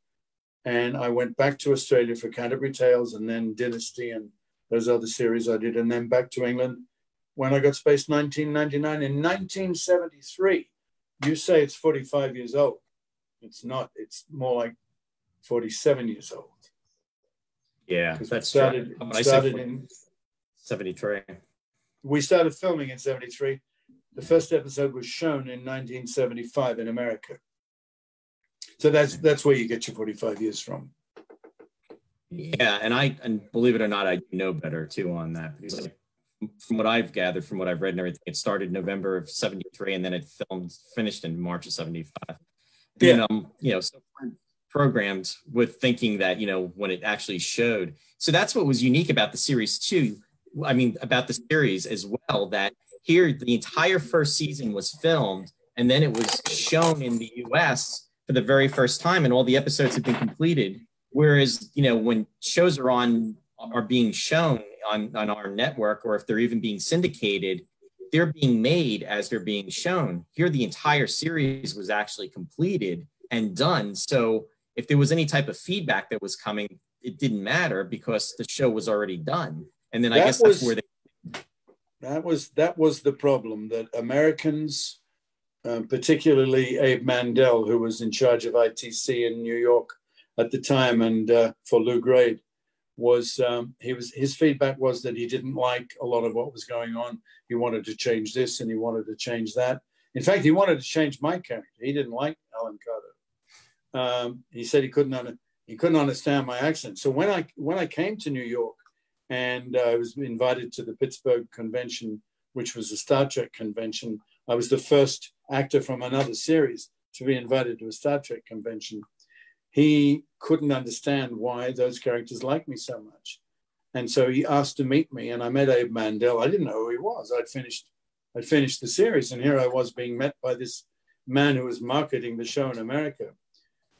And I went back to Australia for Canterbury Tales and then Dynasty and those other series I did. And then back to England when I got Space 1999. In 1973, you say it's 45 years old. It's not. It's more like 47 years old. Yeah, that's started in 73. We started filming in 73. The first episode was shown in 1975 in America. So that's where you get your 45 years from. Yeah, and believe it or not, I know better too on that, because from what I've gathered, from what I've read and everything, it started November of 73 and then it finished in March of 75. Yeah. And so programmed with thinking that, when it actually showed. So that's what was unique about the series too. I mean, about the series as well, that here the entire first season was filmed and then it was shown in the US for the very first time and all the episodes have been completed. Whereas, when shows are being shown on our network, or if they're even being syndicated, they're being made as they're being shown. Here, the entire series was actually completed and done. So if there was any type of feedback that was coming, it didn't matter because the show was already done. And then I guess that's where that was the problem, that Americans, particularly Abe Mandel, who was in charge of ITC in New York at the time, and for Lou Grade, his feedback was that he didn't like a lot of what was going on. He wanted to change this and he wanted to change that. In fact, he wanted to change my character. He didn't like Alan Carter. He said he couldn't understand my accent. So when I came to New York and I was invited to the Pittsburgh convention, which was a Star Trek convention, I was the first actor from another series to be invited to a Star Trek convention. He couldn't understand why those characters liked me so much. And so he asked to meet me, and I met Abe Mandel. I didn't know who he was. I'd finished the series, and here I was being met by this man who was marketing the show in America.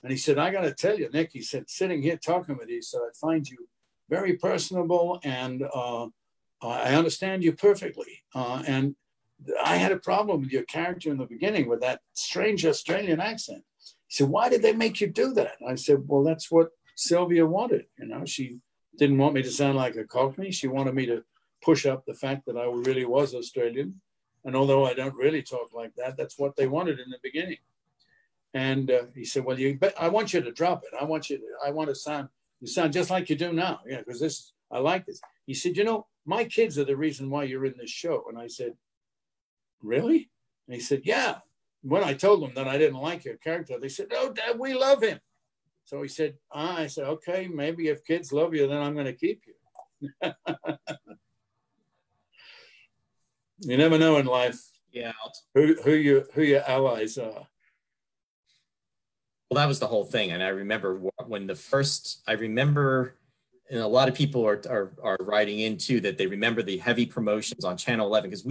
And he said, I got to tell you, Nick, he said, sitting here talking with you, so I find you very personable, and I understand you perfectly. And I had a problem with your character in the beginning with that strange Australian accent. He said, why did they make you do that? I said, well, that's what Sylvia wanted. She didn't want me to sound like a Cockney. She wanted me to push up the fact that I really was Australian. And although I don't really talk like that, that's what they wanted in the beginning. And he said, well, I want you to drop it. I want to sound, you sound just like you do now. Yeah, because I like this. He said, my kids are the reason why you're in this show. And I said, really? And he said, yeah. When I told them that I didn't like your character, they said, oh, Dad, we love him. So he said, I said, okay, maybe if kids love you, then I'm going to keep you. You never know in life who your allies are. Well, that was the whole thing. And I remember when and a lot of people are writing in too, that they remember the heavy promotions on Channel 11. Because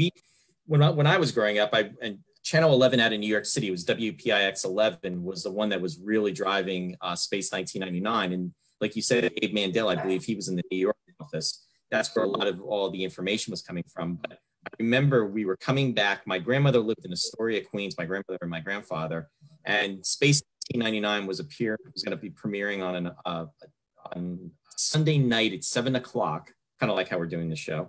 when I was growing up, and Channel 11 out in New York City, was WPIX 11, was the one that was really driving Space 1999. And like you said, Abe Mandel, I believe he was in the New York office. That's where a lot of all the information was coming from. But I remember we were coming back. My grandmother lived in Astoria, Queens, my grandmother and my grandfather. And Space 1999 was going to be premiering on Sunday night at 7 o'clock, kind of like how we're doing the show.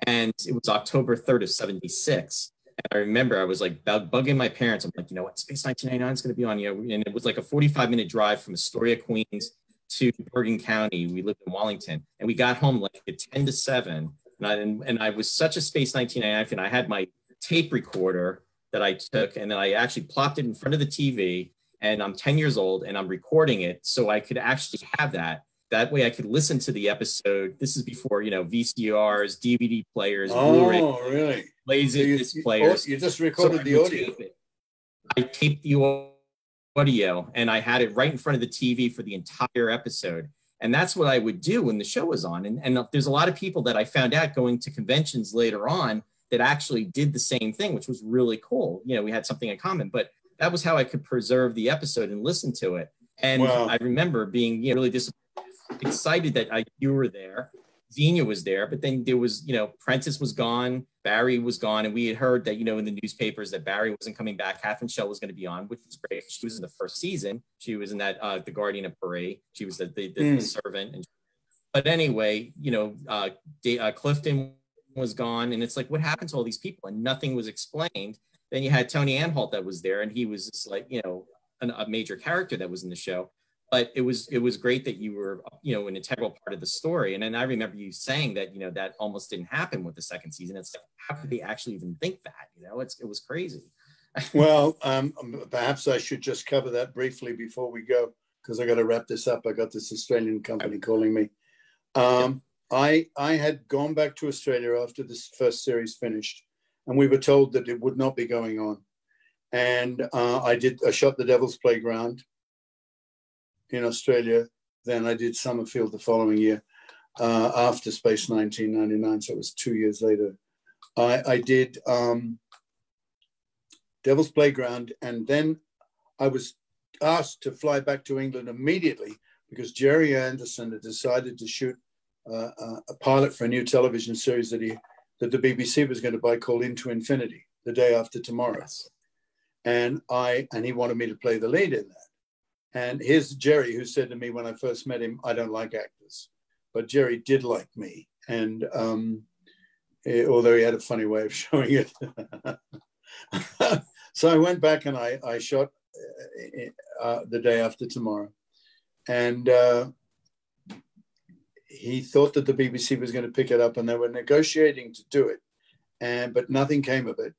And it was October 3rd of 76. And I remember I was like bugging my parents. I'm like, you know what, Space 1999 is going to be on, and it was like a 45-minute drive from Astoria, Queens to Bergen County. We lived in Wallington, and we got home like at 10 to 7. And I was such a Space 1999 fan. I had my tape recorder that I took, and then I actually plopped it in front of the TV, and I'm 10 years old, and I'm recording it so I could actually have that. That way I could listen to the episode. This is before, VCRs, DVD players, Blu-ray. Oh, really? Laserdisc players. You just recorded the audio. I taped the audio and I had it right in front of the TV for the entire episode. And that's what I would do when the show was on. And there's a lot of people that I found out going to conventions later on that actually did the same thing, which was really cool. We had something in common, but that was how I could preserve the episode and listen to it. And wow. I remember being really excited that you were there. Xenia was there, but then there was, Prentice was gone, Barry was gone, and we had heard that, in the newspapers that Barry wasn't coming back. Catherine Shell was going to be on, which was great. She was in the first season. She was in that The Guardian of Paris. She was the servant. But anyway, Clifton was gone, and it's like, what happened to all these people? And nothing was explained. Then you had Tony Anhalt that was there, and he was just like, a major character that was in the show. But it was great that you were, an integral part of the story. And then I remember you saying that, that almost didn't happen with the second season. It's like, how could they actually even think that? It was crazy. Well, perhaps I should just cover that briefly before we go, because I got to wrap this up. I got this Australian company calling me. I had gone back to Australia after this first series finished, and we were told that it would not be going on. And I shot The Devil's Playground. in Australia. Then I did Summerfield the following year after Space 1999. So it was 2 years later. I did Devil's Playground, and then I was asked to fly back to England immediately because Jerry Anderson had decided to shoot a pilot for a new television series that the BBC was going to buy called Into Infinity, The Day After Tomorrow. Yes. And he wanted me to play the lead in that. And here's Jerry, who said to me when I first met him, I don't like actors. But Jerry did like me. And although he had a funny way of showing it. So I went back and I shot The Day After Tomorrow. And he thought that the BBC was going to pick it up, and they were negotiating to do it. But nothing came of it.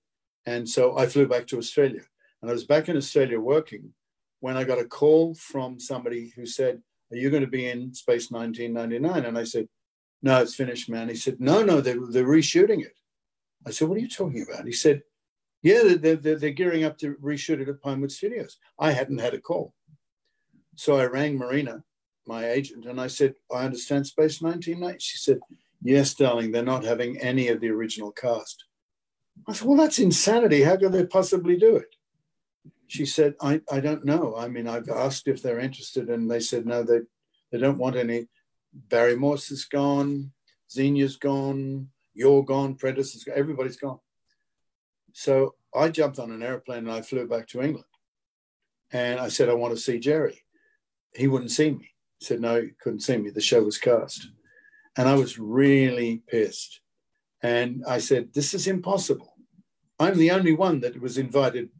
And so I flew back to Australia. And I was back in Australia working when I got a call from somebody who said, are you going to be in Space 1999? And I said, no, it's finished, man. He said, no, they're reshooting it. I said, what are you talking about? He said, yeah, they're gearing up to reshoot it at Pinewood Studios. I hadn't had a call. So I rang Marina, my agent, and I said, I understand Space 1999. She said, yes, darling, they're not having any of the original cast. I said, well, that's insanity. How could they possibly do it? She said, I don't know. I mean, I've asked if they're interested, and they said, no, they don't want any. Barry Morse is gone. Xenia's gone. You're gone. Prentice is gone. Everybody's gone. So I jumped on an airplane and I flew back to England. And I said, I want to see Jerry. He wouldn't see me. He said, no, he couldn't see me. The show was cast. And I was really pissed. And I said, this is impossible. I'm the only one that was invited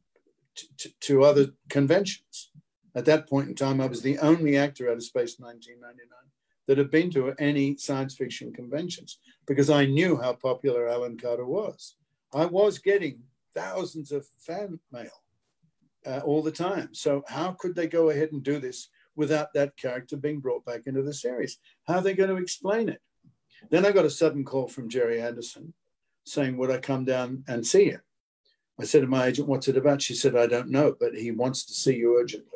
to other conventions. At that point in time, I was the only actor out of Space 1999 that had been to any science fiction conventions because I knew how popular Alan Carter was. I was getting thousands of fan mail all the time. So how could they go ahead and do this without that character being brought back into the series? How are they going to explain it? Then I got a sudden call from Jerry Anderson saying, would I come down and see him? I said to my agent, what's it about? She said, I don't know, but he wants to see you urgently.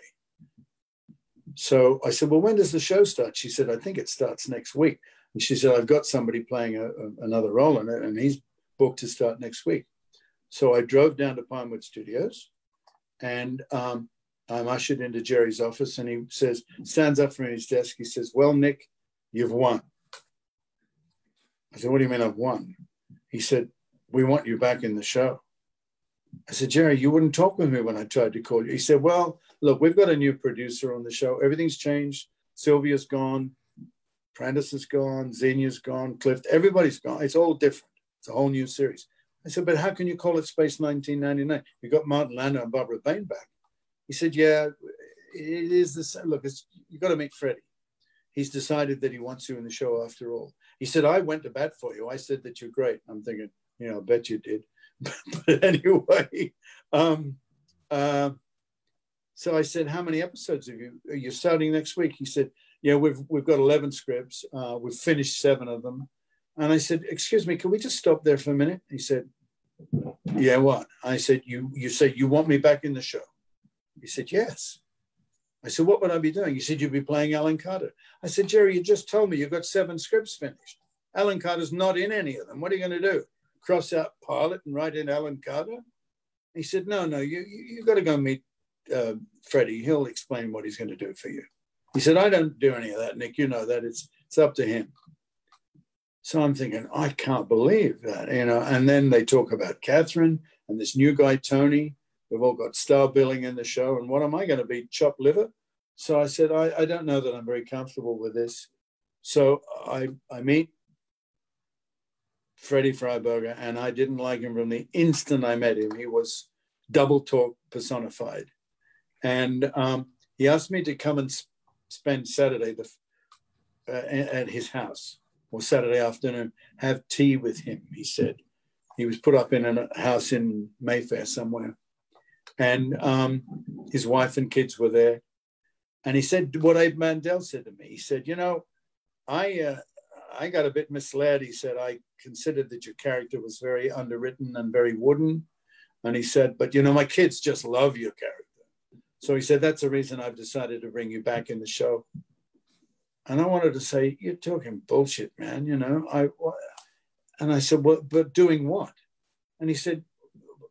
So I said, well, when does the show start? She said, I think it starts next week. And she said, I've got somebody playing another role in it, and he's booked to start next week. So I drove down to Pinewood Studios, and I'm ushered into Jerry's office, and he says, stands up from his desk. He says, well, Nick, you've won. I said, what do you mean I've won? He said, we want you back in the show. I said, Jerry, you wouldn't talk with me when I tried to call you. He said, well, look, we've got a new producer on the show. Everything's changed. Sylvia's gone. Prentice is gone. Xenia's gone. Cliff, everybody's gone. It's all different. It's a whole new series. I said, but how can you call it Space 1999? You got Martin Landau and Barbara Bain back. He said, yeah, it is the same. Look, you've got to meet Freddie. He's decided that he wants you in the show after all. He said, I went to bat for you. I said that you're great. I'm thinking, I bet you did. But anyway, so I said, how many episodes are you starting next week? He said, yeah, we've got 11 scripts. We've finished 7 of them. And I said, excuse me, can we just stop there for a minute? He said, yeah, what? I said, you said you want me back in the show. He said, yes. I said, what would I be doing? He said, you'd be playing Alan Carter. I said, Jerry, you just told me you've got 7 scripts finished. Alan Carter's not in any of them. What are you going to do? Cross out pilot and write in Alan Carter? He said, no, you got to go meet Freddie. He'll explain what he's going to do for you. He said, I don't do any of that, Nick. You know that. It's up to him. So I'm thinking, I can't believe that, And then they talk about Catherine and this new guy, Tony. We've all got star billing in the show. And what am I going to be, chopped liver? So I said, I don't know that I'm very comfortable with this. So I meet Freddie Freiberger, and I didn't like him from the instant I met him. He was double talk personified. And he asked me to come and spend Saturday at his house, or Saturday afternoon, have tea with him, he said. He was put up in a house in Mayfair somewhere. And his wife and kids were there. And he said what Abe Mandel said to me. He said, I got a bit misled. He said, I considered that your character was very underwritten and very wooden. And he said, but my kids just love your character. So he said, that's the reason I've decided to bring you back in the show. And I wanted to say, you're talking bullshit, man. You know, and I said, well, but doing what? And he said,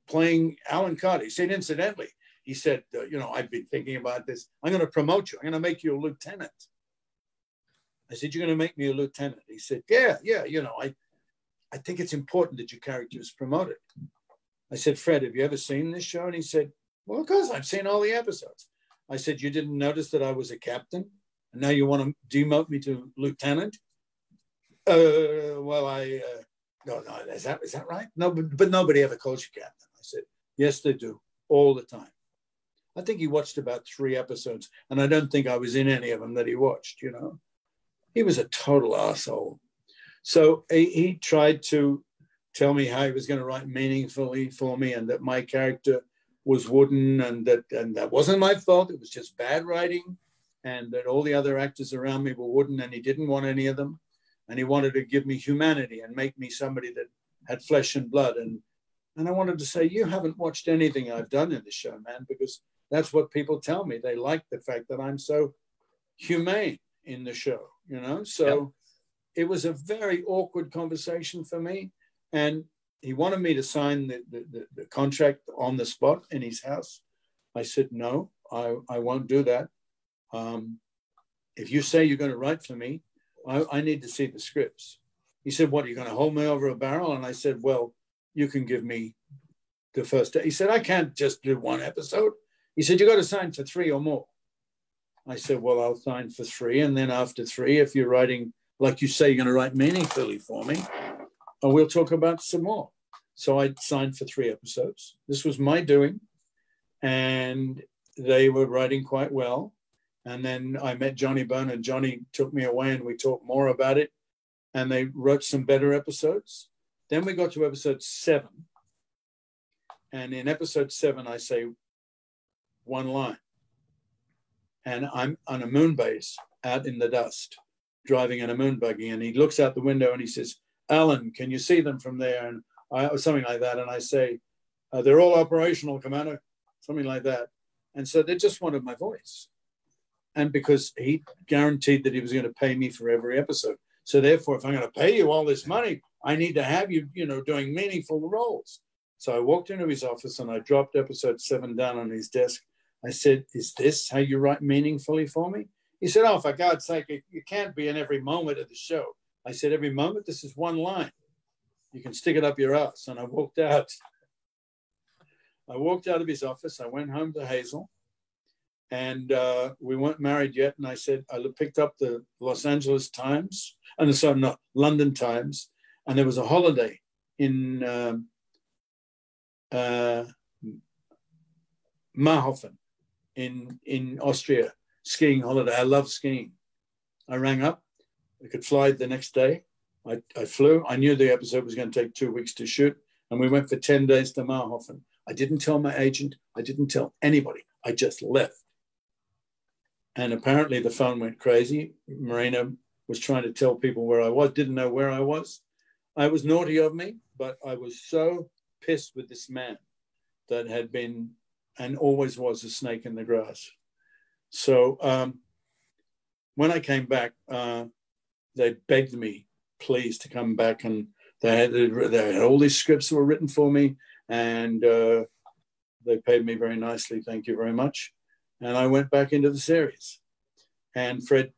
playing Alan Carter. He said, incidentally, he said, you know, I've been thinking about this. I'm going to promote you. I'm going to make you a lieutenant. I said, you're going to make me a lieutenant? He said, yeah, you know, I think it's important that your character is promoted. I said, Fred, have you ever seen this show? And he said, well, of course, I've seen all the episodes. I said, you didn't notice that I was a captain? And now you want to demote me to lieutenant? Well, no, is that right? No, but nobody ever calls you captain. I said, yes, they do, all the time. I think he watched about 3 episodes, and I don't think I was in any of them that he watched, you know. He was a total asshole. So he tried to tell me how he was going to write meaningfully for me, and that my character was wooden, and that wasn't my fault. It was just bad writing, and that all the other actors around me were wooden, and he didn't want any of them. And he wanted to give me humanity and make me somebody that had flesh and blood. And I wanted to say, you haven't watched anything I've done in the show, man, because that's what people tell me. They like the fact that I'm so humane in the show, you know? So It was a very awkward conversation for me. And he wanted me to sign the contract on the spot in his house. I said, no, I won't do that. If you say you're going to write for me, I need to see the scripts. He said, what, are you going to hold me over a barrel? And I said, well, you can give me the first. He said, I can't just do 1 episode. He said, you got to sign for 3 or more. I said, well, I'll sign for 3. And then after 3, if you're writing, like you say, you're going to write meaningfully for me, we'll talk about some more. So I signed for 3 episodes. This was my doing. And they were writing quite well. And then I met Johnny Bone, and Johnny took me away, and we talked more about it. And they wrote some better episodes. Then we got to episode 7. And in episode 7, I say 1 line. And I'm on a moon base out in the dust, driving in a moon buggy. And he looks out the window and he says, Alan, can you see them from there? And or something like that. And I say, they're all operational, Commander, something like that. And so they just wanted my voice. And because he guaranteed that he was going to pay me for every episode. So therefore, if I'm going to pay you all this money, I need to have you, you know, doing meaningful roles. So I walked into his office and I dropped episode 7 down on his desk. I said, is this how you write meaningfully for me? He said, oh, for God's sake, you can't be in every moment of the show. I said, every moment, this is 1 line. You can stick it up your ass. And I walked out. I walked out of his office. I went home to Hazel. And we weren't married yet. And I said, I picked up the Los Angeles Times, and sorry, not London Times. And there was a holiday in Marhofen in Austria, skiing holiday. I love skiing. I rang up. I could fly the next day. I flew. I knew the episode was going to take 2 weeks to shoot. And we went for 10 days to Marhofen. I didn't tell my agent. I didn't tell anybody. I just left. And apparently the phone went crazy. Marina was trying to tell people where I was, didn't know where I was. I was naughty of me, but I was so pissed with this man that had been and always was a snake in the grass. So when I came back, they begged me, please, to come back. And they had all these scripts that were written for me, and they paid me very nicely. Thank you very much. And I went back into the series. And Fred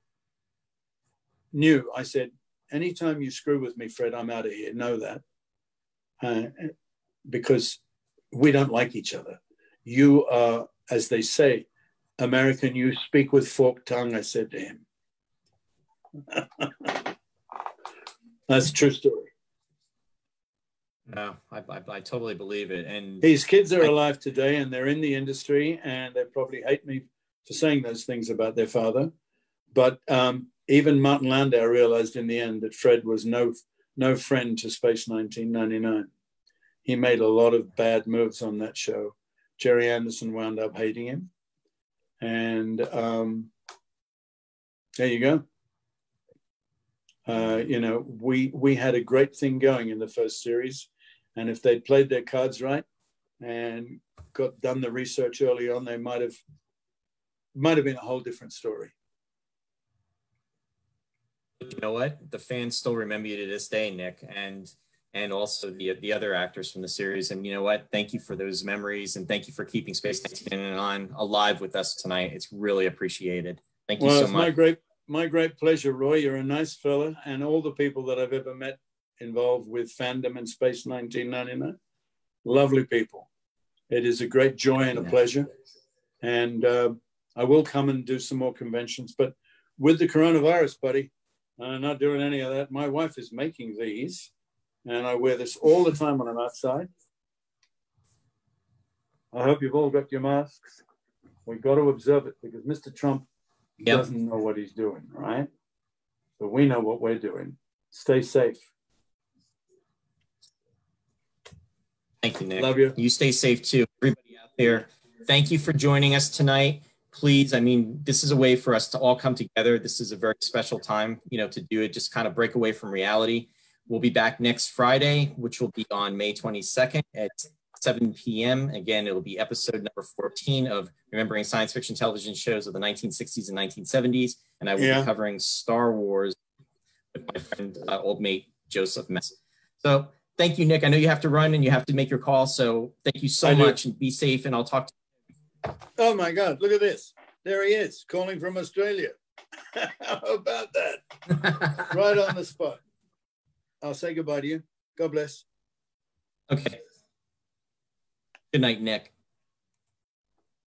knew. I said, anytime you screw with me, Fred, I'm out of here. Know that. Because we don't like each other. You are, as they say, American, you speak with forked tongue, I said to him. That's a true story. No, I totally believe it. And his kids are alive today, and they're in the industry, and they probably hate me for saying those things about their father. But even Martin Landau realized in the end that Fred was no friend to Space 1999. He made a lot of bad moves on that show. Jerry Anderson wound up hating him. And there you go. You know, we had a great thing going in the first series. And if they'd played their cards right and done the research early on, they might have might have been a whole different story. You know what? The fans still remember you to this day, Nick, and also the other actors from the series. And you know what? Thank you for those memories, and thank you for keeping Space 1999 alive with us tonight. It's really appreciated. Thank you so much. Well, it's my great pleasure, Roy. You're a nice fella, and all the people that I've ever met involved with fandom and Space 1999, lovely people. It is a great joy and a pleasure. And I will come and do some more conventions, but with the coronavirus, buddy, I'm not doing any of that. My wife is making these, and I wear this all the time when I'm outside. I hope you've all got your masks. We've got to observe it because Mr. Trump doesn't know what he's doing, right? But we know what we're doing. Stay safe. Thank you, Nick. Love you. You stay safe too. Everybody out there, thank you for joining us tonight. Please, I mean, this is a way for us to all come together. This is a very special time, you know, to do it, just kind of break away from reality. We'll be back next Friday, which will be on May 22nd at 7 p.m. Again, it'll be episode number 14 of Remembering Science Fiction Television Shows of the 1960s and 1970s. And I will be covering Star Wars with my friend, old mate, Joseph Mess. So thank you, Nick. I know you have to run and you have to make your call. So thank you so much and be safe. And I'll talk to you. Oh my God, look at this. There he is, calling from Australia. How about that? Right on the spot. I'll say goodbye to you. God bless. Okay. Good night, Nick.